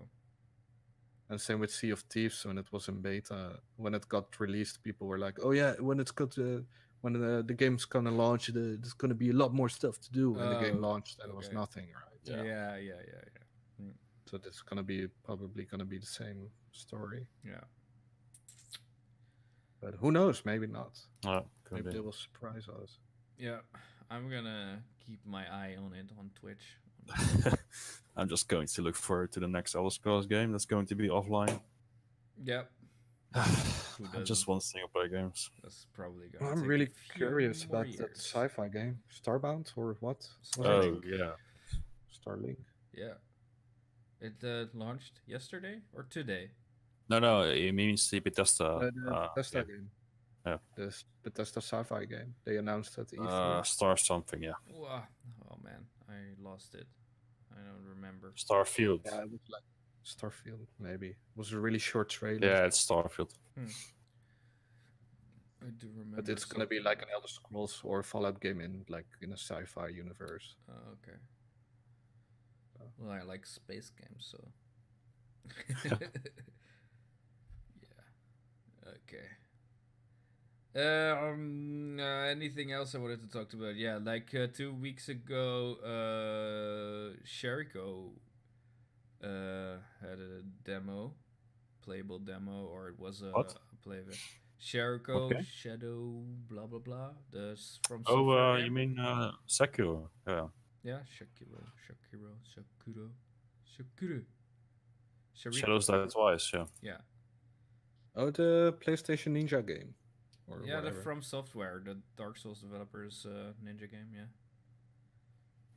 S3: And same with Sea of Thieves when it was in beta. When it got released, people were like, "Oh yeah, when the game's gonna launch, there's gonna be a lot more stuff to do." And the game launched, and it was
S2: okay.
S3: nothing, right?
S2: yeah.
S3: So this is probably gonna be the same story.
S2: Yeah.
S3: But who knows? Maybe not.
S1: Could
S3: Maybe
S1: be.
S3: they will surprise us.
S2: Yeah, I'm gonna keep my eye on it on Twitch.
S1: I'm just going to look forward to the next Elder Scrolls game that's going to be offline.
S2: Yep,
S1: I
S2: doesn't?
S1: just want single player games.
S2: that's probably gonna.
S3: I'm
S2: take
S3: really
S2: a few
S3: curious
S2: more
S3: about that
S2: years.
S3: sci-fi game, Starbound or what? Was
S1: Oh
S3: it?
S1: yeah.
S3: Starlink.
S2: Yeah, it launched yesterday or today.
S1: No, it means the Bethesda.
S3: The Bethesda
S1: game.
S3: game.
S1: Yeah.
S3: The Bethesda sci-fi game. They announced at E3.
S1: Star something, yeah.
S2: Wow. Oh man, I lost it. I don't remember.
S1: Starfield.
S3: Yeah, it was like Starfield, maybe. It was a really short trailer.
S1: Yeah, it's Starfield.
S2: I do remember.
S3: But it's gonna be like an Elder Scrolls or Fallout game in a sci-fi universe.
S2: Oh, okay.
S3: So.
S2: Well, I like space games, so. Yeah. Okay. Anything else I wanted to talk about? Yeah, like 2 weeks ago, Sheriko had a demo, playable demo, or it was a
S1: What?
S2: playable. Sheriko
S1: Okay.
S2: Shadow, blah blah blah. From
S1: Oh,
S2: Software
S1: you
S2: game.
S1: mean Sekiro? Yeah.
S2: Yeah, Shakuro. Shariko.
S1: Shadows Die Twice. Yeah.
S2: Yeah.
S3: Oh, the PlayStation Ninja game. Or
S2: Yeah,
S3: whatever.
S2: the From Software, the Dark Souls developers ninja game, yeah.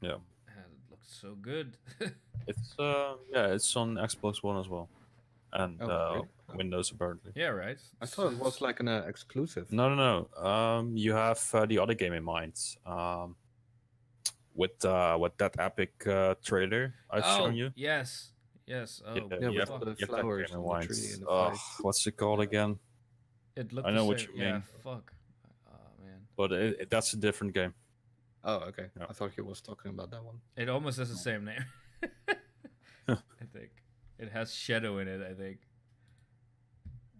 S1: Yeah.
S2: It looked so good.
S1: It's it's on Xbox One as well, and
S3: really?
S1: Windows apparently.
S2: Yeah, right.
S3: I thought it was like an exclusive.
S1: No. You have the other game in mind. With that epic trailer I've shown you.
S2: Yes. Oh,
S3: Yeah,
S1: you
S3: with
S1: have
S3: all the
S1: that game
S3: flowers
S1: in
S3: on the
S1: mind.
S3: tree and the
S1: Oh,
S3: fight.
S1: what's it called again?
S2: It looked
S1: I
S2: the
S1: know what
S2: same.
S1: you
S2: Yeah,
S1: mean.
S2: fuck. Oh, man.
S1: But that's a different game.
S3: Oh, okay.
S1: Yeah.
S3: I thought you was talking about that one.
S2: It almost has the same name. I think. It has Shadow in it, I think.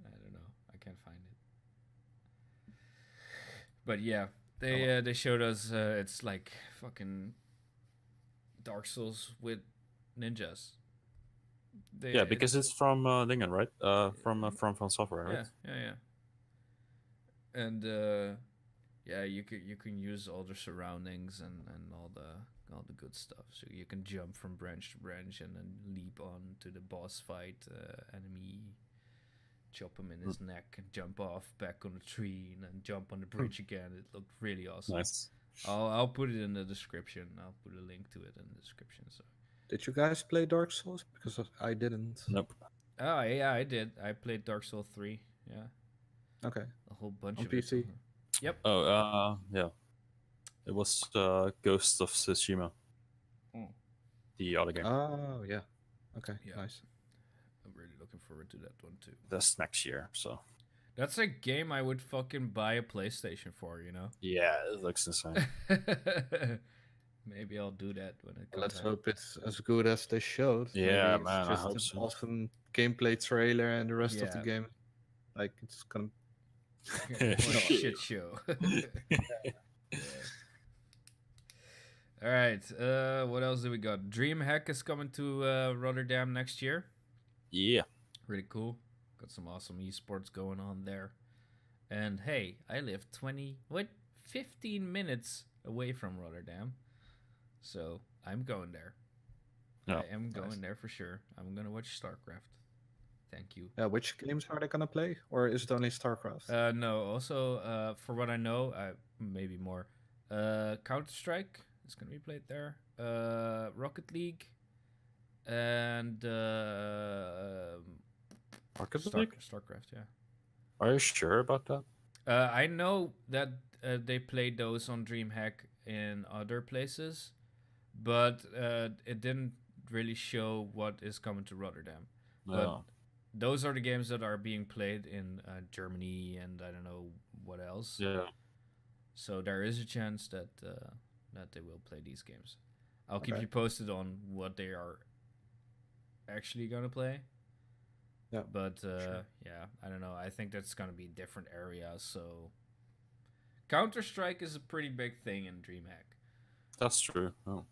S2: I don't know. I can't find it. But yeah, they showed us it's like fucking Dark Souls with ninjas.
S1: Yeah, because it's from Dingen, right? From Software, right?
S2: Yeah. And you can use all the surroundings and all the good stuff. So you can jump from branch to branch and then leap on to the boss fight enemy, chop him in his neck and jump off back on the tree and then jump on the bridge again. It looked really awesome.
S1: Nice.
S2: I'll put it in the description. I'll put a link to it in the description. So.
S3: Did you guys play Dark Souls? Because I didn't.
S1: Nope.
S2: Oh yeah, I did. I played Dark Souls 3. Yeah,
S3: Okay.
S2: a whole bunch
S3: On
S2: of
S3: PC?
S2: it. Yep.
S1: Oh, yeah. It was Ghost of Tsushima.
S2: Mm.
S1: The other game.
S3: Oh, yeah. Okay,
S2: Yeah.
S3: nice.
S2: I'm really looking forward to that one too.
S1: That's next year, so.
S2: That's a game I would fucking buy a PlayStation for, you know?
S1: Yeah, it looks insane.
S2: Maybe I'll do that when it comes
S3: Let's
S2: out.
S3: hope it's as good as they showed.
S1: Yeah,
S3: Maybe
S1: man,
S3: it's
S1: I
S3: just
S1: hope
S3: an
S1: so.
S3: awesome gameplay trailer and the rest of the
S2: Yeah.
S3: game, like, it's gonna.
S2: What a shit show. All right. What else do we got? DreamHack is coming to Rotterdam next year.
S1: Yeah.
S2: Really cool. Got some awesome esports going on there. And hey, I live 15 minutes away from Rotterdam. So I'm going there.
S1: Yeah,
S2: I am going
S3: nice.
S2: there for sure. I'm gonna watch StarCraft. Thank you.
S3: Yeah, which games are they gonna play, or is it only StarCraft?
S2: No, also for what I know, maybe more. Counter-Strike is gonna be played there. Rocket League and
S1: Rocket League?
S2: StarCraft, yeah.
S1: Are you sure about that?
S2: I know that they played those on DreamHack in other places, but it didn't really show what is coming to Rotterdam.
S1: No.
S2: Those are the games that are being played in Germany and I don't know what else.
S1: Yeah.
S2: So there is a chance that that they will play these games. I'll keep
S3: Okay.
S2: you posted on what they are actually gonna play.
S3: Yeah,
S2: But
S3: sure.
S2: yeah, I don't know. I think that's gonna be different areas. So Counter-Strike is a pretty big thing in DreamHack.
S1: That's true. Oh.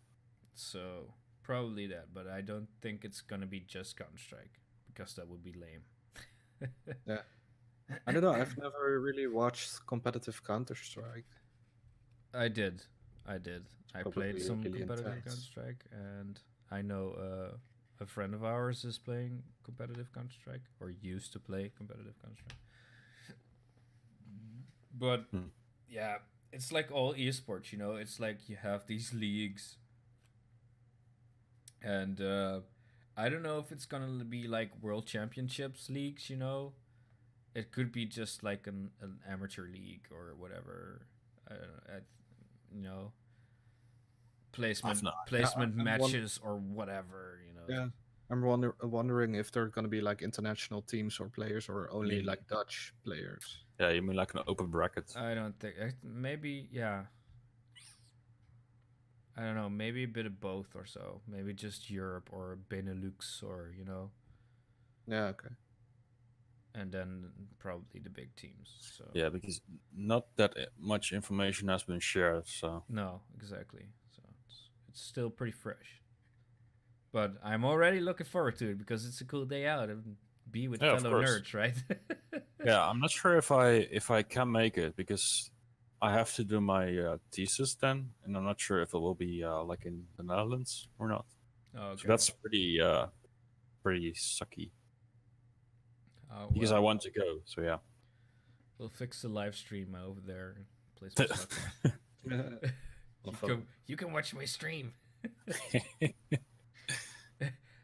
S2: So probably that, but I don't think it's gonna be just Counter-Strike because that would be lame.
S3: Yeah. I don't know. I've never really watched competitive Counter Strike.
S2: I did. I played
S3: Probably
S2: some
S3: really
S2: competitive
S3: intense.
S2: Counter Strike, and I know a friend of ours is playing competitive Counter Strike, or used to play competitive Counter Strike. But
S1: Hmm.
S2: yeah, it's like all esports, you know. It's like you have these leagues, and I don't know if it's gonna be like World Championships leagues, you know. It could be just like an amateur league or whatever. I don't know, you know,
S1: I've not.
S2: placement
S3: I'm
S2: matches or whatever, you know.
S3: yeah. I'm wondering if there are gonna be like international teams or players, or
S1: I
S3: only
S1: mean,
S3: like Dutch players.
S1: yeah, you mean like an open bracket?
S2: I don't think maybe yeah. I don't know, maybe a bit of both or so. Maybe just Europe or Benelux or you know,
S3: Yeah. Okay.
S2: and then probably the big teams. So
S1: Yeah, because not that much information has been shared. So
S2: no, exactly. So it's still pretty fresh. But I'm already looking forward to it because it's a cool day out and be with
S1: yeah, of
S2: fellow
S1: course.
S2: nerds, right?
S1: Yeah, I'm not sure if I can make it because I have to do my thesis then, and I'm not sure if it will be like in the Netherlands or not.
S2: Oh, okay.
S1: So that's pretty sucky
S2: Oh,
S1: because I
S2: well,
S1: want to go. So yeah.
S2: we'll fix the live stream over there and play some soccer. You can watch my stream.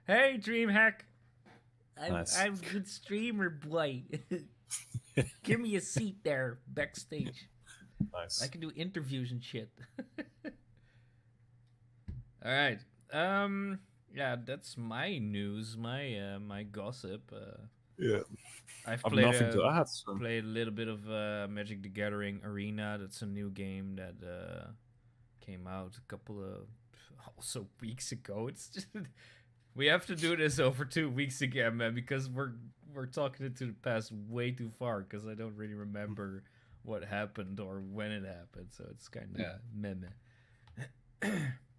S2: Hey, DreamHack.
S1: Nice.
S2: I'm a good streamer, boy. Give me a seat there backstage.
S1: Nice.
S2: I can do interviews and shit. All right. Yeah, that's my news, my gossip.
S1: Yeah.
S2: I've
S1: I've
S2: played
S1: nothing to add. So.
S2: played a little bit of Magic the Gathering Arena. That's a new game that came out a couple of also weeks ago. It's just we have to do this over 2 weeks again, man, because we're talking into the past way too far because I don't really remember what happened or when it happened. So it's kind of meh.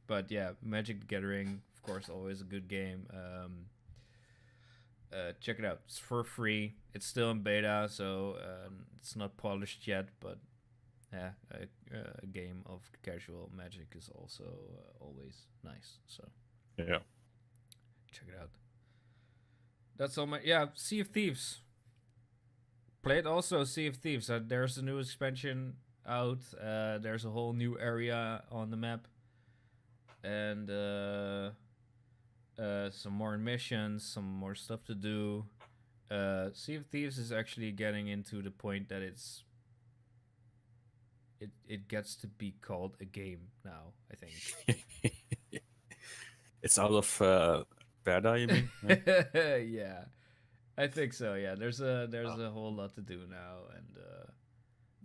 S2: But yeah, Magic the Gathering, of course, always a good game. Check it out. It's for free. It's still in beta, so it's not polished yet. But yeah, a game of casual Magic is also always nice. So
S1: Yeah.
S2: check it out. That's all my Sea of Thieves. Played also Sea of Thieves. There's a new expansion out. There's a whole new area on the map, and some more missions, some more stuff to do. Sea of Thieves is actually getting into the point that it gets to be called a game now, I think.
S1: It's out of beta, you mean? Yeah.
S2: Yeah. I think so. Yeah, there's a whole lot to do now, and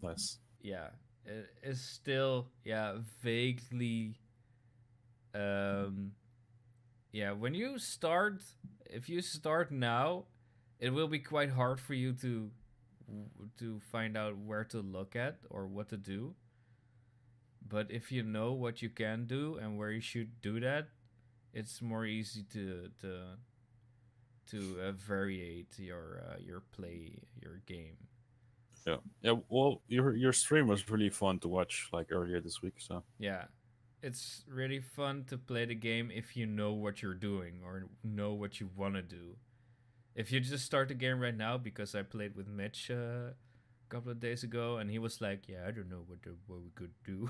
S1: Nice.
S2: yeah, it is still vaguely. Yeah, when you start, if you start now, it will be quite hard for you to find out where to look at or what to do. But if you know what you can do and where you should do that, it's more easy to variate your play, your game.
S1: Yeah. Yeah. Well, your stream was really fun to watch, like earlier this week. So
S2: Yeah, it's really fun to play the game if you know what you're doing or know what you want to do. If you just start the game right now, because I played with Mitch a couple of days ago, and he was like, "Yeah, I don't know what we could do.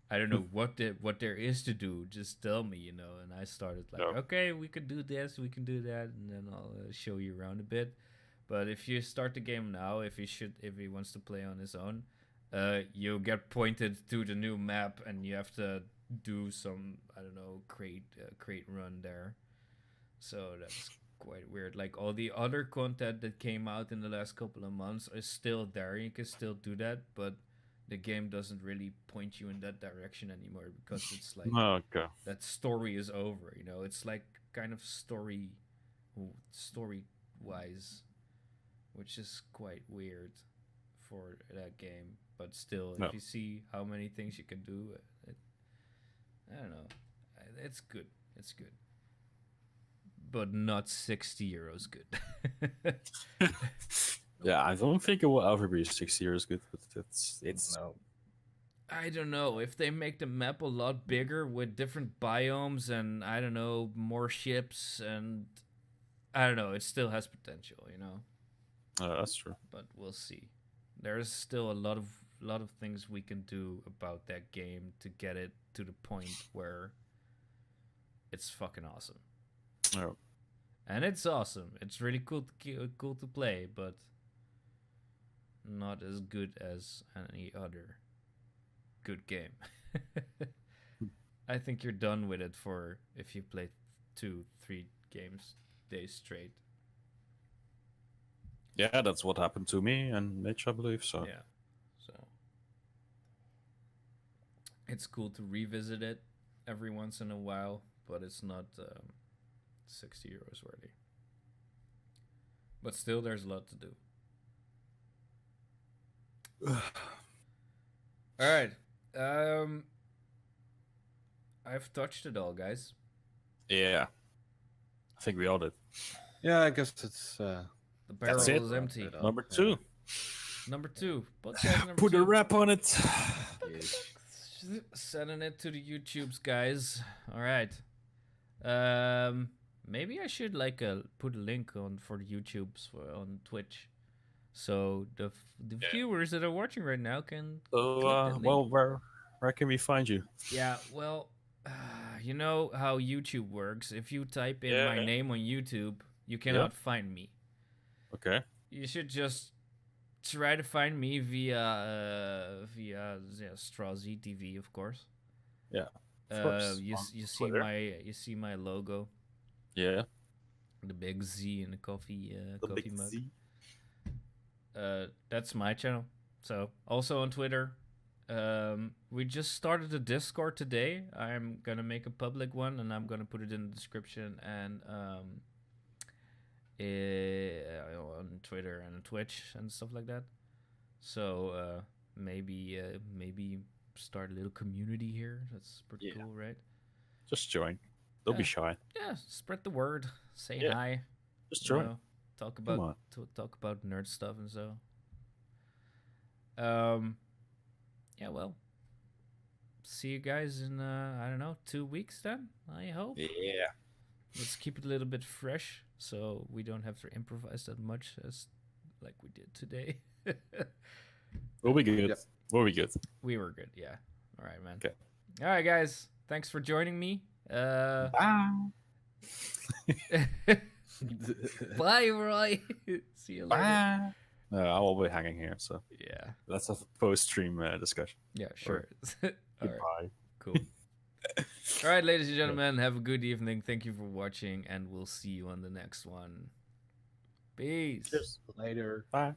S2: I don't know what there is to do. Just tell me, you know." And I started like,
S1: Yeah.
S2: "Okay, we could do this, we can do that, and then I'll show you around a bit." But if you start the game now, if he wants to play on his own, you'll get pointed to the new map, and you have to do some, I don't know, crate run there. So that's quite weird. Like all the other content that came out in the last couple of months is still there. You can still do that, but the game doesn't really point you in that direction anymore because it's like
S1: okay.
S2: that story is over. You know, it's like kind of story wise, which is quite weird for that game. But still,
S1: No.
S2: if you see how many things you can do, I don't know. It's good. It's good. But not €60 good.
S1: Yeah, I don't think it will ever be 60 years good, but it's
S3: No.
S2: I don't know if they make the map a lot bigger with different biomes and I don't know more ships and I don't know. It still has potential, you know.
S1: that's true.
S2: But we'll see. There's still a lot of things we can do about that game to get it to the point where it's fucking awesome.
S1: Oh.
S2: And it's awesome. It's really cool to play, but not as good as any other good game. I think you're done with it for if you play 2-3 days straight.
S1: Yeah, that's what happened to me and Mitch, I believe. So
S2: Yeah. So it's cool to revisit it every once in a while, but it's not 60 euros worthy. But still, there's a lot to do. All right. I've touched it all, guys.
S1: yeah, I think we all did.
S3: Yeah, I guess it's.
S2: The barrel
S1: it.
S2: is empty.
S1: Number 2.
S2: Number 2. Podcast number
S1: Put
S2: 2.
S1: a wrap on it.
S2: Sending it to the YouTubes, guys. All right. Maybe I should put a link on for the YouTubes on Twitch, so the viewers that are watching right now can.
S1: So,
S2: click that link.
S1: well, where can we find you?
S2: Yeah, well, you know how YouTube works. If you type in my
S1: Yeah.
S2: name on YouTube, you cannot find me.
S1: Okay.
S2: You should just try to find me via Strawz TV, of course.
S1: Yeah. Of course,
S2: You
S1: on
S2: see
S1: Twitter.
S2: you see my logo,
S1: Yeah.
S2: the big Z in the coffee
S1: The
S2: coffee
S1: big
S2: mug.
S1: Z.
S2: That's my channel. So also on Twitter. We just started a Discord today. I'm gonna make a public one and I'm gonna put it in the description and on Twitter and on Twitch and stuff like that. So maybe start a little community here. That's pretty
S1: Yeah.
S2: cool, right?
S1: Just join. Don't be
S2: Yeah.
S1: shy.
S2: Yeah, spread the word. Say
S1: Yeah.
S2: hi.
S1: Just
S2: you
S1: join.
S2: know, talk
S1: Come on.
S2: about talk about nerd stuff and so. Yeah, well. See you guys in I don't know, 2 weeks then, I hope.
S1: Yeah.
S2: Let's keep it a little bit fresh so we don't have to improvise that much as like we did today.
S1: We'll be good.
S3: Yep.
S1: We'll be good.
S2: We were good, yeah. All right, man.
S1: Okay.
S2: All right, guys. Thanks for joining me.
S1: Bye.
S2: Bye, Roy. See you later.
S1: Bye. I will be hanging here, so
S2: Yeah.
S1: let's have a post-stream discussion.
S2: Yeah, sure. All right.
S1: Goodbye.
S2: Cool. All right, ladies and gentlemen, have a good evening. Thank you for watching, and we'll see you on the next one. Peace.
S1: Cheers.
S3: Later.
S1: Bye.